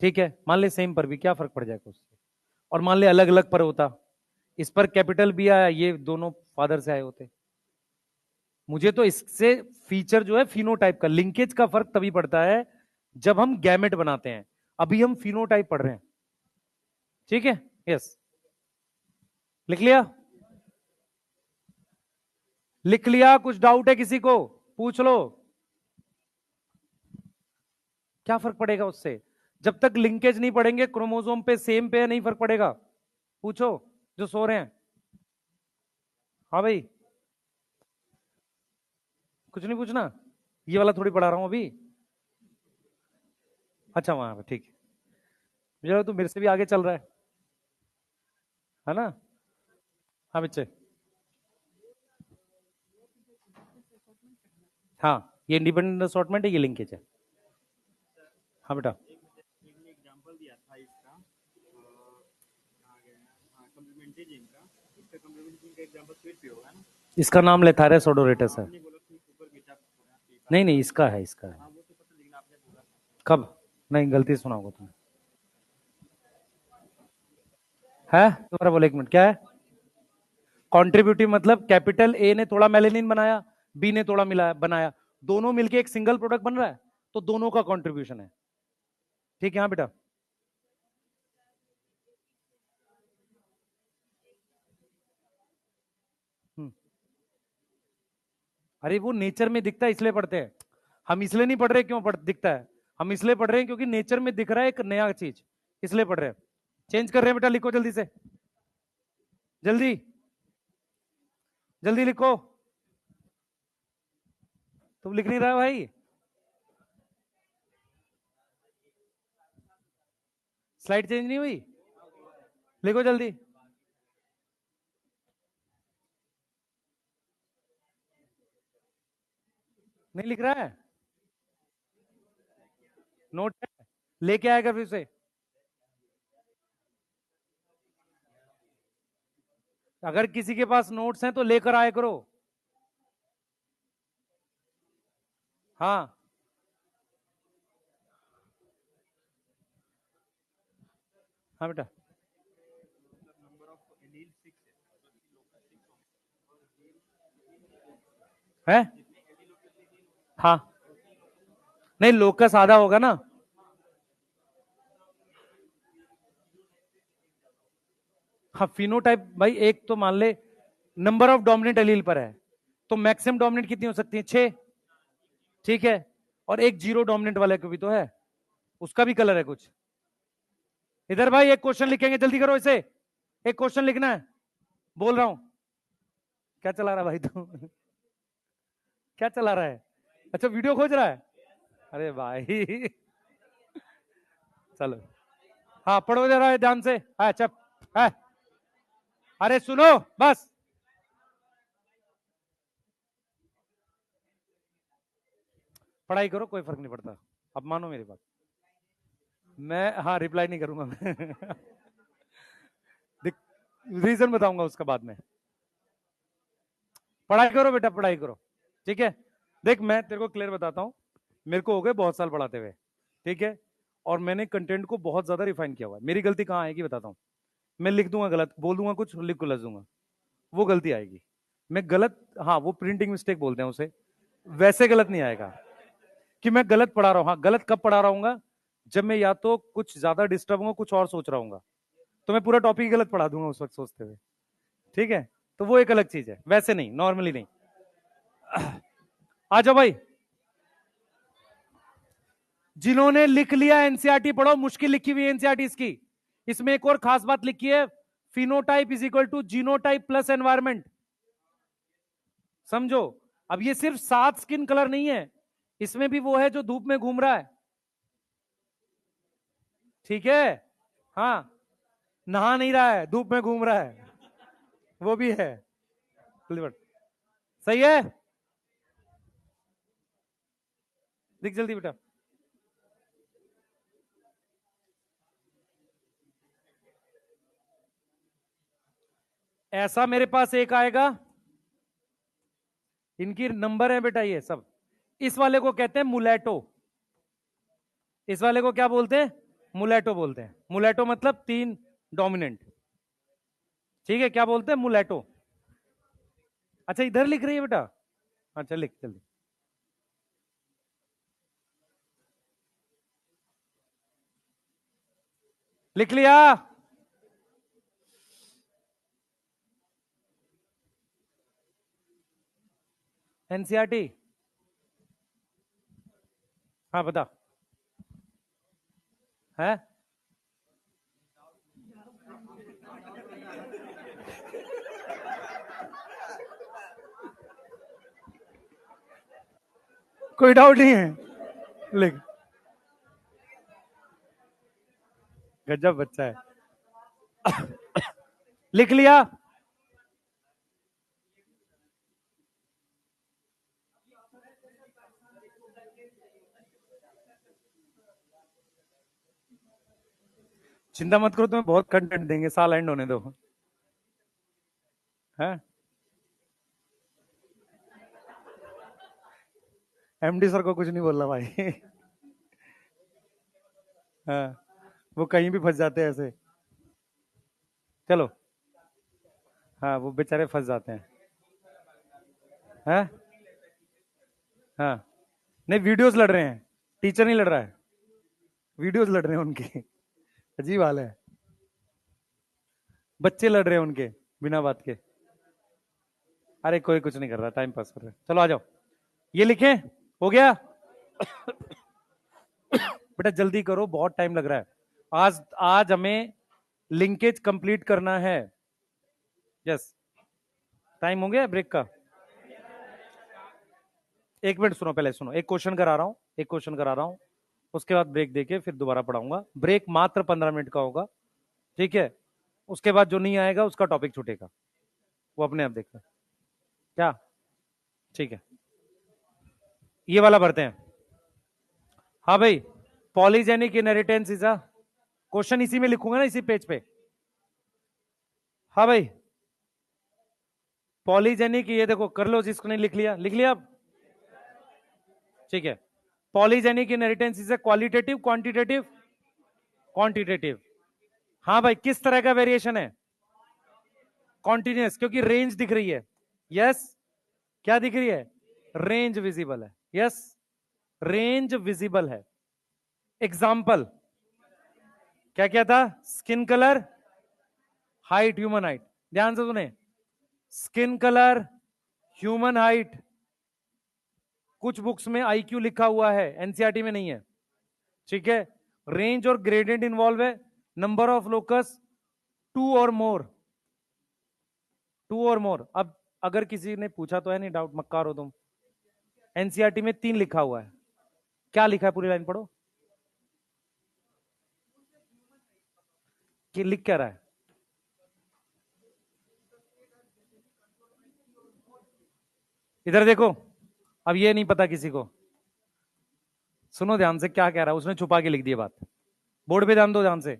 ठीक है, मान ले सेम पर भी, क्या फर्क पड़ जाएगा उससे? और मान ले अलग अलग पर होता, इस पर कैपिटल बी आया, ये दोनों फादर से आए होते। मुझे तो इससे फीचर जो है फिनोटाइप का, लिंकेज का फर्क तभी पड़ता है जब हम गैमेट बनाते हैं। अभी हम फिनोटाइप पढ़ रहे हैं। ठीक है, यस। लिख लिया? लिख लिया? कुछ डाउट है किसी को? पूछ लो। क्या फर्क पड़ेगा उससे? जब तक लिंकेज नहीं पढ़ेंगे क्रोमोसोम पे सेम पे नहीं फर्क पड़ेगा। पूछो जो सो रहे हैं। हाँ भाई, कुछ नहीं पूछना? ये वाला थोड़ी पढ़ा रहा हूं अभी। अच्छा वहां पे, ठीक है। मुझे लगा तू मेरे से भी आगे चल रहा है ना? हाँ बच्चे। हाँ, ये इंडिपेंडेंट असॉर्टमेंट है, ये लिंकेज है। हाँ बेटा। एक एग्जांपल दिया था इसका, कहाँ गया है, हाँ कम्प्लीमेंट्री जीन का। इसका कम्प्लीमेंट्री जीन का एग्जांपल स्वीट पे होगा ना? इसका नाम लेथारस ओडोरेटस है। आपने बोला कि सुपर बीटा नहीं नहीं, इसका है, इसका है। हाँ वो तो पता, लेकिन आपने बोला था कब? नहीं, गलती सुना होगा तुमने। है तुम्हारा? बोले 1 मिनट, क्या है? कॉन्ट्रीब्यूटिव मतलब कैपिटल ए ने थोड़ा मेलेनिन बनाया, बी ने थोड़ा मिलाया बनाया, दोनों मिलके एक सिंगल प्रोडक्ट बन रहा है, तो दोनों का कॉन्ट्रीब्यूशन है। ठीक है, हाँ बेटा। हम्म। अरे वो नेचर में दिखता है इसलिए पढ़ते हैं। हम इसलिए नहीं पढ़ रहे, क्यों दिखता है? हम इसलिए पढ़ रहे हैं क्योंकि नेचर में दिख रहा है एक नया चीज, इसलिए पढ़ रहे हैं। चेंज कर रहे हैं बेटा, लिखो जल्दी से, जल्दी जल्दी लिखो। तुम लिख नहीं रहा भाई? स्लाइड चेंज नहीं हुई? लिखो जल्दी। नहीं लिख रहा है? नोट है? लेके आएगा फिर से। अगर किसी के पास नोट्स हैं तो लेकर आए करो। हाँ हाँ बेटा। नंबर ऑफ एलील 6 है? हाँ। नहीं, लोकस आधा होगा ना। हाँ, फिनोटाइप भाई एक तो मान ले नंबर ऑफ डोमिनेंट एलील पर है, तो मैक्सिमम डोमिनेंट कितनी हो सकती है? 6। ठीक है। और एक जीरो डोमिनेंट वाले को भी तो है, उसका भी कलर है कुछ। इधर भाई एक क्वेश्चन लिखेंगे, जल्दी करो इसे। एक क्वेश्चन लिखना है, बोल रहा हूं। क्या चला रहा है भाई तू? क्या चला रहा है? अच्छा वीडियो खोज रहा है? अरे भाई चलो। हाँ पढ़ो जरा ध्यान से। अच्छा है। अरे सुनो बस। पढ़ाई करो, कोई फर्क नहीं पड़ता। अब मानो मेरी बात। मैं हाँ रिप्लाई नहीं करूंगा मैं रीजन बताऊंगा उसका बाद में। पढ़ाई करो बेटा, पढ़ाई करो। ठीक है। देख मैं तेरे को क्लियर बताता हूं। मेरे को हो गए बहुत साल पढ़ाते हुए। ठीक है। और मैंने कंटेंट को बहुत ज्यादा रिफाइन किया हुआ है। मेरी गलती कहाँ आएगी बताता हूँ। मैं लिख दूंगा गलत, बोल दूंगा कुछ, लिख को लग दूंगा, वो गलती आएगी। मैं गलत, हाँ वो प्रिंटिंग मिस्टेक बोलते हैं उसे, वैसे गलत नहीं आएगा कि मैं गलत पढ़ा रहा हूँ। हाँ गलत कब पढ़ा रहा हूँ? जब मैं या तो कुछ ज्यादा डिस्टर्ब हूँ, कुछ और सोच रहा हूँ, तो मैं पूरा टॉपिक गलत पढ़ा दूंगा उस वक्त सोचते हुए। ठीक है। तो वो एक अलग चीज है, वैसे नहीं, नॉर्मली नहीं। आ जाओ भाई। जिन्होंने लिख लिया एनसीईआरटी पढ़ो, मुश्किल लिखी हुई है एनसीईआरटी इसकी। इसमें एक और खास बात लिखी है, phenotype is equal to genotype plus environment. समझो। अब ये सिर्फ 7 स्किन कलर नहीं है, इसमें भी वो है जो धूप में घूम रहा है। ठीक है। हाँ, नहा नहीं रहा है, धूप में घूम रहा है, वो भी है। सही है। दिख जल्दी बेटा। ऐसा मेरे पास एक आएगा, इनकी नंबर है बेटा ये सब। इस वाले को कहते हैं मुलेटो। इस वाले को क्या बोलते हैं? मुलेटो बोलते हैं। मुलेटो मतलब 3 डोमिनेंट। ठीक है, क्या बोलते हैं? मुलेटो। अच्छा इधर लिख रही है बेटा? अच्छा लिख जल्दी। लिख लिया? एनसीईआरटी। हाँ बता। है? कोई डाउट नहीं है? लिख। गजब बच्चा है। लिख लिया? चिंता मत करो, तुम्हें बहुत कंटेंट देंगे, साल एंड होने दो। है? एमडी सर को कुछ नहीं बोलना भाई हाँ, वो कहीं भी फंस जाते हैं ऐसे। चलो। हाँ वो बेचारे फंस जाते हैं। हैं? हाँ। नहीं वीडियोस लड़ रहे हैं, टीचर नहीं लड़ रहा है, वीडियोस लड़ रहे हैं उनके अजीब हाल है। बच्चे लड़ रहे हैं उनके बिना बात के। अरे कोई कुछ नहीं कर रहा, टाइम पास कर रहे हैं। चलो आ जाओ। ये लिखें? हो गया? बेटा जल्दी करो, बहुत टाइम लग रहा है। आज आज हमें लिंकेज कंप्लीट करना है। यस। टाइम हो गया ब्रेक का? एक मिनट सुनो, पहले सुनो, एक क्वेश्चन करा रहा हूं, एक क्वेश्चन करा रहा हूं। उसके बाद ब्रेक देके फिर दोबारा पढ़ाऊंगा। ब्रेक मात्र 15 मिनट का होगा, ठीक है। उसके बाद जो नहीं आएगा उसका टॉपिक छूटेगा, वो अपने आप देखना क्या, ठीक है। ये वाला पढ़ते हैं। हाँ भाई, polygenic inheritance is a, question इसी में लिखूंगा ना, इसी पेज पे। हाँ भाई, पॉलीजेनिक, ये देखो कर लो, जिसको नहीं लिख लिया लिख लिया अब, ठीक है। Polygenic inheritance is a qualitative, quantitative, quantitative. हाँ भाई, किस तरह का वेरिएशन है? कॉन्टिन्यूस, क्योंकि रेंज दिख रही है। यस, क्या दिख रही है? रेंज विजिबल है। यस, रेंज विजिबल है। एग्जाम्पल क्या क्या था? Skin colour, height, human height. ध्यान से सुने, स्किन कलर, ह्यूमन हाइट। कुछ बुक्स में आईक्यू लिखा हुआ है, एनसीईआरटी में नहीं है, ठीक है। रेंज और ग्रेडियंट इन्वॉल्व है, नंबर ऑफ लोकस, टू और मोर, टू और मोर। अब अगर किसी ने पूछा तो है नहीं, डाउट मक्कार हो तुम, एनसीईआरटी में 3 लिखा हुआ है। क्या लिखा है? पूरी लाइन पढ़ो कि लिख क्या रहा है। इधर देखो, अब ये नहीं पता किसी को, सुनो ध्यान से क्या कह रहा है, उसने छुपा के लिख दिया बात। बोर्ड पे ध्यान दो ध्यान से।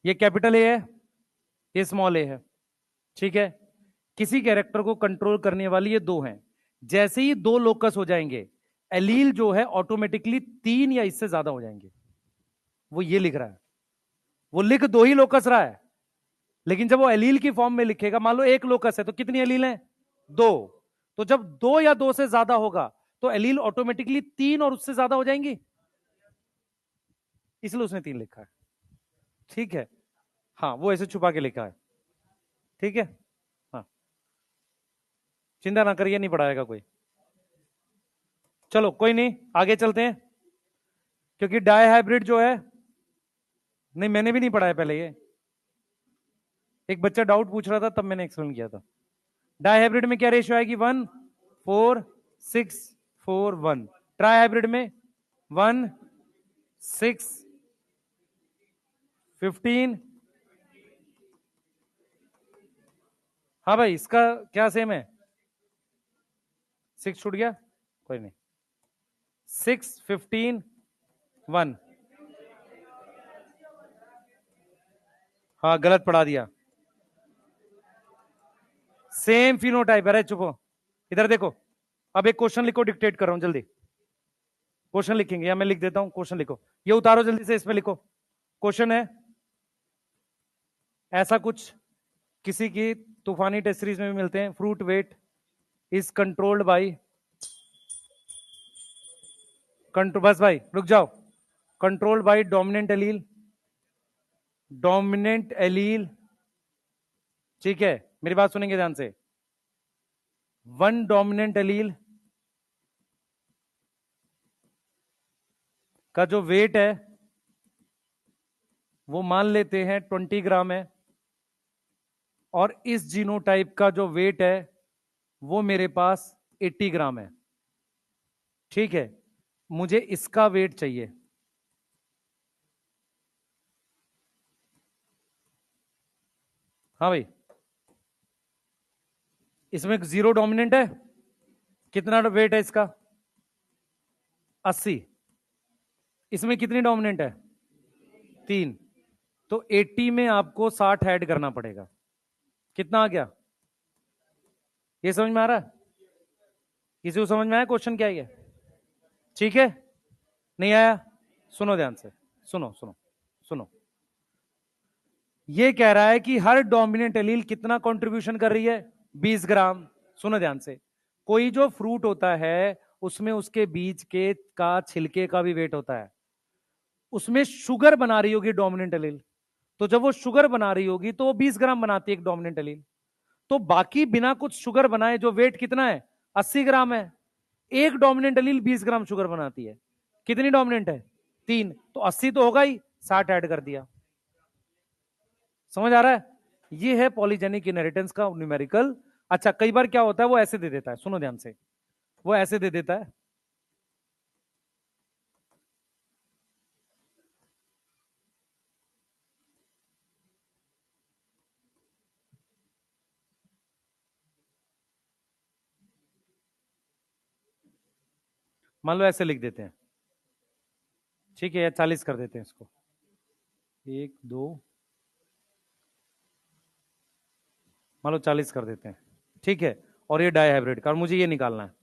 ये कैपिटल ए है, ये स्मॉल ए है, ठीक है। किसी कैरेक्टर को कंट्रोल करने वाली ये दो हैं। जैसे ही 2 लोकस हो जाएंगे, एलील जो है ऑटोमेटिकली 3 या इससे ज्यादा हो जाएंगे। वो ये लिख रहा है, वो लिख 2 ही लोकस रहा है, लेकिन जब वो एलील की फॉर्म में लिखेगा, मान लो 1 लोकस है तो कितनी एलील है? 2। तो जब 2 या 2 से ज्यादा होगा तो एलील ऑटोमेटिकली 3 और उससे ज्यादा हो जाएंगी, इसलिए उसने 3 लिखा है, ठीक है। हाँ, वो ऐसे छुपा के लिखा है, ठीक है। हाँ, चिंता ना करिए, नहीं पढ़ाएगा कोई। चलो कोई नहीं, आगे चलते हैं, क्योंकि डाई हाइब्रिड जो है, नहीं मैंने भी नहीं पढ़ा है पहले ये, एक बच्चा डाउट पूछ रहा था तब मैंने एक्सप्लेन किया था। डाई हाइब्रिड में क्या रेशियो आएगी? 1:4:6:4:1। ट्राई हाइब्रिड में 1:6:15। हाँ भाई, इसका क्या सेम है? 6 छूट गया, कोई नहीं, 6:15:1। हाँ, गलत पढ़ा दिया, सेम फिनोटाइप। अरे चुप हो, इधर देखो। अब एक क्वेश्चन लिखो, डिक्टेट कर रहा हूं, जल्दी क्वेश्चन लिखेंगे, या मैं लिख देता हूं, क्वेश्चन लिखो, ये उतारो जल्दी से, इसमें लिखो। क्वेश्चन है ऐसा कुछ, किसी की तूफानी टेस्ट सीरीज में भी मिलते हैं, fruit weight is controlled by, control, बस भाई रुक जाओ, controlled by dominant allele, dominant allele, ठीक है। मेरी बात सुनेंगे ध्यान से। 1 डोमिनेंट एलील का जो वेट है वो मान लेते हैं 20 ग्राम है, और इस जीनोटाइप का जो वेट है वो मेरे पास 80 ग्राम है, ठीक है। मुझे इसका वेट चाहिए। हाँ भाई, इसमें 0 डोमिनेंट है, कितना वेट है इसका? 80। इसमें कितनी डोमिनेंट है? 3। तो 80 में आपको 60 ऐड करना पड़ेगा। कितना आ गया? ये समझ में आ रहा है? किसी को समझ में आया क्वेश्चन क्या है ये? ठीक है, नहीं आया? सुनो ध्यान से, सुनो सुनो सुनो। ये कह रहा है कि हर डोमिनेंट एलील कितना कंट्रीब्यूशन कर रही है? 20 ग्राम। सुनो ध्यान से, कोई जो फ्रूट होता है उसमें उसके बीज के का छिलके का भी वेट होता है, उसमें शुगर बना रही होगी डोमिनेंट एलील, तो जब वो शुगर बना रही होगी तो वो 20 ग्राम बनाती है एक डोमिनेंट एलील। तो बाकी बिना कुछ शुगर बनाए जो वेट कितना है? 80 ग्राम है। एक डोमिनेंट एलील 20 ग्राम शुगर बनाती है, कितनी डोमिनेंट है? 3। तो 80 तो होगा ही, 60 ऐड कर दिया। समझ आ रहा है? ये है पॉलीजेनिक इनहेरिटेंस का न्यूमेरिकल। अच्छा, कई बार क्या होता है, वो ऐसे दे देता है, सुनो ध्यान से, वो ऐसे दे देता है, मान लो ऐसे लिख देते हैं, ठीक है, या 40 कर देते हैं इसको, 1 2, मान लो 40 कर देते हैं, ठीक है। और ये डाई हाइब्रिड का, और मुझे ये निकालना है,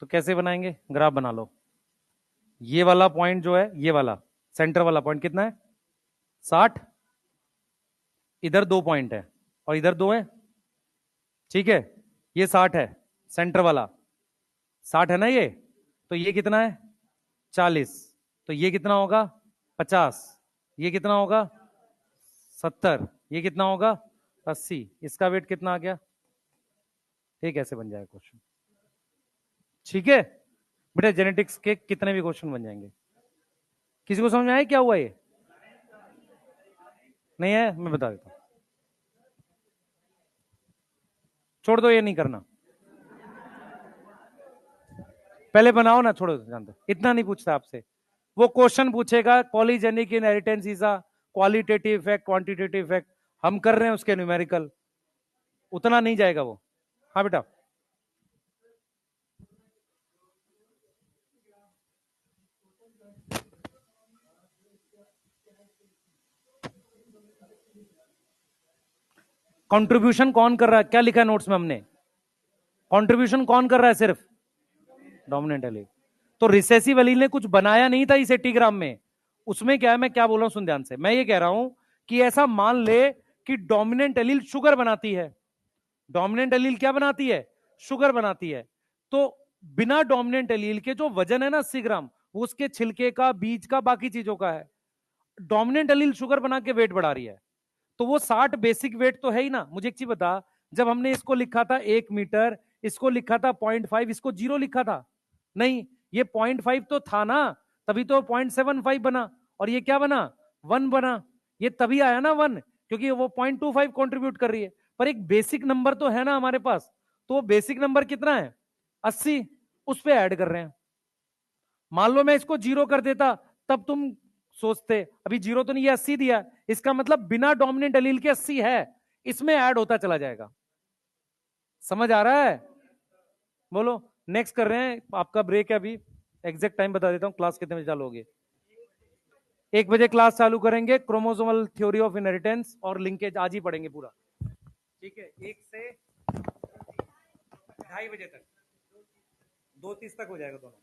तो कैसे बनाएंगे, ग्राफ बना लो। ये वाला पॉइंट जो है, ये वाला सेंटर वाला पॉइंट कितना है, 60, इधर 2 पॉइंट है और इधर 2 है, ठीक है। ये 60 है, सेंटर वाला 60 है ना ये, तो ये कितना है 40, तो ये कितना होगा 50, ये कितना होगा 70, ये कितना होगा 80, इसका वेट कितना आ गया, ये कैसे बन जाएगा क्वेश्चन, ठीक है। बेटा जेनेटिक्स के कितने भी क्वेश्चन बन जाएंगे। किसी को समझ में आया क्या हुआ, ये नहीं है, मैं बता देता हूं, छोड़ दो, ये नहीं करना, पहले बनाओ ना, छोड़ो, जानते इतना नहीं पूछता आपसे। वो क्वेश्चन पूछेगा polygenic inheritance is a qualitative effect quantitative effect, हम कर रहे हैं उसके न्यूमेरिकल, उतना नहीं जाएगा वो। हाँ बेटा, कंट्रीब्यूशन कौन कर रहा है, क्या लिखा है नोट्स में हमने, कंट्रीब्यूशन कौन कर रहा है, सिर्फ डोमिनेंट एलील। तो रिसेसिव एलील ने कुछ बनाया नहीं था इस एटीग्राम में, उसमें क्या है, मैं क्या बोल रहा हूं सुन ध्यान से, मैं ये कह रहा हूं कि ऐसा मान ले कि डोमिनेंट एलील शुगर बनाती है, डोमिनेंट एलील क्या बनाती है, शुगर बनाती है, तो बिना डोमिनेंट एलील के जो वजन है ना 80 ग्राम, वो उसके छिलके का, बीज का, बाकी चीजों का है। डोमिनेंट एलील शुगर बना के वेट बढ़ा रही है, तो वो 60 बेसिक वेट तो है ही ना। मुझे एक चीज बता, जब हमने इसको लिखा था 1 मीटर, इसको लिखा था 0.5, इसको 0 लिखा था, नहीं, ये 0.5 तो था ना, तभी तो 0.75 बना, और ये क्या बना 1 बना, ये तभी आया ना 1, क्योंकि वो 0.25 कंट्रीब्यूट कर रही है, पर एक बेसिक नंबर तो है ना हमारे पास, तो वो बेसिक नंबर कितना है 80, उस पर ऐड कर रहे हैं। मान लो मैं इसको 0 कर देता, तब तुम सोचते अभी 0 तो नहीं, ये 80 दिया, इसका मतलब बिना डोमिनेंट एलील के 80 है, इसमें ऐड होता चला जाएगा। समझ आ रहा है, बोलो। नेक्स्ट कर रहे हैं, आपका ब्रेक है अभी, एग्जैक्ट टाइम बता देता हूं, क्लास कितने बजे चालू होगी। 1 बजे क्लास चालू करेंगे, क्रोमोसोमल थ्योरी ऑफ इनहेरिटेंस और लिंकेज आज ही पढ़ेंगे पूरा, ठीक है, 1 से 2:30 बजे तक, 2:30 तक हो जाएगा दोनों।